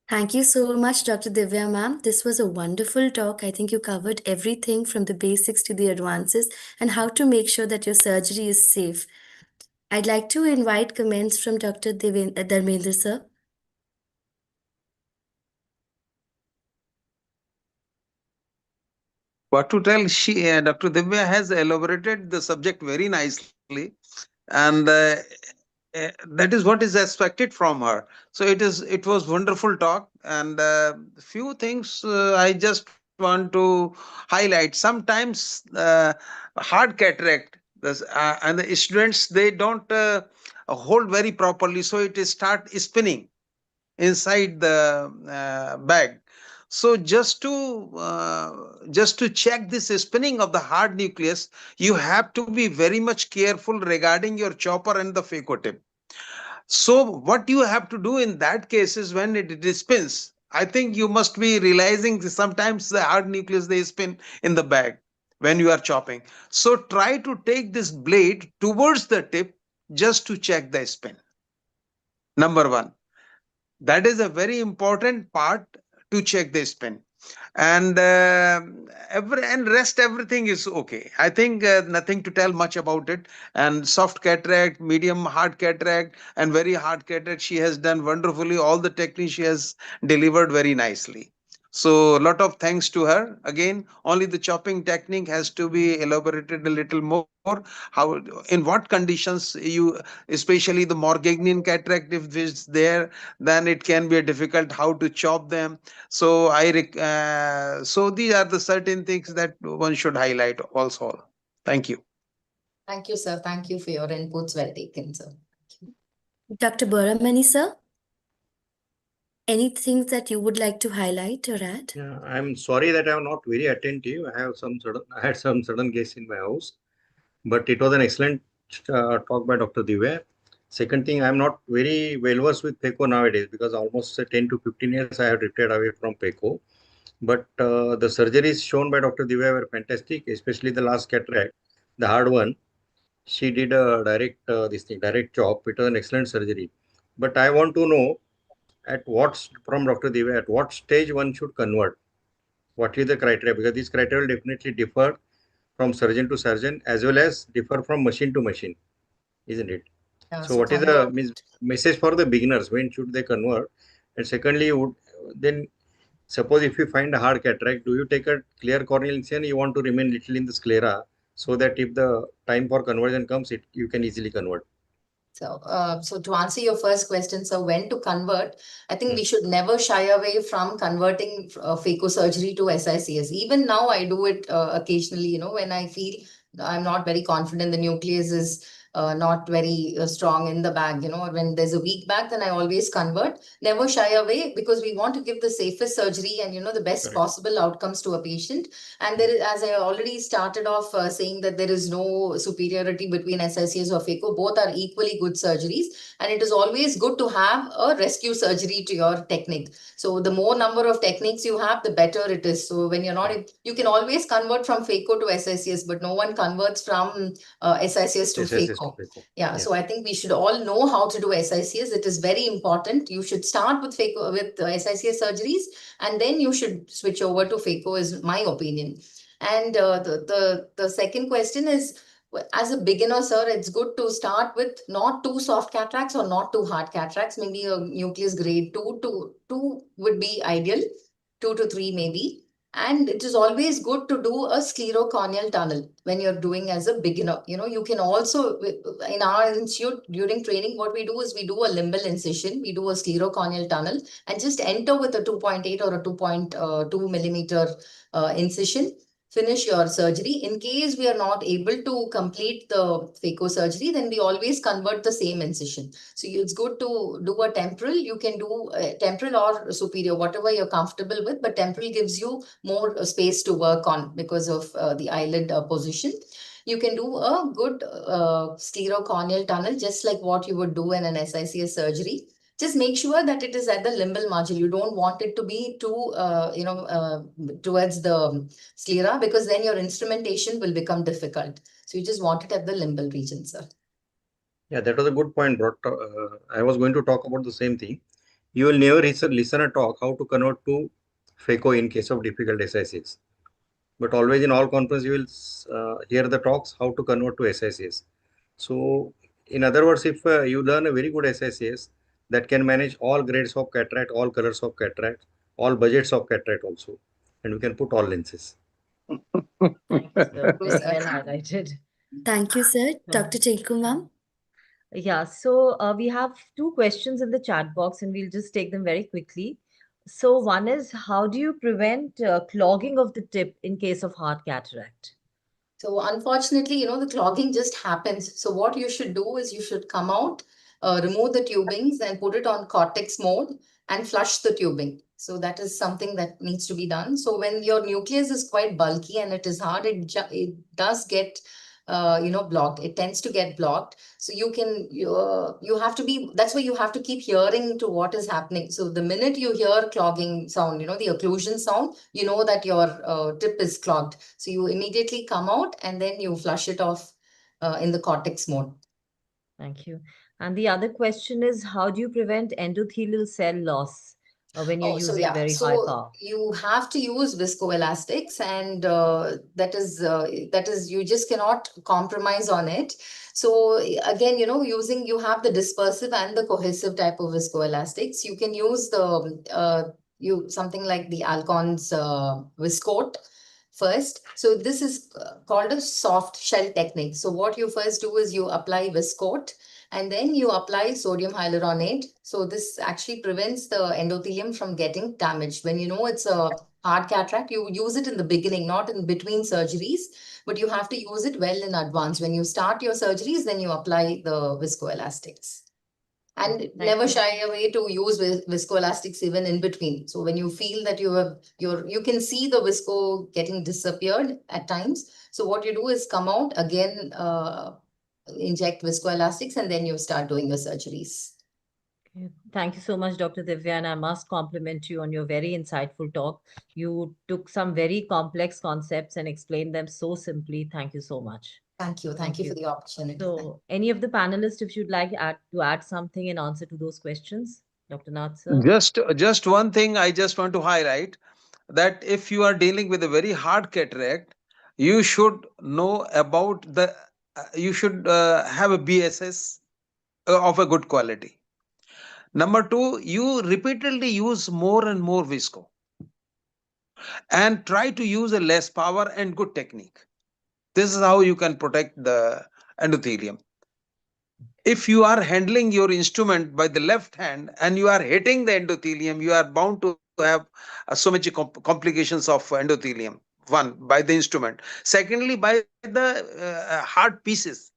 Thank you so much, Dr. Divya ma'am. This was a wonderful talk. I think you covered everything from the basics to the advances and how to make sure that your surgery is safe. I'd like to invite comments from Dr. Dharmendra sir. What to tell? Dr. Divya has elaborated the subject very nicely, and that is what is expected from her. So it was wonderful talk, and few things I just want to highlight. Sometimes hard cataract, and the students, they don't hold very properly, so it is start spinning inside the bag. So just to check this spinning of the hard nucleus, you have to be very much careful regarding your chopper and the phaco tip. So what you have to do in that case is, when it spins, I think you must be realizing that sometimes the hard nucleus, they spin in the bag when you are chopping. So try to take this blade towards the tip just to check the spin. Number one, that is a very important part, to check the spin. And rest everything is okay. I think nothing to tell much about it. And soft cataract, medium hard cataract, and very hard cataract, she has done wonderfully. All the techniques she has delivered very nicely. So a lot of thanks to her. Again, only the chopping technique has to be elaborated a little more. How, in what conditions you, especially the Morgagnian cataract, if it's there, then it can be difficult how to chop them. So so these are the certain things that one should highlight also. Thank you. Thank you, sir. Thank you for your inputs. Well taken, sir. Dr. Boramani sir, anything that you would like to highlight or add? Yeah, I'm sorry that I'm not very attentive. I had some sudden guests in my house, but it was an excellent talk by Dr. Divya. Second thing, I'm not very well versed with phaco nowadays, because almost 10 to 15 years I have retired away from phaco. But the surgeries shown by Dr. Divya were fantastic, especially the last cataract, the hard one. She did a direct chop. It was an excellent surgery. But I want to know, from Dr. Divya, at what stage one should convert? What is the criteria? Because these criteria will definitely differ from surgeon to surgeon, as well as differ from machine to machine, isn't it? So what is the message for the beginners? When should they convert? And secondly, then suppose if you find a hard cataract, do you take a clear corneal incision? You want to remain little in the sclera, so that if the time for conversion comes, you can easily convert. So to answer your first question, so when to convert, I think we should never shy away from converting phaco surgery to SICS. Even now, I do it occasionally, when I feel I'm not very confident the nucleus is not very strong in the bag, or when there's a weak bag, then I always convert. Never shy away, because we want to give the safest surgery and, the best possible outcomes to a patient. And there is, as I already started off saying, that there is no superiority between SICS or phaco. Both are equally good surgeries. And it is always good to have a rescue surgery to your technique. So the more number of techniques you have, the better it is. So when you're not, you can always convert from phaco to SICS, but no one converts from SICS to phaco. Yeah, so I think we should all know how to do SICS. It is very important. You should start with phaco, with SICS surgeries, and then you should switch over to phaco, is my opinion. And the second question is, as a beginner, sir, it's good to start with not too soft cataracts or not too hard cataracts. Maybe a nucleus grade 2 would be ideal, 2 to 3 maybe. And it is always good to do a sclerocorneal tunnel when you're doing as a beginner. You can also, in our institute during training, what we do is we do a limbal incision, we do a sclerocorneal tunnel, and just enter with a 2.8 or a 2.2 millimeter incision. Finish your surgery. In case we are not able to complete the phaco surgery, then we always convert the same incision. So it's good to do a temporal. You can do temporal or superior, whatever you're comfortable with, but temporal gives you more space to work on because of the eyelid position. You can do a good sclerocorneal tunnel, just like what you would do in an SICS surgery. Just make sure that it is at the limbal margin. You don't want it to be too, towards the sclera, because then your instrumentation will become difficult. So you just want it at the limbal region, sir. Yeah, that was a good point brought. I was going to talk about the same thing. You will never listen a talk how to convert to phaco in case of difficult SICs. But always in all conference, you will hear the talks how to convert to SICs. So, in other words, if you learn a very good SICS that can manage all grades of cataract, all colors of cataract, all budgets of cataract also, and we can put all lenses. Thank you, sir. True, Very sir. well highlighted. Thank you, sir. So, Dr. Chinku, ma'am. yeah, so we have two questions in the chat box and we'll just take them very quickly. So one is, how do you prevent clogging of the tip in case of hard cataract? So unfortunately, the clogging just happens. So what you should do is you should come out, remove the tubings and put it on cortex mode and flush the tubing. So that is something that needs to be done. So when your nucleus is quite bulky and it is hard, it does get blocked. It tends to get blocked. So you have to be, that's why you have to keep hearing to what is happening. So the minute you hear clogging sound, the occlusion sound, you know that your tip is clogged. So you immediately come out and then you flush it off in the cortex mode. Thank you. And the other question is, how do you prevent endothelial cell loss when you're using very high power? You have to use viscoelastics, and that is you just cannot compromise on it. So again, you have the dispersive and the cohesive type of viscoelastics. You can use something like the Alcon's Viscoat first. So this is called a soft shell technique. So what you first do is you apply Viscoat and then you apply sodium hyaluronate. So this actually prevents the endothelium from getting damaged. When you know it's a hard cataract, you use it in the beginning, not in between surgeries, but you have to use it well in advance. When you start your surgeries, then you apply the viscoelastics. And never shy away to use viscoelastics even in between. So when you feel that you can see the visco getting disappeared at times. So what you do is come out again, inject viscoelastics, and then you start doing your surgeries. Okay. Thank you so much, Dr. Divya, and I must compliment you on your very insightful talk. You took some very complex concepts and explained them so simply. Thank you so much. Thank you. Thank you for the opportunity. So, any of the panelists, if you'd like to add something in answer to those questions, Dr. Nath, sir? Just one thing I just want to highlight, that if you are dealing with a very hard cataract, you should know about you should have a BSS of a good quality. Number two, you repeatedly use more and more visco and try to use a less power and good technique. This is how you can protect the endothelium. If you are handling your instrument by the left hand and you are hitting the endothelium, you are bound to have so much complications of endothelium. One, by the instrument. Secondly, by the hard pieces.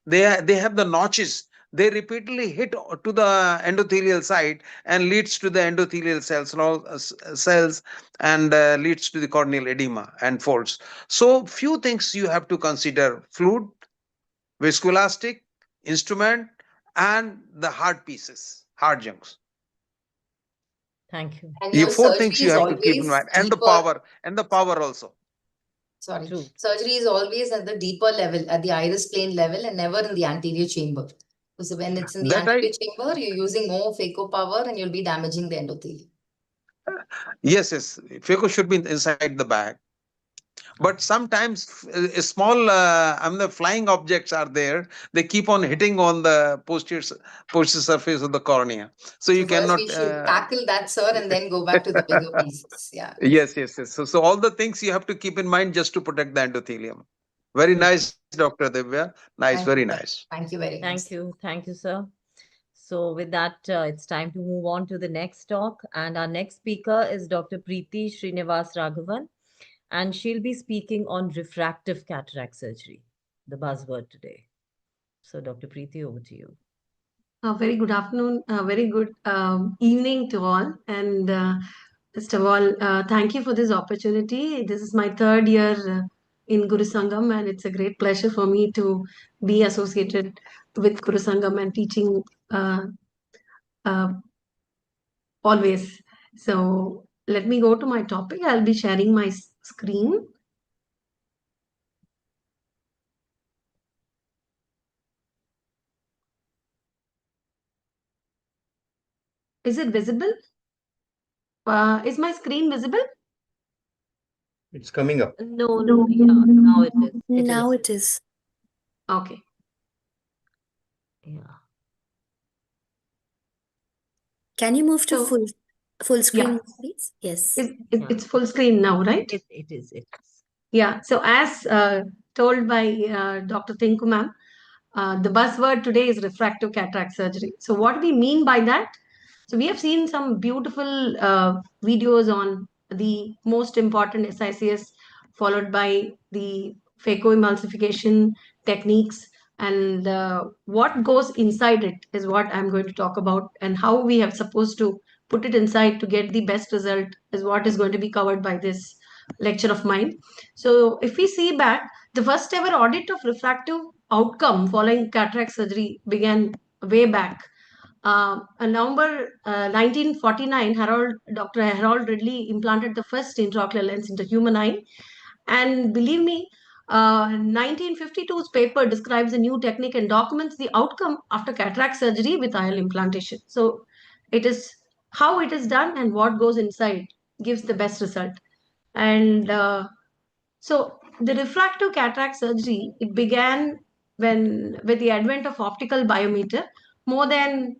They have the notches. They repeatedly hit to the endothelial side and leads to the endothelial cells and leads to the corneal edema and folds. So few things you have to consider: fluid, viscoelastic, instrument, and the hard pieces, hard junks. Thank you. And your Four surgery things you is have to keep in always mind, and deeper. the power also. Sorry, True. surgery is always at the deeper level, at the iris plane level, and never in the anterior chamber. So when it's in the anterior chamber, you're using more phaco power and you'll be damaging the endothelium. Yes, phaco should be inside the bag. But sometimes small the flying objects are there. They keep on hitting on the posterior surface of the cornea. So you So first we cannot. should tackle that, sir, and then go back to the bigger pieces. Yeah. Yes, yes, yes. So all the things you have to keep in mind just to protect the endothelium. Very nice, Dr. Divya. Nice, very Thank you. nice. Thank you very much. Thank you, sir. So with that, it's time to move on to the next talk. And our next speaker is Dr. Preeti Srinivas Raghavan, and she'll be speaking on refractive cataract surgery, the buzzword today. So Dr. Preeti, over to you. Very good afternoon, very good evening to all. And first of all, thank you for this opportunity. This is my third year in GuruSangam, and it's a great pleasure for me to be associated with GuruSangam and teaching uh, always. So let me go to my topic. I'll be sharing my screen. Is it visible? Is my screen visible? It's coming up. No, yeah, now it is. Now it is. Okay. Yeah. Can you move to So, full screen, yeah. please? Yes. It's full screen now, right? It is. Yeah. So as told by Dr. Tinku ma'am, the buzzword today is refractive cataract surgery. So what we mean by that? So we have seen some beautiful videos on the most important SICS, followed by the phacoemulsification techniques, and what goes inside it is what I'm going to talk about, and how we have supposed to put it inside to get the best result is what is going to be covered by this lecture of mine. So if we see back, the first ever audit of refractive outcome following cataract surgery began way back. In November 1949, Dr. Harold Ridley implanted the first intraocular lens into human eye. And believe me, 1952's paper describes a new technique and documents the outcome after cataract surgery with IOL implantation. So it is how it is done and what goes inside gives the best result. And so the refractive cataract surgery, it began with the advent of optical biometer more than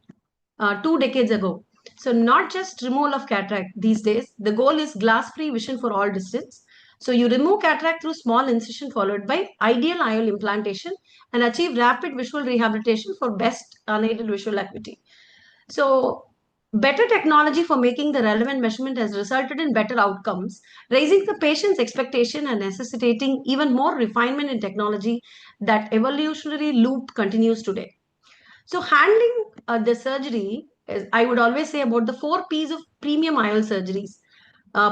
2 decades ago. So not just removal of cataract these days, the goal is glass-free vision for all distance. So you remove cataract through small incision followed by ideal IOL implantation and achieve rapid visual rehabilitation for best unaided visual acuity. So better technology for making the relevant measurement has resulted in better outcomes, raising the patient's expectation and necessitating even more refinement in technology. That evolutionary loop continues today. So handling the surgery, is, I would always say about the 4 P's of premium IOL surgeries.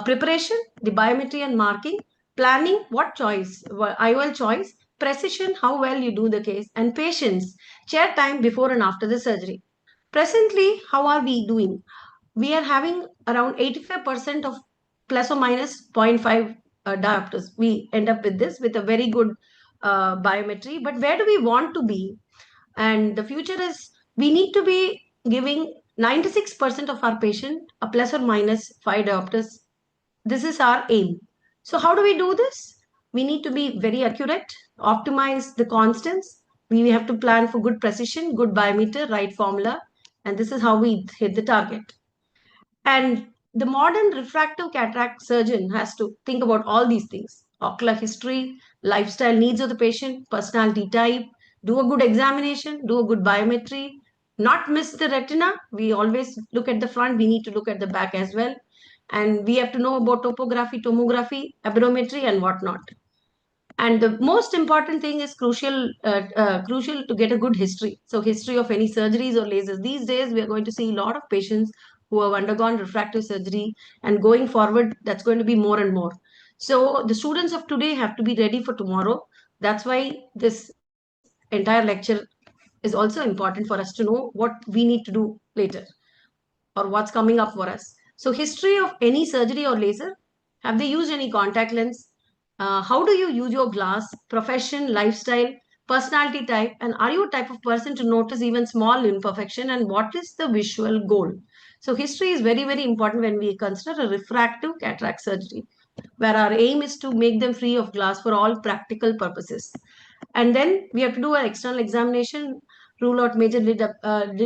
Preparation, the biometry and marking, planning, what choice, IOL choice, precision, how well you do the case, and patience, chair time before and after the surgery. Presently, how are we doing? We are having around 85% of plus or minus 0.5 diopters. We end up with this with a very good biometry. But where do we want to be? And the future is we need to be giving 96% of our patient a plus or minus 5 diopters. This is our aim. So how do we do this? We need to be very accurate, optimize the constants. We have to plan for good precision, good biometer, right formula, and this is how we hit the target. And the modern refractive cataract surgeon has to think about all these things: ocular history, lifestyle needs of the patient, personality type, do a good examination, do a good biometry, not miss the retina. We always look at the front, we need to look at the back as well. And we have to know about topography, tomography, aberrometry, and whatnot. And the most important thing is crucial to get a good history. So history of any surgeries or lasers. These days, we are going to see a lot of patients who have undergone refractive surgery, and going forward, that's going to be more and more. So the students of today have to be ready for tomorrow. That's why this entire lecture is also important for us to know what we need to do later, or what's coming up for us. So history of any surgery or laser, have they used any contact lens? How do you use your glass? Profession, lifestyle, personality type, and are you a type of person to notice even small imperfection, and what is the visual goal? So history is very, very important when we consider a refractive cataract surgery. where our aim is to make them free of glass for all practical purposes. And then we have to do an external examination, rule out major lid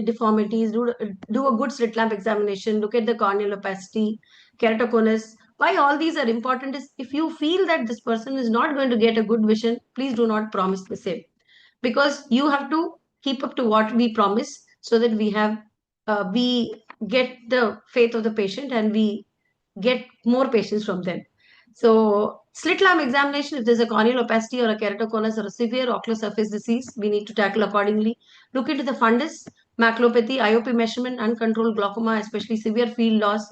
deformities, do a good slit lamp examination, look at the corneal opacity, keratoconus. Why all these are important is if you feel that this person is not going to get a good vision, please do not promise the same, because you have to keep up to what we promise so that we get the faith of the patient and we get more patients from them. So slit lamp examination, if there's a corneal opacity or a keratoconus or a severe ocular surface disease, we need to tackle accordingly. Look into the fundus, maculopathy, IOP measurement, uncontrolled glaucoma, especially severe field loss,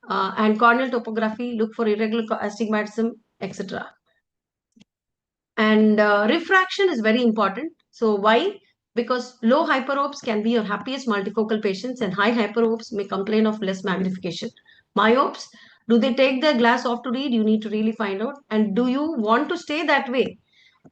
and corneal topography, look for irregular astigmatism, etc. And refraction is very important. So why? Because low hyperopes can be your happiest multifocal patients, and high hyperopes may complain of less magnification. Myopes, do they take their glass off to read? You need to really find out. And do you want to stay that way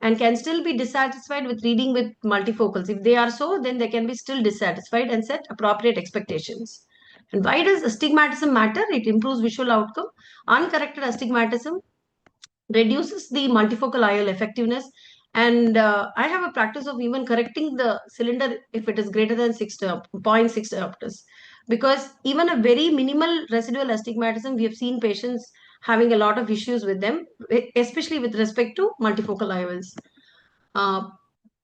and can still be dissatisfied with reading with multifocals? If they are so, then they can be still dissatisfied and set appropriate expectations. And why does astigmatism matter? It improves visual outcome. Uncorrected astigmatism reduces the multifocal IOL effectiveness. And I have a practice of even correcting the cylinder if it is greater than 0.6 diopters. Because even a very minimal residual astigmatism, we have seen patients having a lot of issues with them, especially with respect to multifocal IOLs.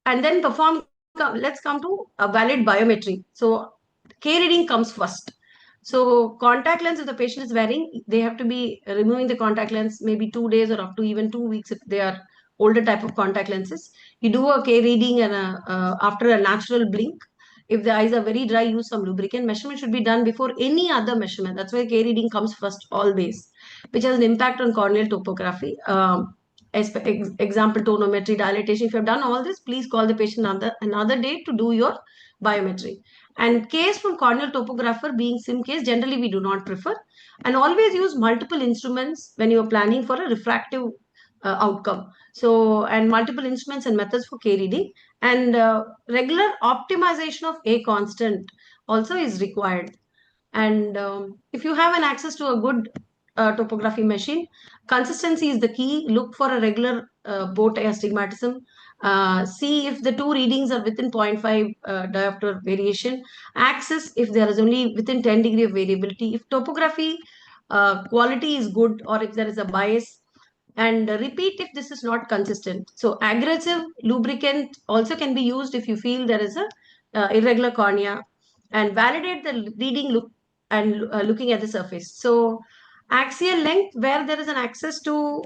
And then let's come to a valid biometry. So K reading comes first. So contact lens, if the patient is wearing, they have to be removing the contact lens maybe 2 days or up to even 2 weeks if they are older type of contact lenses. You do a K reading and after a natural blink. If the eyes are very dry, use some lubricant. Measurement should be done before any other measurement. That's why K reading comes first always, which has an impact on corneal topography. Example, tonometry, dilatation. If you have done all this, please call the patient another day to do your biometry. And case from corneal topographer being SIM case, generally we do not prefer. And always use multiple instruments when you are planning for a refractive outcome. So, and multiple instruments and methods for K reading, and regular optimization of A constant also is required. And if you have an access to a good topography machine, consistency is the key. Look for a regular bow tie astigmatism. See if the two readings are within 0.5 diopter variation. Access if there is only within 10 degree of variability. If topography quality is good or if there is a bias, and repeat if this is not consistent. So aggressive lubricant also can be used if you feel there is a irregular cornea, and validate the reading look and looking at the surface. So axial length, where there is an access to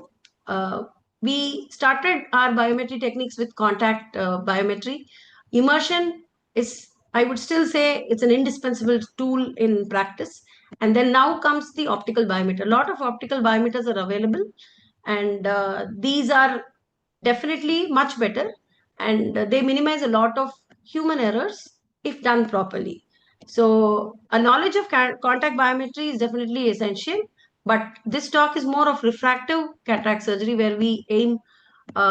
we started our biometry techniques with contact biometry. Immersion is, I would still say, it's an indispensable tool in practice. And then now comes the optical biometer. A lot of optical biometers are available, and these are definitely much better, and they minimize a lot of human errors if done properly. So a knowledge of contact biometry is definitely essential, but this talk is more of refractive cataract surgery where we aim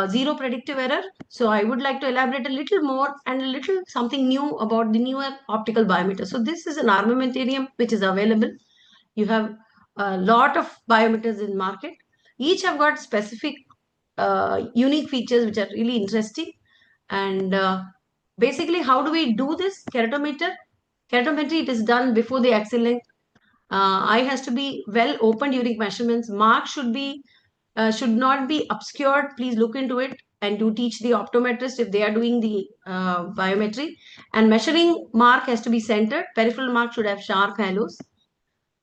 zero predictive error. So I would like to elaborate a little more and a little something new about the newer optical biometer. So this is an armamentarium which is available. You have a lot of biometers in market. Each have got specific unique features which are really interesting. And basically, how do we do this keratometer? Keratometry, it is done before the axial length. Eye has to be well open during measurements. Mark should not be obscured. Please look into it and do teach the optometrist if they are doing the biometry. And measuring mark has to be centered. Peripheral mark should have sharp halos.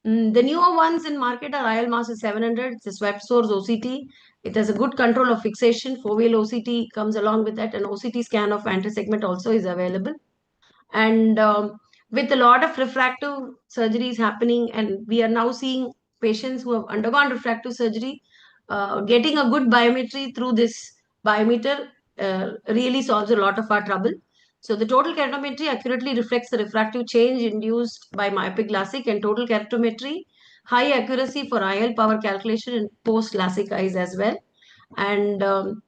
The newer ones in market are IOL 700. It's a swept source OCT. It has a good control of fixation. Foveal OCT comes along with that. An OCT scan of anti-segment also is available. And with a lot of refractive surgeries happening, and we are now seeing patients who have undergone refractive surgery, getting a good biometry through this biometer really solves a lot of our trouble. So the total keratometry accurately reflects the refractive change induced by myopic LASIK, and total keratometry, high accuracy for IOL power calculation in post-LASIK eyes as well. And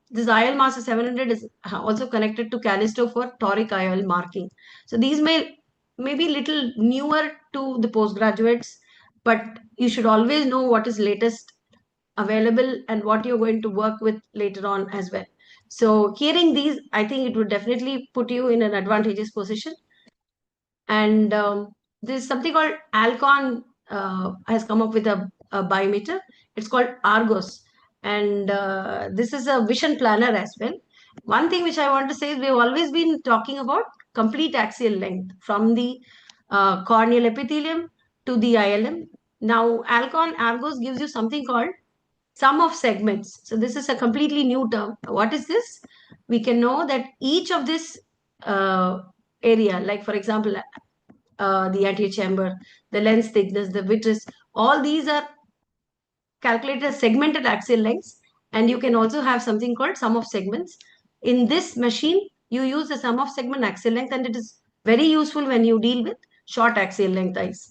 this IOL master 700 is also connected to Callisto for toric IOL marking. So these may be little newer to the postgraduates, but you should always know what is latest available and what you're going to work with later on as well. So hearing these, I think it would definitely put you in an advantageous position. And there's something called Alcon has come up with a biometer. It's called Argos, and this is a vision planner as well. One thing which I want to say is we've always been talking about complete axial length from the corneal epithelium to the ILM. Now, Alcon Argos gives you something called sum of segments. So this is a completely new term. What is this? We can know that each of this area, like for example, the anterior chamber, the lens thickness, the vitreous, all these are calculated as segmented axial lengths. And you can also have something called sum of segments. In this machine, you use the sum of segment axial length, and it is very useful when you deal with short axial length eyes.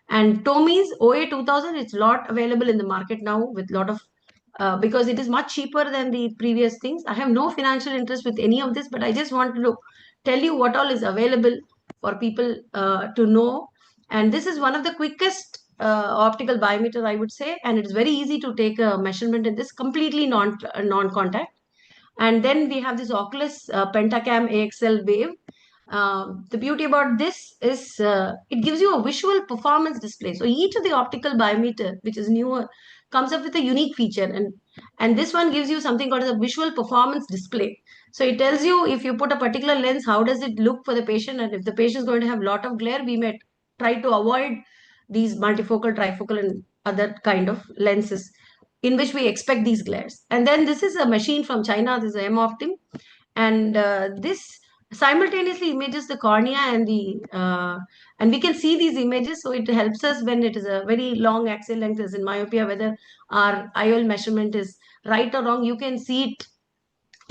And Tommy's OA 2000 is lot available in the market now with lot of because it is much cheaper than the previous things. I have no financial interest with any of this, but I just want to tell you what all is available for people to know. And this is one of the quickest optical biometer, I would say, and it's very easy to take a measurement in this, completely non-contact. And then we have this Oculus Pentacam AXL wave. The beauty about this is it gives you a visual performance display. So each of the optical biometer, which is newer, comes up with a unique feature, and this one gives you something called a visual performance display. So it tells you if you put a particular lens, how does it look for the patient, and if the patient is going to have a lot of glare, we may try to avoid these multifocal, trifocal, and other kind of lenses in which we expect these glares. And then this is a machine from China. This is M-Optim, and this simultaneously images the cornea and we can see these images. So it helps us when it is a very long axial length, as in myopia, whether our IOL measurement is right or wrong. You can see it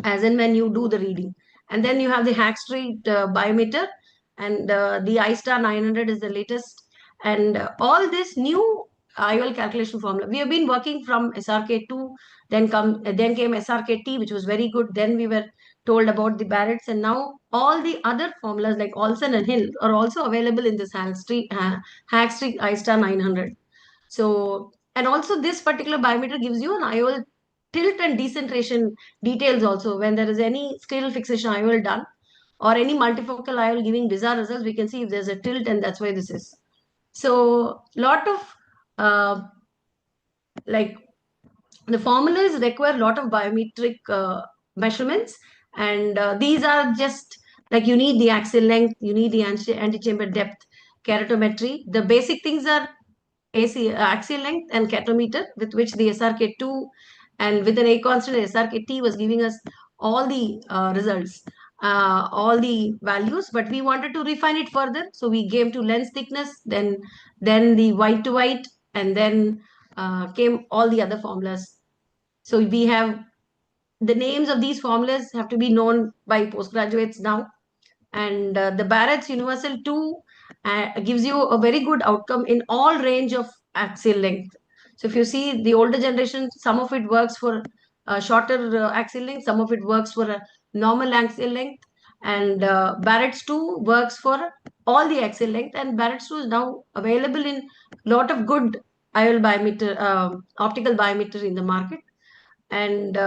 as in when you do the reading. And then you have the Hack Street biometer, and the iStar 900 is the latest. And all this new IOL calculation formula. We have been working from SRK2, then came SRKT, which was very good. Then we were told about the Barrett's, and now all the other formulas like Olsen and Hill are also available in this Hack Street iStar 900. So, and also this particular biometer gives you an IOL tilt and decentration details also. When there is any scleral fixation IOL done or any multifocal IOL giving bizarre results, we can see if there's a tilt, and that's why this is. So, lot of like the formulas require a lot of biometric measurements, and these are just like you need the axial length, you need the antechamber depth, keratometry. The basic things are axial length and keratometer, with which the SRK2 and with an A constant SRKT was giving us all the results, all the values, but we wanted to refine it further. So we came to lens thickness, then the white to white, and then came all the other formulas. So we have the names of these formulas have to be known by postgraduates now. And the Barrett's Universal 2 gives you a very good outcome in all range of axial length. So if you see the older generation, some of it works for shorter axial length, some of it works for a normal axial length, and Barrett's 2 works for all the axial length, and Barrett's 2 is now available in lot of good IOL biometer, optical biometer in the market. And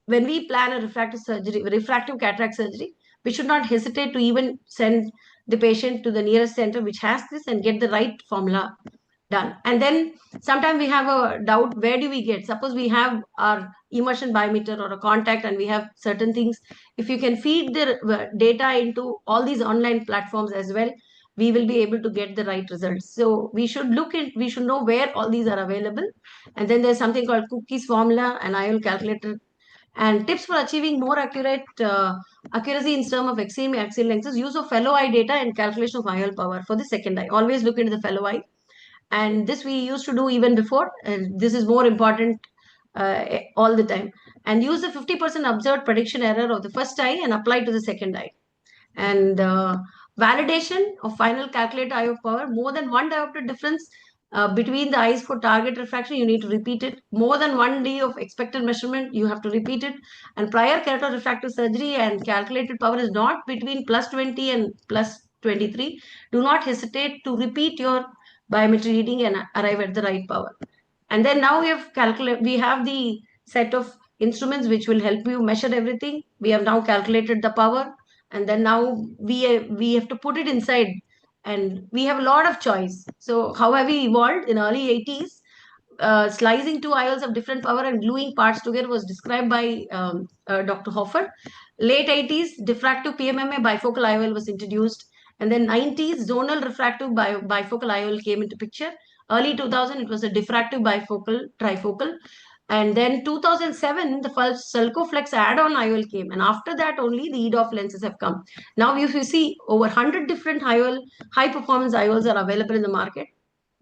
when we plan a refractive cataract surgery, we should not hesitate to even send the patient to the nearest center which has this and get the right formula done. And then sometimes we have a doubt, where do we get? Suppose we have our immersion biometer or a contact and we have certain things. If you can feed the data into all these online platforms as well, we will be able to get the right results. So we should we should know where all these are available. And then there's something called cookies formula and IOL calculator. And tips for achieving more accurate accuracy in terms of extreme axial lengths: use of fellow eye data and calculation of IOL power for the second eye. Always look into the fellow eye. And this we used to do even before, and this is more important all the time. And use the 50% observed prediction error of the first eye and apply to the second eye. And validation of final calculated IO power, more than one diopter difference between the eyes for target refraction, you need to repeat it. More than 1 day of expected measurement, you have to repeat it. And prior keratorefractive surgery and calculated power is not between +20 and +23. Do not hesitate to repeat your biometry reading and arrive at the right power. And then now we have the set of instruments which will help you measure everything. We have now calculated the power, and then now we have to put it inside, and we have a lot of choice. So how have we evolved? In early 80s, slicing two IOLs of different power and gluing parts together was described by Dr. Hoffer. Late 80s, diffractive PMMA bifocal IOL was introduced. And then 90s, zonal refractive bifocal IOL came into picture. Early 2000, it was a diffractive bifocal, trifocal. And then 2007, the first Sulcoflex add-on IOL came. And after that, only the EDOF lenses have come. Now, if you see, over 100 different IOL, high-performance IOLs are available in the market.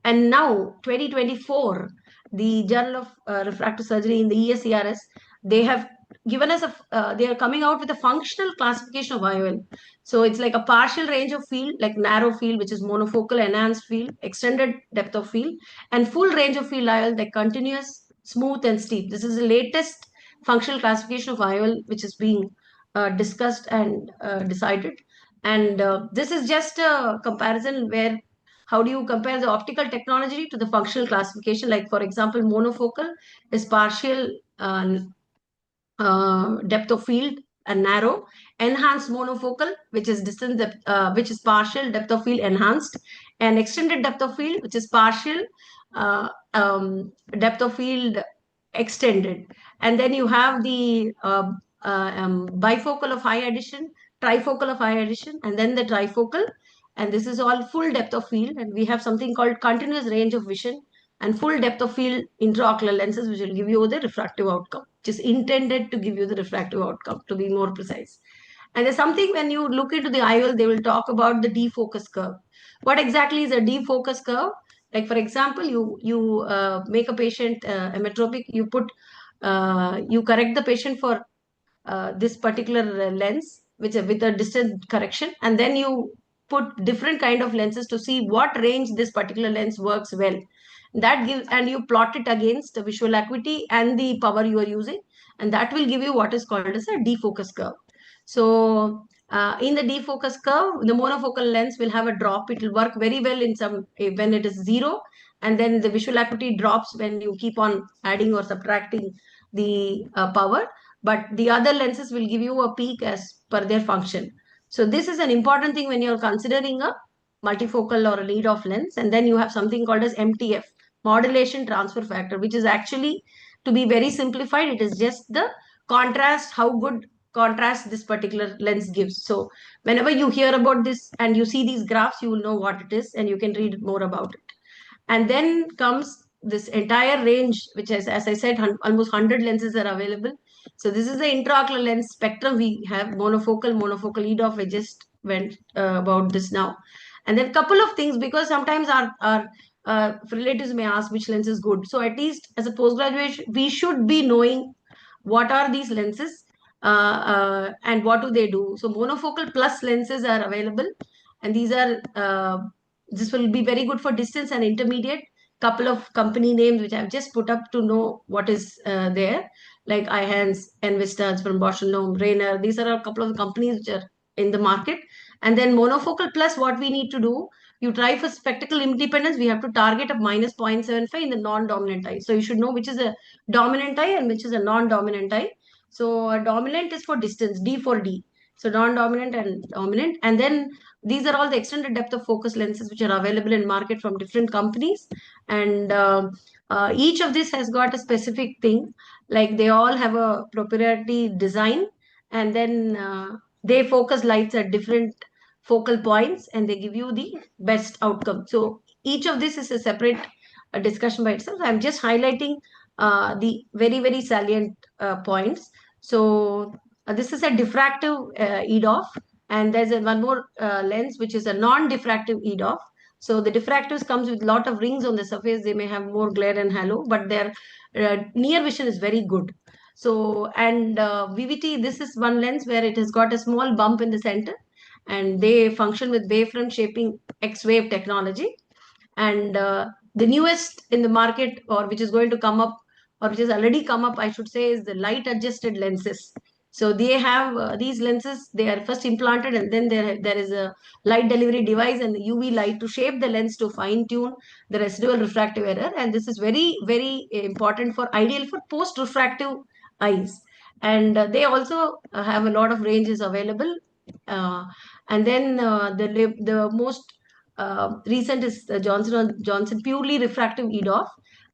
And now, 2024, the Journal of Refractive Surgery in the ESCRS, they have given us they are coming out with a functional classification of IOL. So it's like a partial range of field, like narrow field, which is monofocal, enhanced field, extended depth of field, and full range of field IOL, like continuous, smooth, and steep. This is the latest functional classification of IOL, which is being discussed and decided. And this is just a comparison where how do you compare the optical technology to the functional classification? Like, for example, monofocal is partial depth of field and narrow. Enhanced monofocal, which is distance depth, which is partial depth of field enhanced, and extended depth of field, which is partial depth of field extended. And then you have the bifocal of high addition, trifocal of high addition, and then the trifocal. And this is all full depth of field. And we have something called continuous range of vision and full depth of field intraocular lenses, which will give you the refractive outcome, which is intended to give you the refractive outcome, to be more precise. And there's something when you look into the IOL, they will talk about the defocus curve. What exactly is a defocus curve? Like, for example, you make a patient emetropic, you correct the patient for this particular lens, which with a distance correction, and then you put different kind of lenses to see what range this particular lens works well. That gives, and you plot it against the visual acuity and the power you are using, and that will give you what is called as a defocus curve. So in the defocus curve, the monofocal lens will have a drop. It will work very well in some when it is 0, and then the visual acuity drops when you keep on adding or subtracting the power. But the other lenses will give you a peak as per their function. So this is an important thing when you're considering a multifocal or a lead-off lens. And then you have something called as MTF, modulation transfer factor, which is actually, to be very simplified, it is just the contrast, how good contrast this particular lens gives. So whenever you hear about this and you see these graphs, you will know what it is and you can read more about it. And then comes this entire range, which is, as I said, almost 100 lenses are available. So this is the intraocular lens spectrum. We have monofocal, EDOF. I just went about this now. And then a couple of things, because sometimes our relatives may ask which lens is good. So at least as a postgraduate, we should be knowing what are these lenses and what do they do. So monofocal plus lenses are available, and these are this will be very good for distance and intermediate. Couple of company names which I've just put up to know what is there, like iHands, Envista from Bosch and Lomb, Rayner. These are a couple of companies which are in the market. And then monofocal plus, what we need to do, you try for spectacle independence, we have to target of minus 0.75 in the non-dominant eye. So you should know which is a dominant eye and which is a non-dominant eye. So a dominant is for distance, D for D. So non-dominant and dominant. And then these are all the extended depth of focus lenses which are available in market from different companies. And each of this has got a specific thing, like they all have a proprietary design, and then they focus lights at different focal points and they give you the best outcome. So each of this is a separate discussion by itself. I'm just highlighting the very, very salient points. So this is a diffractive EDOF, and there's one more lens which is a non-diffractive EDOF. So the diffractives comes with a lot of rings on the surface. They may have more glare and halo, but their near vision is very good. So, and VVT, this is one lens where it has got a small bump in the center, and they function with wavefront shaping X-wave technology. And the newest in the market, or which is going to come up, or which has already come up, I should say, is the light adjusted lenses. So they have these lenses, they are first implanted, and then there is a light delivery device and UV light to shape the lens to fine tune the residual refractive error. And this is very, very important for ideal for post refractive eyes. And they also have a lot of ranges available. And then the most recent is the Johnson & Johnson purely refractive EDOF,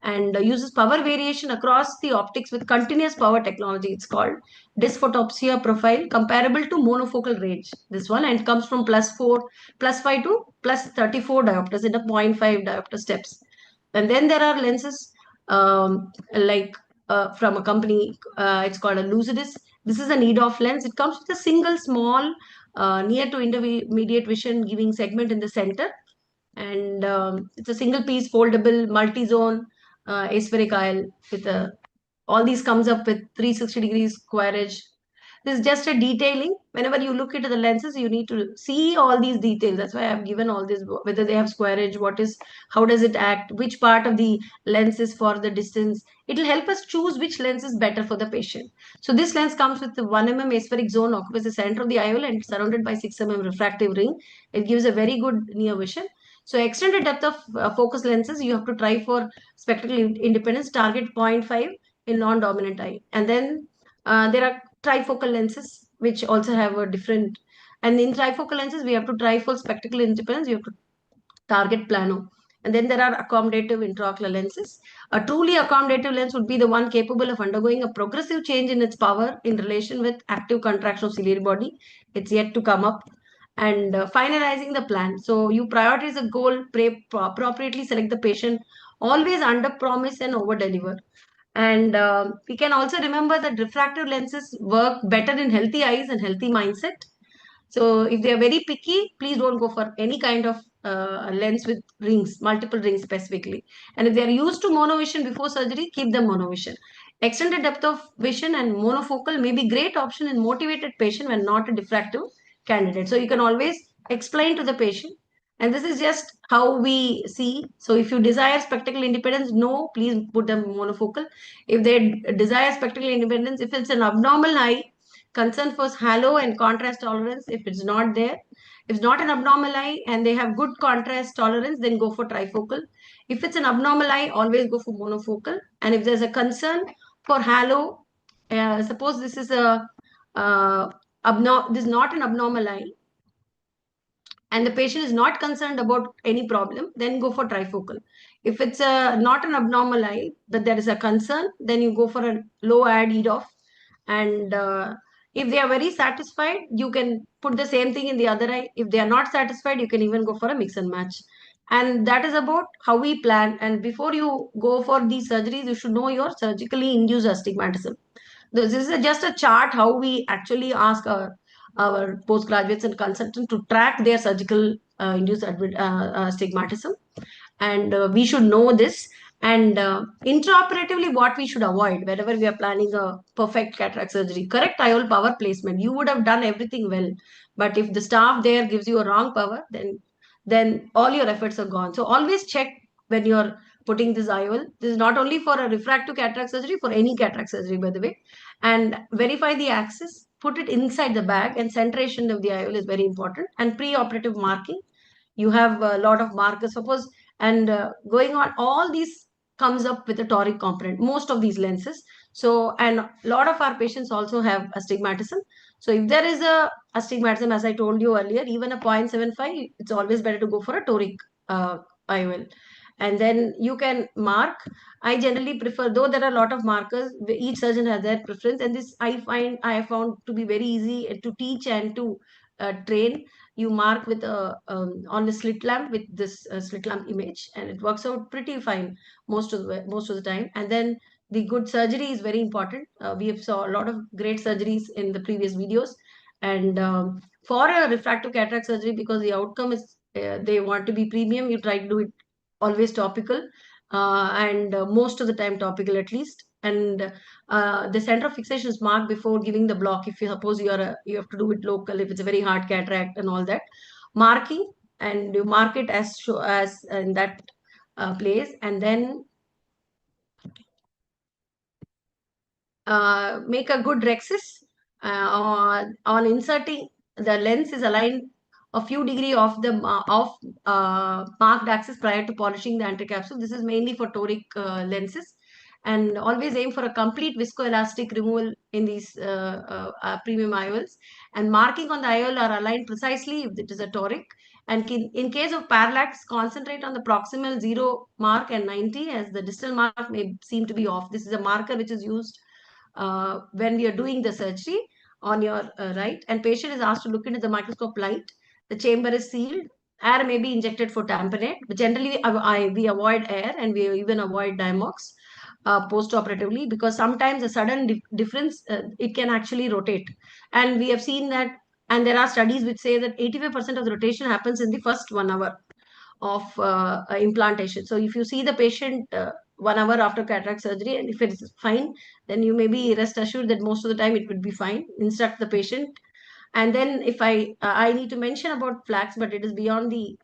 and uses power variation across the optics with continuous power technology. It's called dysphotopsia profile comparable to monofocal range. This one, and comes from +5 to +34 diopters in a 0.5 diopter steps. And then there are lenses like from a company, it's called a Lucidus. This is an EDOF lens. It comes with a single small near to intermediate vision giving segment in the center, and it's a single piece foldable multi-zone aspheric IOL with a, all these comes up with 360 degrees square edge. This is just a detailing. Whenever you look into the lenses, you need to see all these details. That's why I've given all this, whether they have square edge, what is, how does it act, which part of the lens is for the distance. It will help us choose which lens is better for the patient. So this lens comes with the 1 mm aspheric zone, occupies the center of the IOL and surrounded by 6 mm refractive ring. It gives a very good near vision. So extended depth of focus lenses, you have to try for spectacle independence, target 0.5 in non-dominant eye. And then there are trifocal lenses, which also have a different, and in trifocal lenses, we have to try for spectacle independence, you have to target plano. And then there are accommodative intraocular lenses. A truly accommodative lens would be the one capable of undergoing a progressive change in its power in relation with active contraction of ciliary body. It's yet to come up. And finalizing the plan. So you prioritize a goal, appropriately select the patient, always under promise and over deliver. And we can also remember that refractive lenses work better in healthy eyes and healthy mindset. So if they are very picky, please don't go for any kind of lens with rings, multiple rings specifically. And if they are used to monovision before surgery, keep them monovision. Extended depth of vision and monofocal may be great option in motivated patient when not a diffractive candidate. So you can always explain to the patient. And this is just how we see. So if you desire spectacle independence, no, please put them monofocal. If they desire spectacle independence, if it's an abnormal eye, concern for halo and contrast tolerance. If it's not there, if it's not an abnormal eye and they have good contrast tolerance, then go for trifocal. If it's an abnormal eye, always go for monofocal. And if there's a concern for halo, suppose this is a this is not an abnormal eye, and the patient is not concerned about any problem, then go for trifocal. If it's not an abnormal eye, but there is a concern, then you go for a low ad EDOF. And if they are very satisfied, you can put the same thing in the other eye. If they are not satisfied, you can even go for a mix and match. And that is about how we plan. And before you go for these surgeries, you should know your surgically induced astigmatism. This is just a chart how we actually ask our postgraduates and consultants to track their surgical induced astigmatism. And we should know this. And intraoperatively, what we should avoid whenever we are planning a perfect cataract surgery, correct IOL power placement. You would have done everything well, but if the staff there gives you a wrong power, then all your efforts are gone. So always check when you're putting this IOL. This is not only for a refractive cataract surgery, for any cataract surgery, by the way. And verify the axis, put it inside the bag, and centration of the IOL is very important. And pre-operative marking, you have a lot of markers, suppose, and going on, all these comes up with a toric component, most of these lenses. So, and a lot of our patients also have astigmatism. So if there is a astigmatism, as I told you earlier, even a 0.75, it's always better to go for a toric IOL. And then you can mark. I generally prefer, though there are a lot of markers, each surgeon has their preference, and this I have found to be very easy to teach and to train. You mark with a on a slit lamp with this slit lamp image, and it works out pretty fine most of the time. And then the good surgery is very important. We have saw a lot of great surgeries in the previous videos. And for a refractive cataract surgery, because the outcome is they want to be premium, you try to do it always topical, and most of the time topical at least. And the center of fixation is marked before giving the block. If you suppose you have to do it local, if it's a very hard cataract and all that, marking, and you mark it as in that place. And then make a good rexis On inserting, the lens is aligned a few degree off the marked axis prior to polishing the anticapsule. This is mainly for toric lenses, and always aim for a complete viscoelastic removal in these premium IOLs. And marking on the IOL are aligned precisely if it is a toric. And in case of parallax, concentrate on the proximal 0 mark and 90, as the distal mark may seem to be off. This is a marker which is used when we are doing the surgery on your right, and patient is asked to look into the microscope light. The chamber is sealed. Air may be injected for tamponade, but generally we avoid air, and we even avoid Diamox post-operatively, because sometimes a sudden difference, it can actually rotate. And we have seen that, and there are studies which say that 85% of the rotation happens in the first 1 hour of implantation. So if you see the patient 1 hour after cataract surgery, and if it is fine, then you may be rest assured that most of the time it would be fine. Instruct the patient. And then if I need to mention about flax, but it is beyond the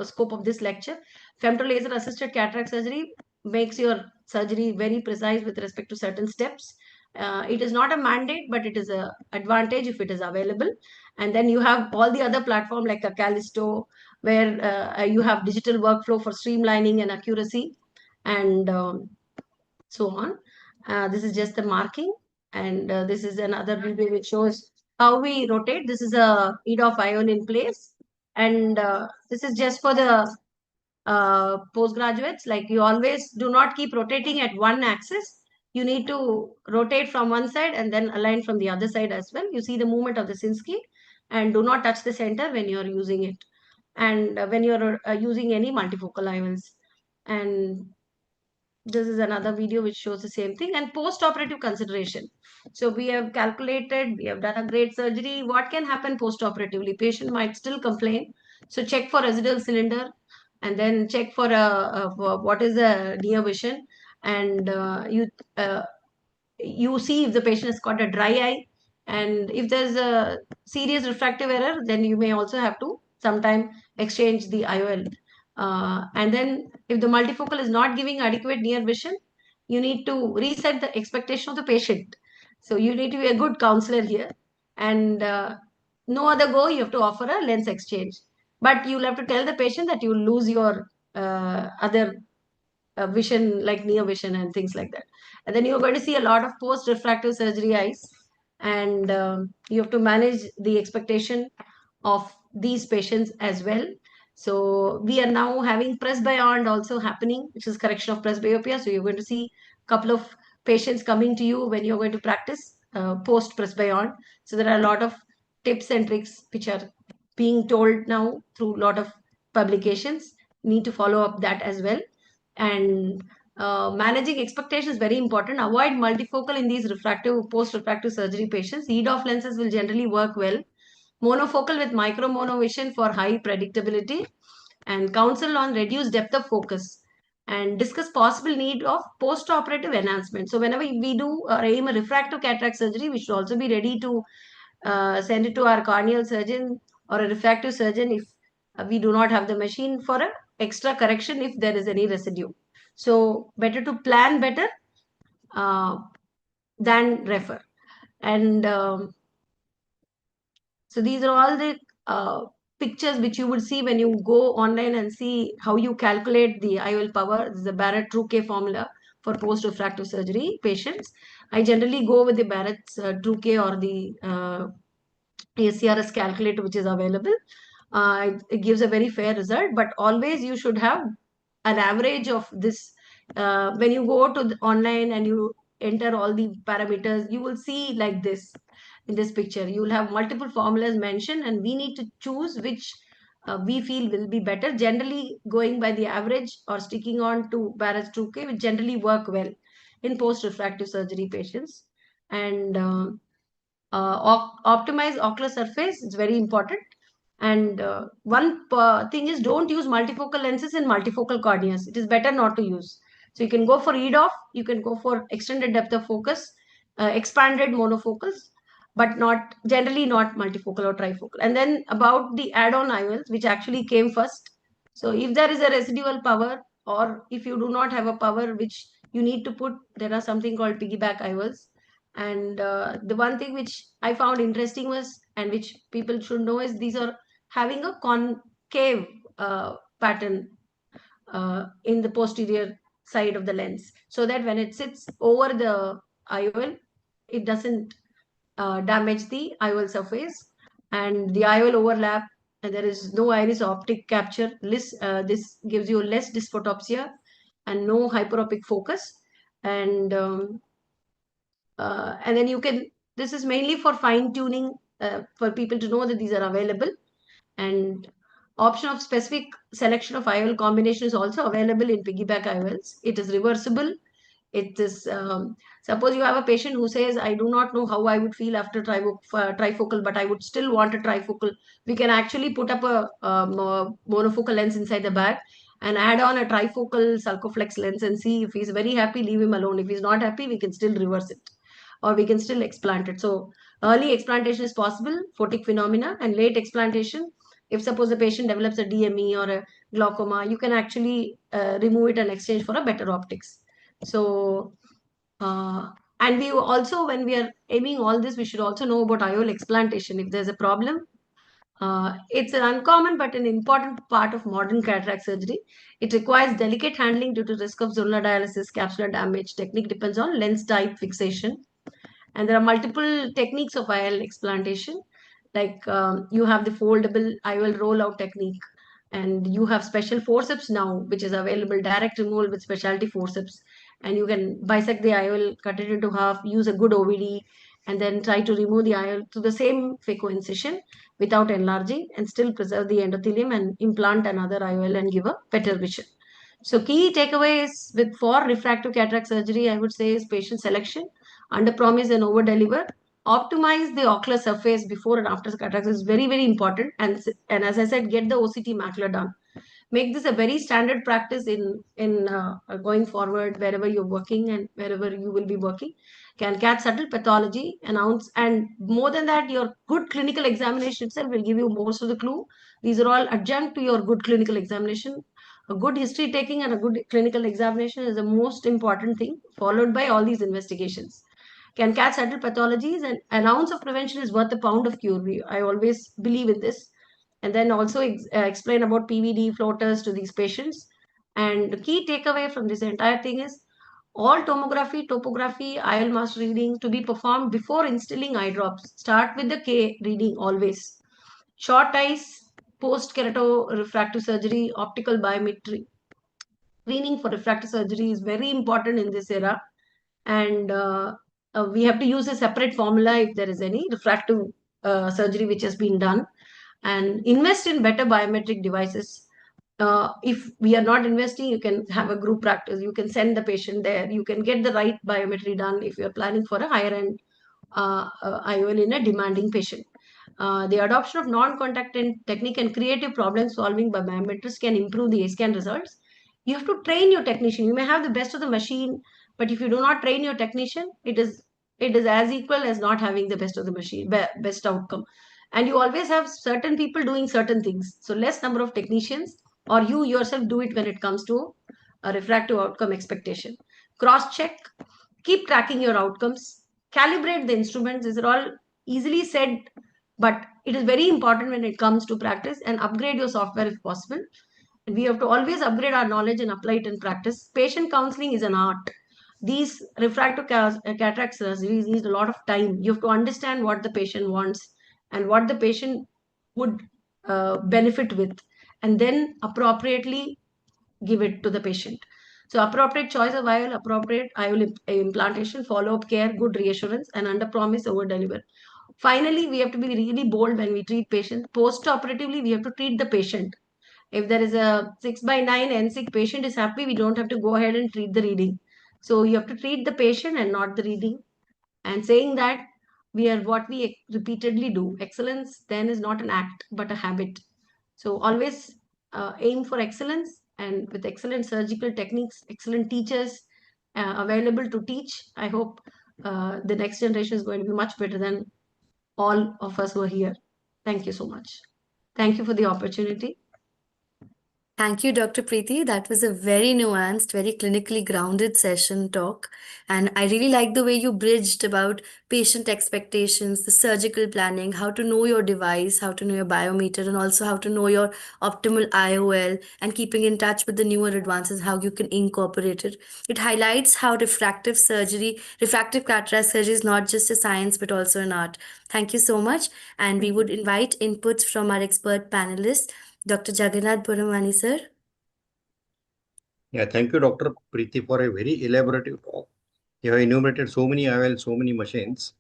scope of this lecture. Femto laser assisted cataract surgery makes your surgery very precise with respect to certain steps. It is not a mandate, but it is a advantage if it is available. And then you have all the other platform like a Callisto, where you have digital workflow for streamlining and accuracy, and so on. This is just the marking, and this is another video which shows how we rotate. This is a EDOF ion in place, and this is just for the postgraduates. Like, you always do not keep rotating at one axis. You need to rotate from one side and then align from the other side as well. You see the movement of the Sinski, and do not touch the center when you are using it, and when you're using any multifocal IOLs. And this is another video which shows the same thing. And post-operative consideration. So we have calculated, we have done a great surgery. What can happen post-operatively? Patient might still complain. So check for residual cylinder, and then check for for what is the near vision. And you see if the patient has got a dry eye, and if there's a serious refractive error, then you may also have to sometime exchange the IOL. And then if the multifocal is not giving adequate near vision, you need to reset the expectation of the patient. So you need to be a good counselor here, and no other go, you have to offer a lens exchange. But you'll have to tell the patient that you will lose your other vision, like near vision and things like that. And then you're going to see a lot of post refractive surgery eyes, and you have to manage the expectation of these patients as well. So we are now having presbyond also happening, which is correction of presbyopia. So you're going to see a couple of patients coming to you when you're going to practice post presbyond. So there are a lot of tips and tricks which are being told now through a lot of publications. Need to follow up that as well. And managing expectation is very important. Avoid multifocal in these refractive, post-refractive surgery patients. EDOF lenses will generally work well. Monofocal with micro monovision for high predictability, and counsel on reduced depth of focus, and discuss possible need of post-operative enhancement. So whenever we do or aim a refractive cataract surgery, we should also be ready to send it to our corneal surgeon or a refractive surgeon if we do not have the machine for an extra correction if there is any residue. So better to plan better than refer. And so these are all the pictures which you would see when you go online and see how you calculate the IOL power. This is the Barrett-Truquet formula for post-refractive surgery patients. I generally go with the Barrett's Truquet or the ACRS calculator which is available. It gives a very fair result, but always you should have an average of this. When you go to the online and you enter all the parameters, you will see like this. In this picture, you will have multiple formulas mentioned, and we need to choose which we feel will be better. Generally, going by the average or sticking on to Barrett's Truquet, which generally work well in post-refractive surgery patients. And optimize ocular surface is very important. And one thing is, don't use multifocal lenses in multifocal corneas. It is better not to use. So you can go for EDOF, you can go for extended depth of focus, expanded monofocals, but not generally not multifocal or trifocal. And then about the add-on IOLs, which actually came first. So if there is a residual power, or if you do not have a power which you need to put, there are something called piggyback IOLs. And the one thing which I found interesting was, and which people should know, is these are having a concave pattern in the posterior side of the lens, so that when it sits over the IOL, it doesn't damage the IOL surface and the IOL overlap, and there is no iris optic capture. This gives you less dysphotopsia and no hyperopic focus. And then you can, this is mainly for fine tuning, for people to know that these are available. And option of specific selection of IOL combination is also available in piggyback IOLs. It is reversible. It is, suppose you have a patient who says, I do not know how I would feel after trifocal, but I would still want a trifocal. We can actually put up a monofocal lens inside the bag and add on a trifocal sulcoflex lens and see if he's very happy, leave him alone. If he's not happy, we can still reverse it, or we can still explant it. So early explantation is possible, photic phenomena, and late explantation, if suppose the patient develops a DME or a glaucoma, you can actually remove it and exchange for a better optics. So, and we also, when we are aiming all this, we should also know about IOL explantation. If there's a problem, it's an uncommon but an important part of modern cataract surgery. It requires delicate handling due to risk of zonal dialysis, capsular damage. Technique depends on lens type, fixation, and there are multiple techniques of IOL explantation. Like you have the foldable IOL rollout technique, and you have special forceps now, which is available, direct removal with specialty forceps. And you can bisect the IOL, cut it into half, use a good OVD, and then try to remove the IOL to the same phaco incision without enlarging, and still preserve the endothelium and implant another IOL and give a better vision. So key takeaways with for refractive cataract surgery, I would say, is patient selection, under promise and over deliver. Optimize the ocular surface before and after cataract is very, very important. And as I said, get the OCT macula done. Make this a very standard practice in going forward, wherever you're working and wherever you will be working. Can catch subtle pathology, announce, and more than that, your good clinical examination itself will give you most of the clue. These are all adjunct to your good clinical examination. A good history taking and a good clinical examination is the most important thing, followed by all these investigations. Can catch subtle pathologies, and an ounce of prevention is worth a pound of cure. I always believe in this. And then also explain about PVD floaters to these patients. And the key takeaway from this entire thing is all tomography, topography, IOL mass reading to be performed before instilling eye drops. Start with the K reading always. Short eyes, post keratorefractive surgery, optical biometry. Screening for refractive surgery is very important in this era. And we have to use a separate formula if there is any refractive surgery which has been done, and invest in better biometric devices. If we are not investing, you can have a group practice. You can send the patient there. You can get the right biometry done if you are planning for a higher end IOL in a demanding patient. The adoption of non-contact technique and creative problem solving by biometrists can improve the scan results. You have to train your technician. You may have the best of the machine, but if you do not train your technician, it is as equal as not having the best of the machine, best outcome. And you always have certain people doing certain things. So less number of technicians, or you yourself do it when it comes to a refractive outcome expectation. Cross check, keep tracking your outcomes, calibrate the instruments. These are all easily said, but it is very important when it comes to practice, and upgrade your software if possible. And we have to always upgrade our knowledge and apply it in practice. Patient counseling is an art. These refractive cataract surgeries need a lot of time. You have to understand what the patient wants and what the patient would benefit with, and then appropriately give it to the patient. So appropriate choice of IOL, appropriate IOL implantation, follow-up care, good reassurance, and under promise, over deliver. Finally, we have to be really bold when we treat patients. Post-operatively, we have to treat the patient. If there is a 6/9 NSIC patient is happy, we don't have to go ahead and treat the reading. So you have to treat the patient and not the reading. And saying that we are what we repeatedly do. Excellence then is not an act, but a habit. So always aim for excellence, and with excellent surgical techniques, excellent teachers available to teach. I hope the next generation is going to be much better than all of us who are here. Thank you so much. Thank you for the opportunity. Thank you, Dr. Preeti. That was a very nuanced, very clinically grounded session talk. And I really like the way you bridged about patient expectations, the surgical planning, how to know your device, how to know your biometer, and also how to know your optimal IOL and keeping in touch with the newer advances, how you can incorporate it. It highlights how refractive cataract surgery is not just a science but also an art. Thank you so much. And we would invite inputs from our expert panelists. Dr. Jagannath Puramani, sir. Yeah, thank you, Dr. Preeti, for a very elaborative talk. You have enumerated so many IOL, so many machines.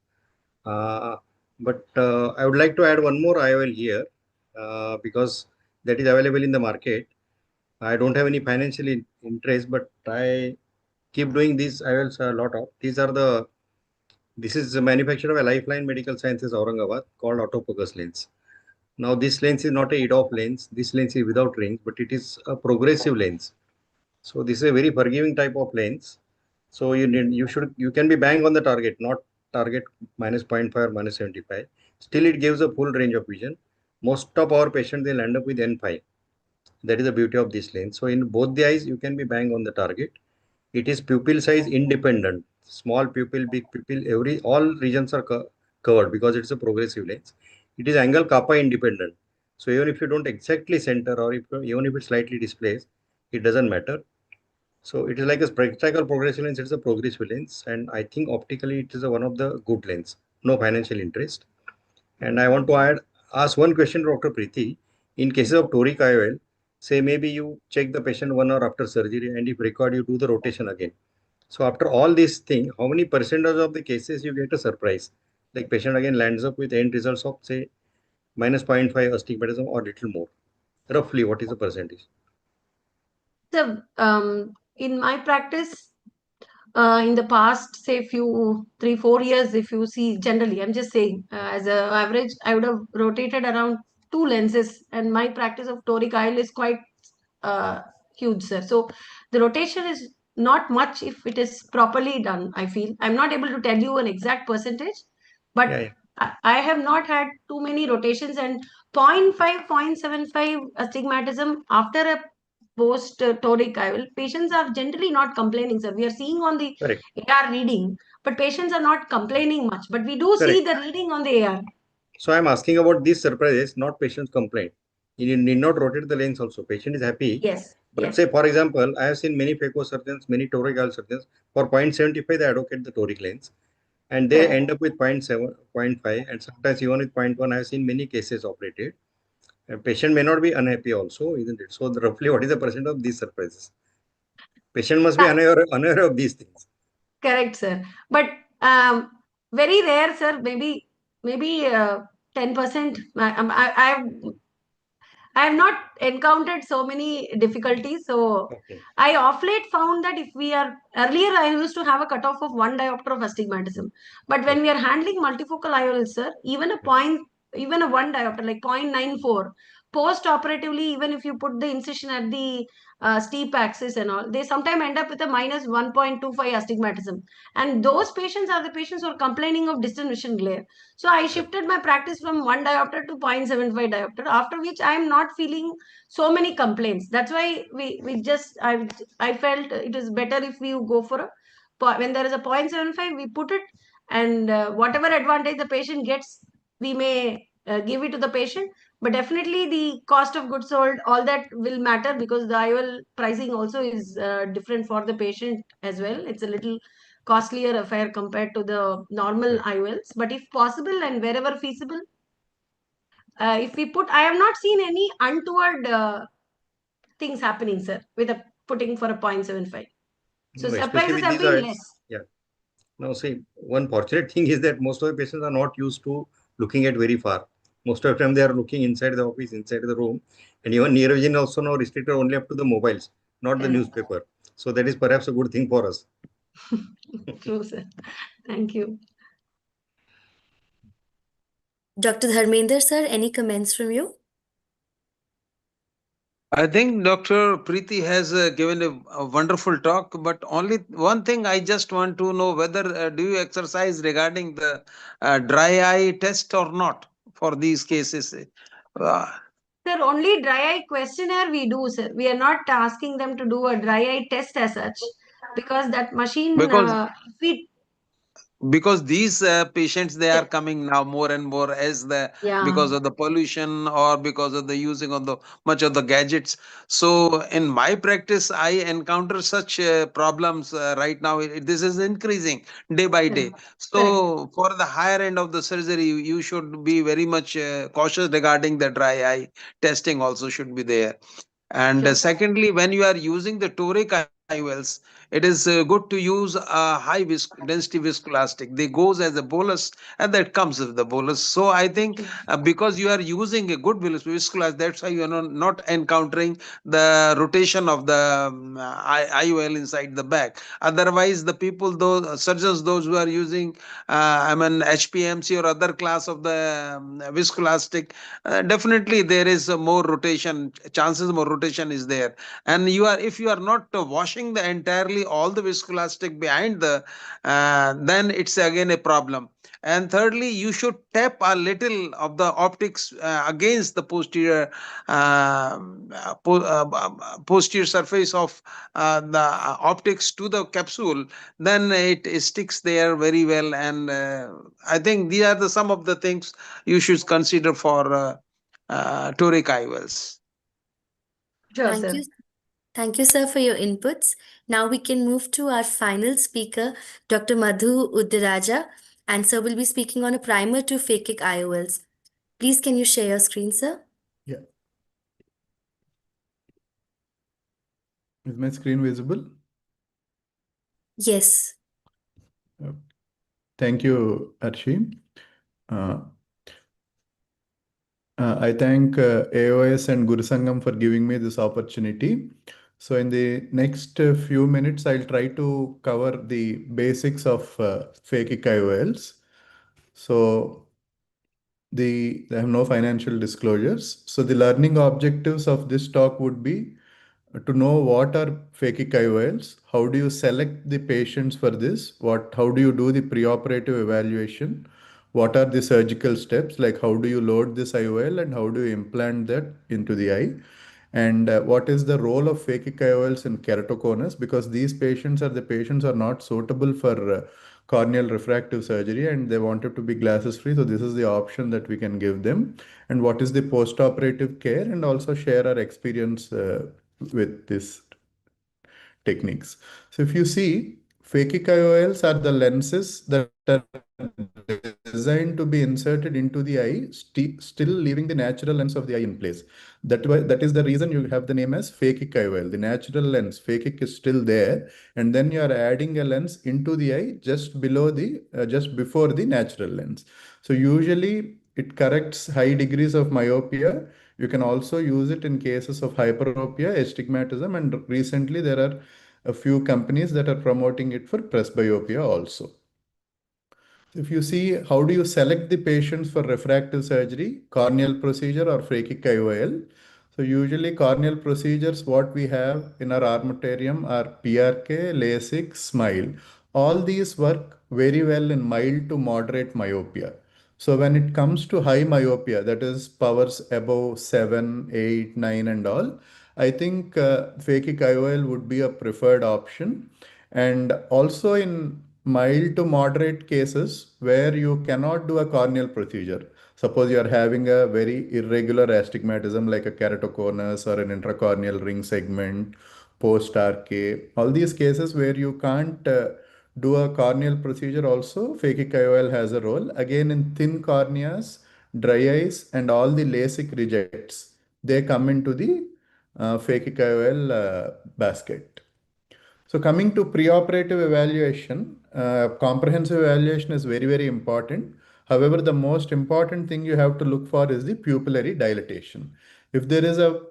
But I would like to add one more IOL here because that is available in the market. I don't have any financial interest, but I keep doing these IOLs a lot of. This is the manufacturer of a Lifeline Medical Sciences Aurangabad called autofocus lens. Now this lens is not a EDOF lens. This lens is without rings, but it is a progressive lens. So this is a very forgiving type of lens. So you can be bang on the target, not target minus 0.5 or minus 75. Still it gives a full range of vision. Most of our patients, they'll end up with N5. That is the beauty of this lens. So in both the eyes, you can be bang on the target. It is pupil size independent. Small pupil, big pupil, all regions are covered because it's a progressive lens. It is angle kappa independent. So even if you don't exactly center or even if it's slightly displaced, it doesn't matter. So it is like a spectacle progressive lens. It's a progressive lens, and I think optically it is one of the good lens. No financial interest. And I want to ask one question, Dr. Preeti. In cases of toric IOL, say maybe you check the patient 1 hour after surgery, and if required, you do the rotation again. So after all these things, how many percentage of the cases you get a surprise? Like patient again lands up with end results of say minus 0.5 astigmatism or little more. Roughly, what is the percentage? So, in my practice, in the past, say 3-4 years, if you see generally, I'm just saying, as an average, I would have rotated around 2 lenses, and my practice of toric IOL is quite uh, huge, sir. So the rotation is not much if it is properly done. I feel I'm not able to tell you an exact percentage, but Yeah, yeah. I have not had too many rotations, and 0.5, 0.75 astigmatism after a post toric IOL, patients are generally not complaining, sir. We are seeing on the Correct. AR reading, but patients are not complaining much. But we do see Correct. the reading on the AR. So I'm asking about these surprises, not patient's complaint. You need not rotate the lens also. Patient is happy. Yes. But Yes. say, for example, I have seen many phaco surgeons, many toric IOL surgeons, for 0.75, they advocate the toric lens. And they Correct. end up with 0.7, 0.5, and sometimes even with 0.1. I have seen many cases operated. A patient may not be unhappy also, isn't it? So roughly what is the percent of these surprises? Patient must be unaware of these things. Correct, sir. But very rare, sir. Maybe 10%. I have not encountered so many difficulties. So Okay. I of late found that if we are earlier, I used to have a cutoff of 1 diopter of astigmatism. But when we are handling multifocal IOLs, sir, even a 1 diopter, like 0.94, post-operatively, even if you put the incision at the steep axis and all, they sometimes end up with a minus 1.25 astigmatism. And those patients are the patients who are complaining of distant vision glare. So I shifted my practice from 1 diopter to 0.75 diopter, after which I am not feeling so many complaints. That's why I felt it is better if we go for when there is a 0.75, we put it, and whatever advantage the patient gets, we may give it to the patient. But definitely the cost of goods sold, all that will matter, because the IOL pricing also is different for the patient as well. It's a little costlier affair compared to the normal IOLs. But if possible and wherever feasible, if we put, I have not seen any untoward things happening, sir, with a putting for a 0.75. So No, especially surprises with have these been IOLs. less. Yeah. Now, see, one fortunate thing is that most of the patients are not used to looking at very far. Most of the time, they are looking inside the office, inside the room, and even near vision also now restricted only up to the mobiles, not the newspaper. So that is perhaps a good thing for us. True, sir. Thank you. Dr. Dharmender, sir, any comments from you? I think Dr. Preeti has given a wonderful talk, but only one thing I just want to know whether do you exercise regarding the dry eye test or not for these cases? Sir, only dry eye questionnaire we do, sir. We are not asking them to do a dry eye test as such, because that machine, Because we, these patients, they are coming now more and more as the yeah, because of the pollution or because of the using of the much of the gadgets. So in my practice I encounter such problems right now. This is increasing day by yeah, day. correct. So for the higher end of the surgery, you should be very much cautious regarding the dry eye testing also should be there. And Sure. secondly, when you are using the toric IOLs, it is good to use a high density viscoelastic. They goes as a bolus, and that comes with the bolus. So I think because you are using a good viscoelastic, that's why you are not encountering the rotation of the IOL inside the back. Otherwise, the people, those surgeons, those who are using, HPMC or other class of the viscoelastic, definitely there is more rotation. Chances more rotation is there, and you are if you are not washing the entirely all the viscoelastic behind the then it's again a problem. And thirdly, you should tap a little of the optics against the posterior posterior surface of the optics to the capsule. Then it sticks there very well. And I think these are the some of the things you should consider for toric IOLs. Sure, Thank sir. you. Thank you, sir, for your inputs. Now we can move to our final speaker, Dr. Madhu Uddiraja, and sir will be speaking on a primer to phakic IOLs. Please, can you share your screen, sir? Yeah. Is my screen visible? Yes. Thank you, Arshi. Uh, I thank AOS and GuruSangam for giving me this opportunity. So in the next few minutes, I'll try to cover the basics of phakic IOLs. So I have no financial disclosures. So the learning objectives of this talk would be to know what are phakic IOLs, how do you select the patients for this, how do you do the preoperative evaluation, what are the surgical steps, like how do you load this IOL and how do you implant that into the eye, and what is the role of phakic IOLs in keratoconus, because these patients are not suitable for corneal refractive surgery and they wanted to be glasses free. So this is the option that we can give them, and what is the post-operative care, and also share our experience with these techniques. So if you see, phakic IOLs are the lenses that are designed to be inserted into the eye, still leaving the natural lens of the eye in place. That is the reason you have the name as phakic IOL. The natural lens, phakic, is still there, and then you are adding a lens into the eye just just before the natural lens. So usually it corrects high degrees of myopia. You can also use it in cases of hyperopia, astigmatism, and recently there are a few companies that are promoting it for presbyopia also. If you see, how do you select the patients for refractive surgery, corneal procedure or phakic IOL? So usually corneal procedures, what we have in our armamentarium are PRK, LASIK, SMILE. All these work very well in mild to moderate myopia. So when it comes to high myopia, that is powers above 7, 8, 9 and all, I think phakic IOL would be a preferred option. And also in mild to moderate cases where you cannot do a corneal procedure. Suppose you are having a very irregular astigmatism like a keratoconus or an intracorneal ring segment, post-RK, all these cases where you can't do a corneal procedure also, phakic IOL has a role. Again, in thin corneas, dry eyes, and all the LASIK rejects, they come into the phakic IOL basket. So coming to preoperative evaluation, comprehensive evaluation is very, very important. However, the most important thing you have to look for is the pupillary dilatation. If there is a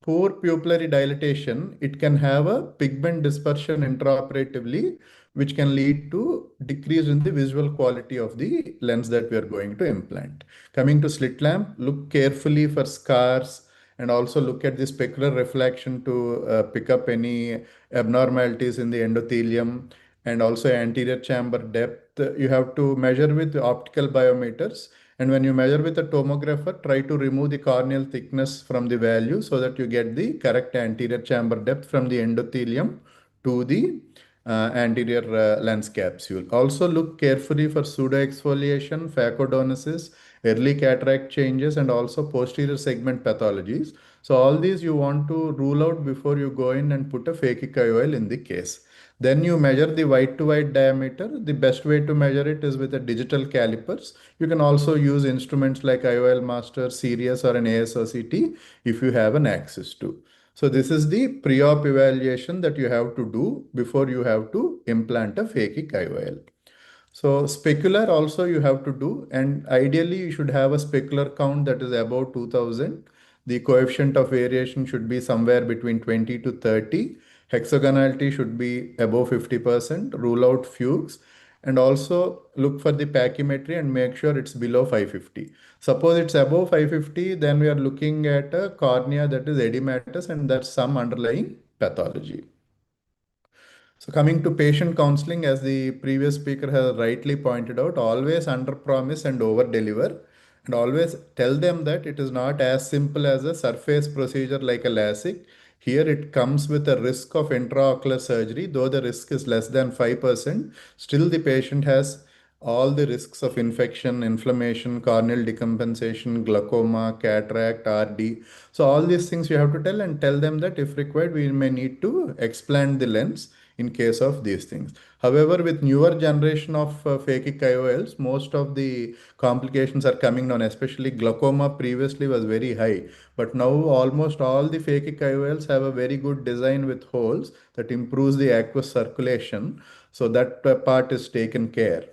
poor pupillary dilatation, it can have a pigment dispersion intraoperatively, which can lead to decrease in the visual quality of the lens that we are going to implant. Coming to slit lamp, look carefully for scars and also look at the specular reflection to pick up any abnormalities in the endothelium, and also anterior chamber depth. You have to measure with optical biometers, And when you measure with a tomographer, try to remove the corneal thickness from the value so that you get the correct anterior chamber depth from the endothelium to the anterior lens capsule. Also look carefully for pseudoexfoliation, phacodonosis, early cataract changes, and also posterior segment pathologies. So all these you want to rule out before you go in and put a phakic IOL in the case. Then you measure the white to white diameter. The best way to measure it is with a digital calipers. You can also use instruments like IOL Master, Sirius, or an ASOCT if you have an access to. So this is the pre-op evaluation that you have to do before you have to implant a phakic IOL. So specular also you have to do, and ideally you should have a specular count that is above 2000. The coefficient of variation should be somewhere between 20 to 30. Hexagonality should be above 50%. Rule out fugues, and also look for the pachymetry and make sure it's below 550. Suppose it's above 550, then we are looking at a cornea that is edematous and there's some underlying pathology. So coming to patient counseling, as the previous speaker has rightly pointed out, always under promise and over deliver, and always tell them that it is not as simple as a surface procedure like a LASIK. Here it comes with a risk of intraocular surgery, though the risk is less than 5%, still the patient has all the risks of infection, inflammation, corneal decompensation, glaucoma, cataract, RD. So all these things you have to tell, and tell them that if required, we may need to explant the lens in case of these things. However, with newer generation of phakic IOLs, most of the complications are coming down, especially glaucoma previously was very high. But now almost all the phakic IOLs have a very good design with holes that improves the aqueous circulation. So that part is taken care.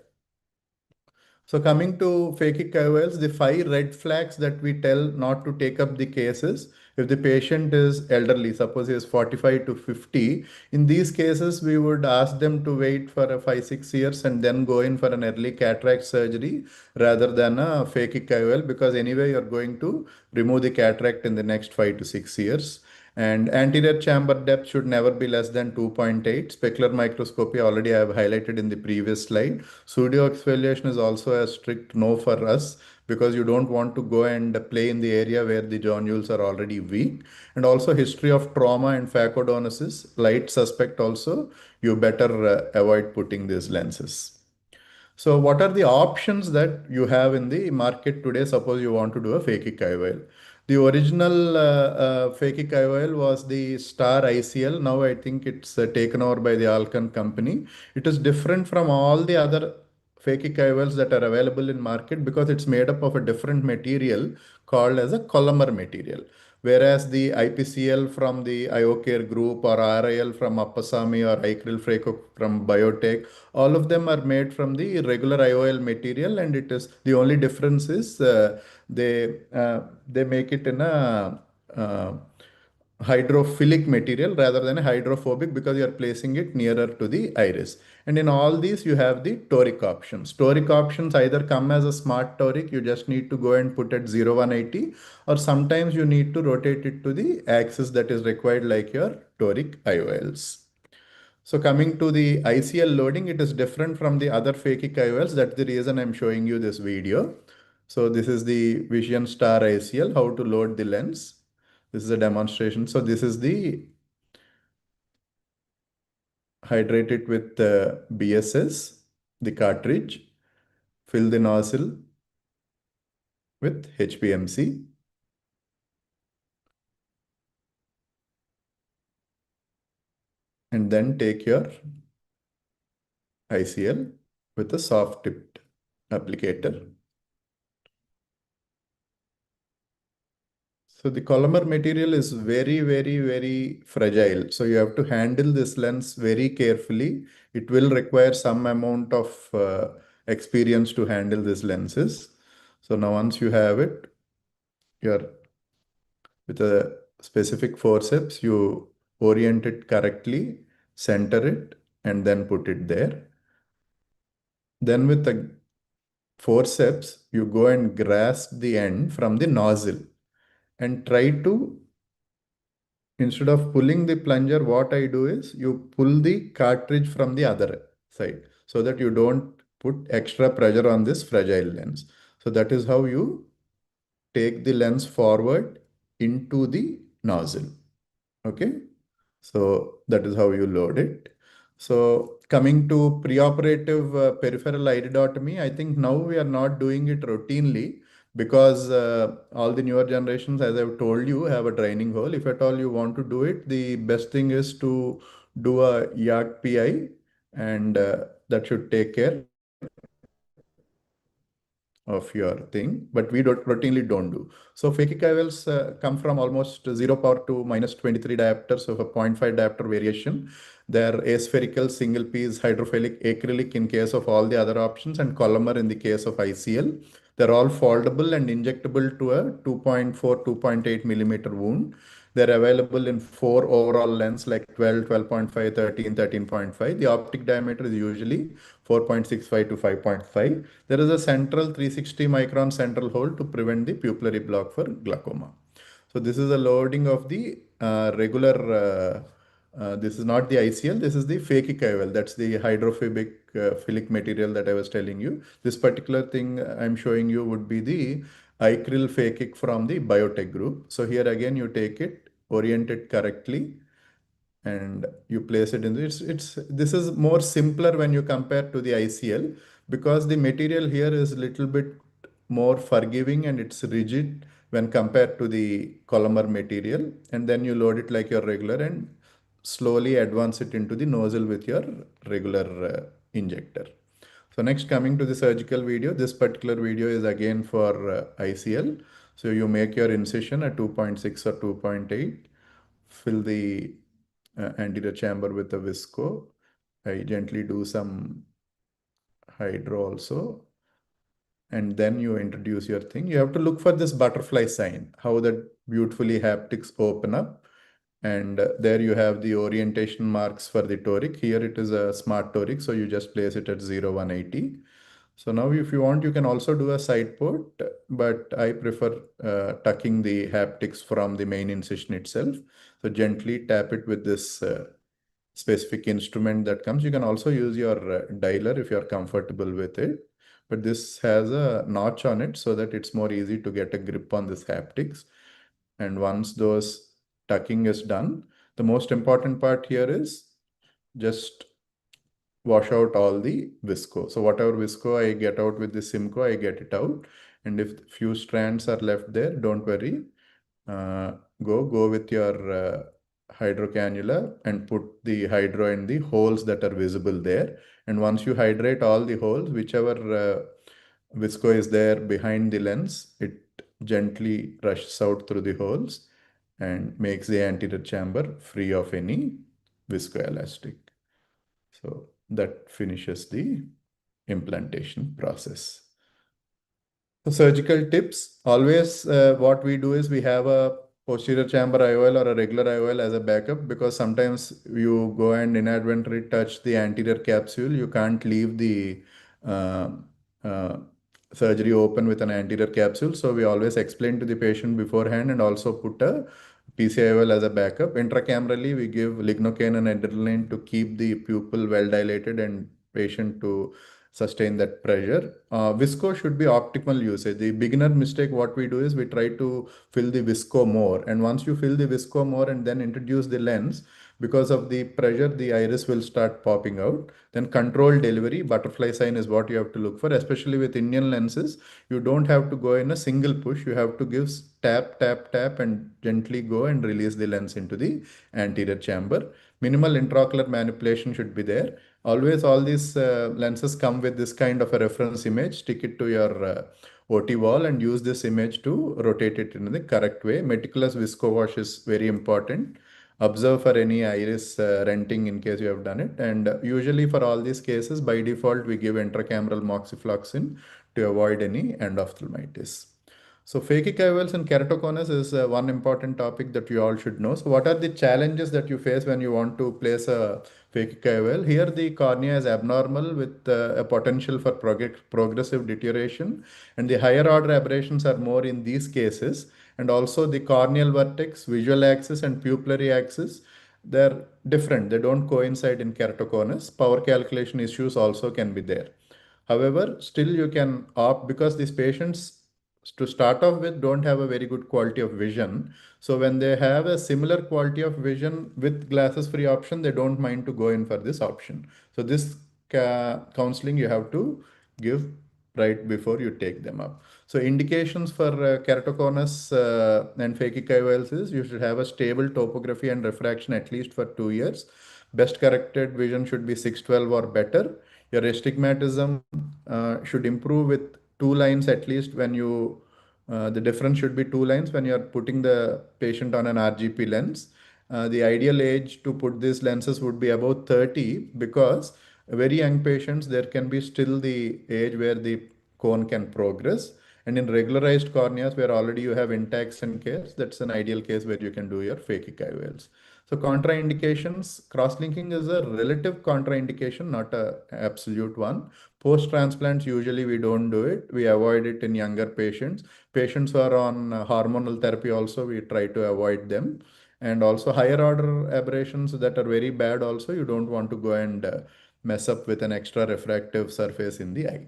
So coming to phakic IOLs, the 5 red flags that we tell not to take up the cases. If the patient is elderly, suppose he is 45 to 50, in these cases, we would ask them to wait for a 5-6 years and then go in for an early cataract surgery rather than a phakic IOL, because anyway, you're going to remove the cataract in the next 5 to 6 years. And anterior chamber depth should never be less than 2.8. Specular microscopy already I have highlighted in the previous slide. Pseudo exfoliation is also a strict no for us, because you don't want to go and play in the area where the jonules are already weak. And also history of trauma and phacodonosis, light suspect also, you better avoid putting these lenses. So what are the options that you have in the market today? Suppose you want to do a phakic IOL. The original phakic IOL was the Star ICL. Now I think it's taken over by the Alcon company. It is different from all the other phakic IOLs that are available in market because it's made up of a different material called as a polymer material. Whereas the IPCL from the IOCare group, or RIL from Appasamy, or Icryl Freco from Biotech, all of them are made from the regular IOL material, and it is the only difference is they make it in a hydrophilic material rather than a hydrophobic, because you are placing it nearer to the iris. And in all these, you have the toric options. Toric options either come as a smart toric, you just need to go and put at 0-180, or sometimes you need to rotate it to the axis that is required, like your toric IOLs. So coming to the ICL loading, it is different from the other phakic IOLs. That's the reason I'm showing you this video. So this is the Vision Star ICL, how to load the lens. This is a demonstration. So this is the hydrate it with BSS, the cartridge, fill the nozzle with HPMC. And then take your ICL with a soft tipped applicator. So the polymer material is very, very, very fragile. So you have to handle this lens very carefully. It will require some amount of experience to handle these lenses. So now once you have it, you're with a specific forceps, you orient it correctly, center it, and then put it there. Then with the forceps, you go and grasp the end from the nozzle and try to, instead of pulling the plunger, what I do is you pull the cartridge from the other side so that you don't put extra pressure on this fragile lens. So that is how you take the lens forward into the nozzle. Okay. So that is how you load it. So coming to preoperative peripheral iridotomy, I think now we are not doing it routinely because all the newer generations, as I've told you, have a draining hole. If at all you want to do it, the best thing is to do a YAG PI, and that should take care of your thing, but we routinely don't do. So phakic IOLs come from almost 0 power to minus 23 diopters of a 0.5 diopter variation. They're aspherical, single piece, hydrophilic, acrylic in case of all the other options, and Collamer in the case of ICL. They're all foldable and injectable to a 2.4, 2.8 millimeter wound. They're available in 4 overall lens like 12, 12.5, 13, 13.5. The optic diameter is usually 4.65 to 5.5. There is a central 360 micron central hole to prevent the pupillary block for glaucoma. So this is a loading of the regular, this is not the ICL, this is the phakic IOL. That's the hydrophobic philic material that I was telling you. This particular thing I'm showing you would be the acryl phakic from the biotech group. So here again, you take it, orient it correctly, and you place it in the, this is more simpler when you compare to the ICL because the material here is a little bit more forgiving and it's rigid when compared to the Collamer material, and then you load it like your regular and slowly advance it into the nozzle with your regular injector. So next, coming to the surgical video, this particular video is again for ICL. So you make your incision at 2.6 or 2.8, fill the anterior chamber with a visco. I gently do some hydro also. And then you introduce your thing. You have to look for this butterfly sign, how that beautifully haptics open up. And there you have the orientation marks for the toric. Here it is a smart toric, so you just place it at 0, 180. So now if you want, you can also do a side port, but I prefer tucking the haptics from the main incision itself. So gently tap it with this specific instrument that comes. You can also use your dialer if you're comfortable with it. But this has a notch on it so that it's more easy to get a grip on this haptics. And once those tucking is done, the most important part here is just wash out all the visco. So whatever visco I get out with the Simco, I get it out. And if few strands are left there, don't worry. Go with your hydrocannula and put the hydro in the holes that are visible there. And once you hydrate all the holes, whichever visco is there behind the lens, it gently rushes out through the holes and makes the anterior chamber free of any viscoelastic. So that finishes the implantation process. So surgical tips, always what we do is we have a posterior chamber IOL or a regular IOL as a backup because sometimes you go and inadvertently touch the anterior capsule. You can't leave the uh, uh, surgery open with an anterior capsule. So we always explain to the patient beforehand and also put a PCIOL as a backup. Intracamerally, we give lignocaine and adrenaline to keep the pupil well dilated and patient to sustain that pressure. Visco should be optimal usage. The beginner mistake, what we do is we try to fill the visco more. And once you fill the visco more and then introduce the lens, because of the pressure, the iris will start popping out. Then controlled delivery, butterfly sign is what you have to look for, especially with Indian lenses. You don't have to go in a single push. You have to give tap, tap, tap, and gently go and release the lens into the anterior chamber. Minimal intraocular manipulation should be there. Always all these lenses come with this kind of a reference image. Stick it to your OT wall and use this image to rotate it in the correct way. Meticulous visco wash is very important. Observe for any iris renting in case you have done it. And usually for all these cases, by default, we give intracameral moxifloxacin to avoid any endophthalmitis. So phakic IOLs and keratoconus is one important topic that you all should know. So what are the challenges that you face when you want to place a phakic IOL? Here the cornea is abnormal with a potential for progressive deterioration, and the higher order aberrations are more in these cases. And also the corneal vertex, visual axis and pupillary axis, they're different. They don't coincide in keratoconus. Power calculation issues also can be there. However, still you can opt because these patients to start off with don't have a very good quality of vision. So when they have a similar quality of vision with glasses free option, they don't mind to go in for this option. So this counseling you have to give right before you take them up. So indications for keratoconus and phakic IOLs is you should have a stable topography and refraction at least for 2 years. Best corrected vision should be 612 or better. Your astigmatism should improve with 2 lines at least when you, the difference should be 2 lines when you are putting the patient on an RGP lens. The ideal age to put these lenses would be about 30 because very young patients, there can be still the age where the cone can progress. And in regularized corneas where already you have intact and cares, that's an ideal case where you can do your phakic IOLs. So contraindications, cross-linking is a relative contraindication, not a absolute one. Post-transplants, usually we don't do it. We avoid it in younger patients. Patients who are on hormonal therapy also, we try to avoid them. And also higher order aberrations that are very bad also, you don't want to go and mess up with an extra refractive surface in the eye.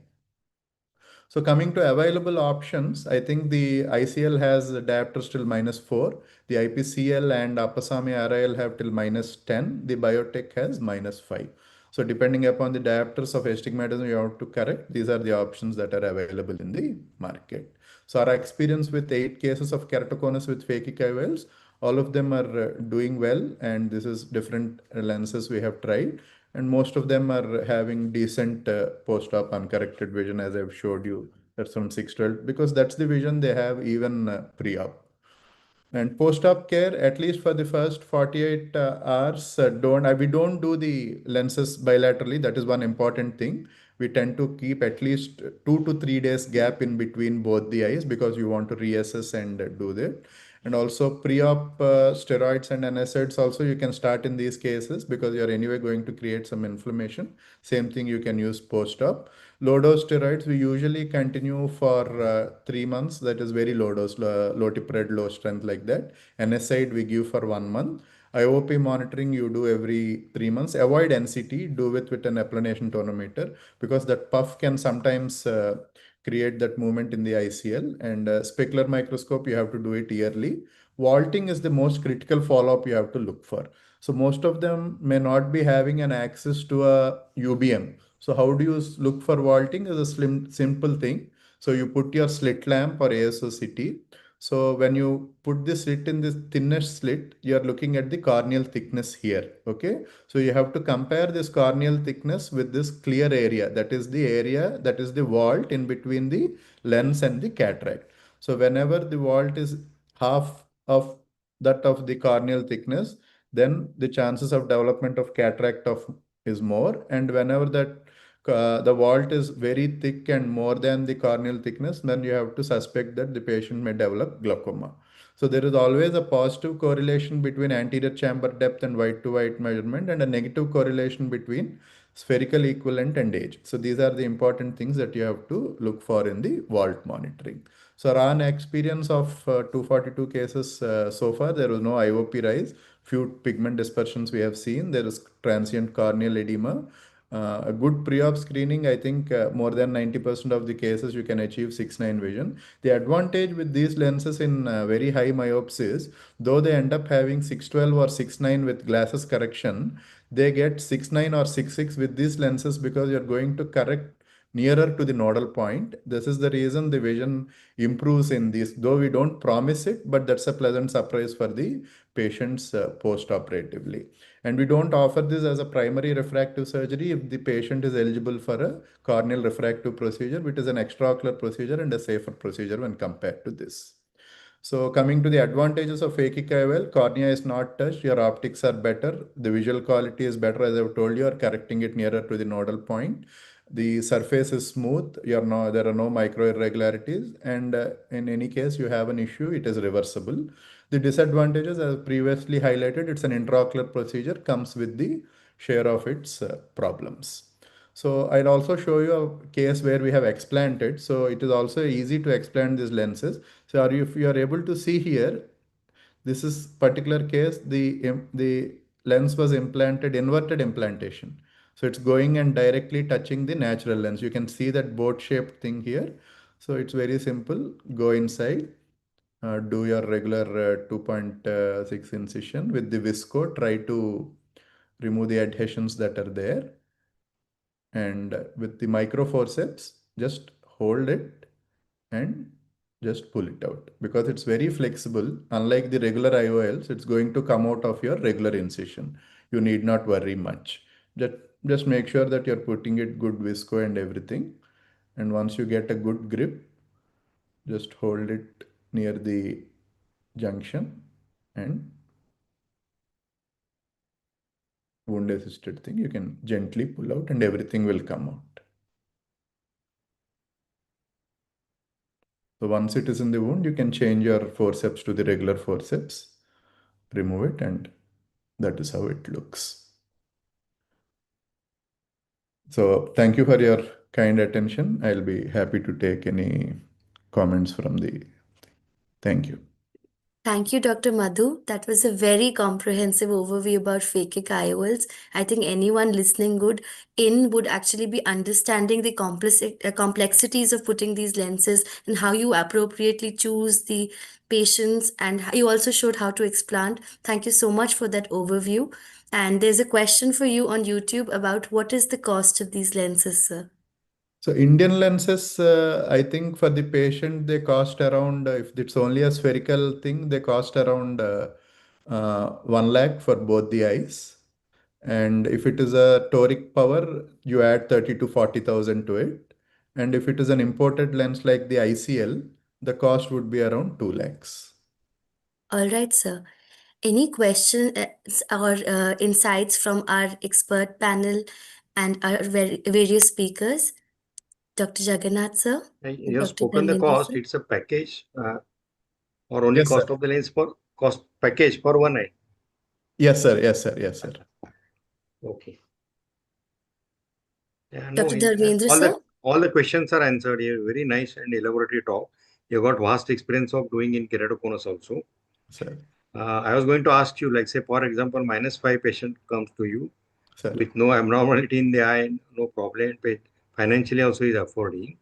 So coming to available options, I think the ICL has diopters till -4. The IPCL and Appasamy RIL have till -10. The biotech has -5. So depending upon the diopters of astigmatism you have to correct, these are the options that are available in the market. So our experience with 8 cases of keratoconus with phakic IOLs, all of them are doing well, and this is different lenses we have tried, and most of them are having decent post-op uncorrected vision, as I've showed you. That's from 612 because that's the vision they have even pre-op. And post-op care, at least for the first 48 hours, we don't do the lenses bilaterally. That is one important thing. We tend to keep at least 2 to 3 days gap in between both the eyes because you want to reassess and do that. And also pre-op steroids and NSAIDs also you can start in these cases because you're anyway going to create some inflammation. Same thing you can use post-op. Low dose steroids we usually continue for 3 months. That is very low dose, low tip red, low strength like that. NSAID we give for 1 month. IOP monitoring you do every 3 months. Avoid NCT, do it with an applanation tonometer because that puff can sometimes create that movement in the ICL. And specular microscope, you have to do it yearly. Vaulting is the most critical follow-up you have to look for. So most of them may not be having an access to a UBM. So how do you look for vaulting is a simple thing. So you put your slit lamp or ASOCT. So when you put the slit in this thinnest slit, you are looking at the corneal thickness here. Okay. So you have to compare this corneal thickness with this clear area. That is the area, that is the vault in between the lens and the cataract. So whenever the vault is half of that of the corneal thickness, then the chances of development of cataract of is more. And whenever that the vault is very thick and more than the corneal thickness, then you have to suspect that the patient may develop glaucoma. So there is always a positive correlation between anterior chamber depth and white to white measurement and a negative correlation between spherical equivalent and age. So these are the important things that you have to look for in the vault monitoring. So on experience of 242 cases so far, there was no IOP rise. Few pigment dispersions we have seen. There is transient corneal edema. A good pre-op screening, I think more than 90% of the cases you can achieve 6/9 vision. The advantage with these lenses in very high myopes is, though they end up having 612 or 6/9 with glasses correction, they get 6/9 or 6/6 with these lenses because you're going to correct nearer to the nodal point. This is the reason the vision improves in this, though we don't promise it, but that's a pleasant surprise for the patients post-operatively. And we don't offer this as a primary refractive surgery if the patient is eligible for a corneal refractive procedure, which is an extraocular procedure and a safer procedure when compared to this. So coming to the advantages of phakic IOL, cornea is not touched, your optics are better, the visual quality is better as I've told you, are correcting it nearer to the nodal point. The surface is smooth, there are no micro irregularities, and in any case you have an issue, it is reversible. The disadvantages, as previously highlighted, it's an intraocular procedure, comes with the share of its problems. So I'll also show you a case where we have explanted. So it is also easy to explant these lenses. So if you are able to see here, this is particular case, the lens was implanted, inverted implantation. So it's going and directly touching the natural lens. You can see that boat-shaped thing here. So it's very simple. Go inside, do your regular 2.6 incision with the visco. Try to remove the adhesions that are there. And with the micro forceps, just hold it and just pull it out because it's very flexible. Unlike the regular IOLs, it's going to come out of your regular incision. You need not worry much. Just, just make sure that you're putting it good visco and everything. And once you get a good grip, just hold it near the junction and wound assisted thing. You can gently pull out and everything will come out. So once it is in the wound, you can change your forceps to the regular forceps, remove it, and that is how it looks. So thank you for your kind attention. I'll be happy to take any comments from the. Thank you. Thank you, Dr. Madhu. That was a very comprehensive overview about phakic IOLs. I think anyone listening would actually be understanding the complexities of putting these lenses and how you appropriately choose the patients, and you also showed how to explant. Thank you so much for that overview. And there's a question for you on YouTube about what is the cost of these lenses, sir? So Indian lenses, I think for the patient, they cost around, if it's only a spherical thing, they cost around 1 lakh for both the eyes. And if it is a toric power, you add 30 to 40,000 to it. And if it is an imported lens like the ICL, the cost would be around 2 lakhs. All right, sir. Any questions or insights from our expert panel and our various speakers? Dr. Jagannath, sir? You have Dr. spoken the Dharmendra, cost. sir? It's a package or only Yes, cost sir. of the lens for cost package for one eye. Yes, sir. Yes, sir. Yes, sir. Okay. Yeah, no, Dr. Dharmendra, all sir? the questions are answered here. Very nice and elaborate talk. You got vast experience of doing in keratoconus also. Sir. I was going to ask you, like say for example, -5 patient comes to you Sir. with no abnormality in the eye, no problem, but financially also is affording.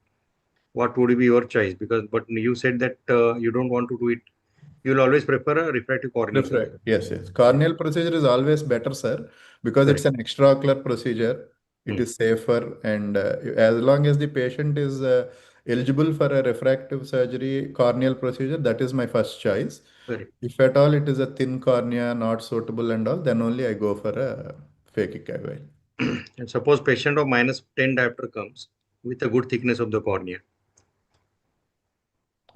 What would be your choice? But you said that you don't want to do it. You'll always prefer a refractive cornea surgery. Yes, yes. Corneal procedure is always better, sir, because it's an extraocular procedure. It is safer, and as long as the patient is eligible for a refractive surgery, corneal procedure, that is my first choice. Correct. If at all it is a thin cornea, not suitable and all, then only I go for a phakic IOL. And suppose patient of -10 diopter comes with a good thickness of the cornea.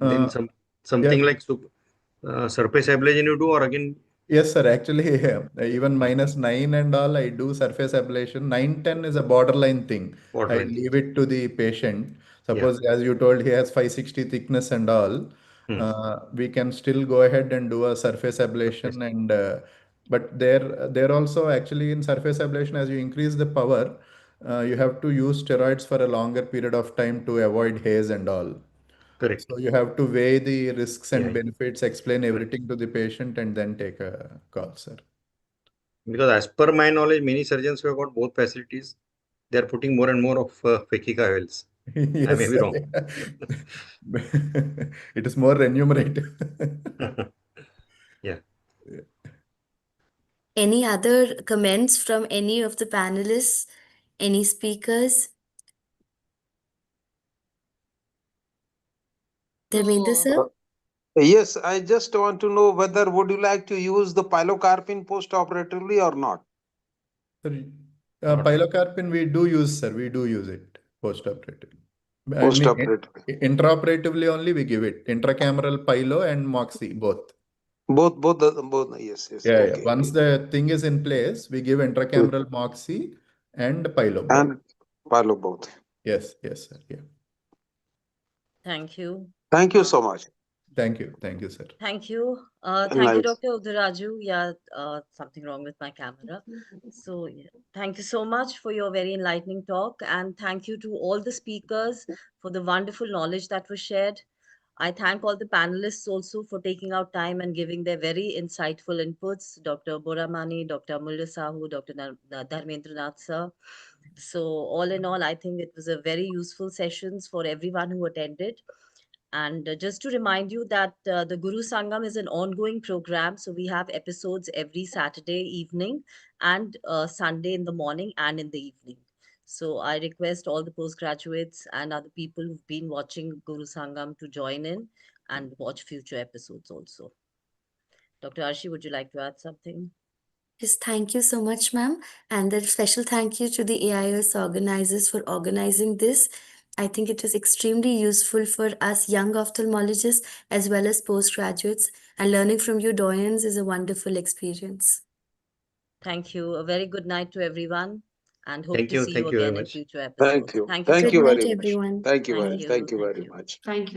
Then something like surface ablation you do, or again? Yes, sir. Actually, even -9 and all, I do surface ablation. 9-10 is a borderline thing. I leave it to the patient. Suppose, as you told, he has 560 thickness and all. We can still go ahead and do a surface ablation. And but there also actually in surface ablation, as you increase the power, you have to use steroids for a longer period of time to avoid haze and all. Correct. So you have to weigh the risks and benefits, explain everything to the patient, and then take a call, sir. Because as per my knowledge, many surgeons who have got both facilities, they are putting more and more of phakic IOLs. I may Yes, be wrong. It is more remunerative. Yeah. Any other comments from any of the panelists? Any speakers? Dharmendra, sir? Yes, I just want to know whether would you like to use the pilocarpine post-operatively or not? Pilocarpine we do use, sir. We do use it post-operatively. Post-operatively. Intraoperatively only we give it. Intracameral pylo and moxie, both. Both, yes. Yeah, Okay. Once the thing is in place, we give intracameral moxie and pylo both. And pylo both. Yes, sir. Yeah. Thank you. Thank you so much. Thank you, sir. Thank you. Thank you, Dr. Uddaraju. Yeah, something wrong with my camera. So, yeah. Thank you so much for your very enlightening talk. And thank you to all the speakers for the wonderful knowledge that was shared. I thank all the panelists also for taking out time and giving their very insightful inputs. Dr. Boramani, Dr. Amulya Sahu, Dr. Dharmendra Nath sir. So all in all, I think it was a very useful sessions for everyone who attended. And just to remind you that the Guru Sangam is an ongoing program. So we have episodes every Saturday evening and Sunday in the morning and in the evening. So I request all the postgraduates and other people who've been watching Guru Sangam to join in and watch future episodes also. Dr. Arshi, would you like to add something? Yes, thank you so much, ma'am. And a special thank you to the AIOS organizers for organizing this. I think it is extremely useful for us young ophthalmologists as well as postgraduates, and learning from you doyens is a wonderful experience. Thank you. A very good night to everyone and hope Thank to you. see Thank you you very again in much. future episodes. Thank you. Thank you Thank so you Good much. night, very much. everyone. Thank you Bye. very, thank you very much. Thank you.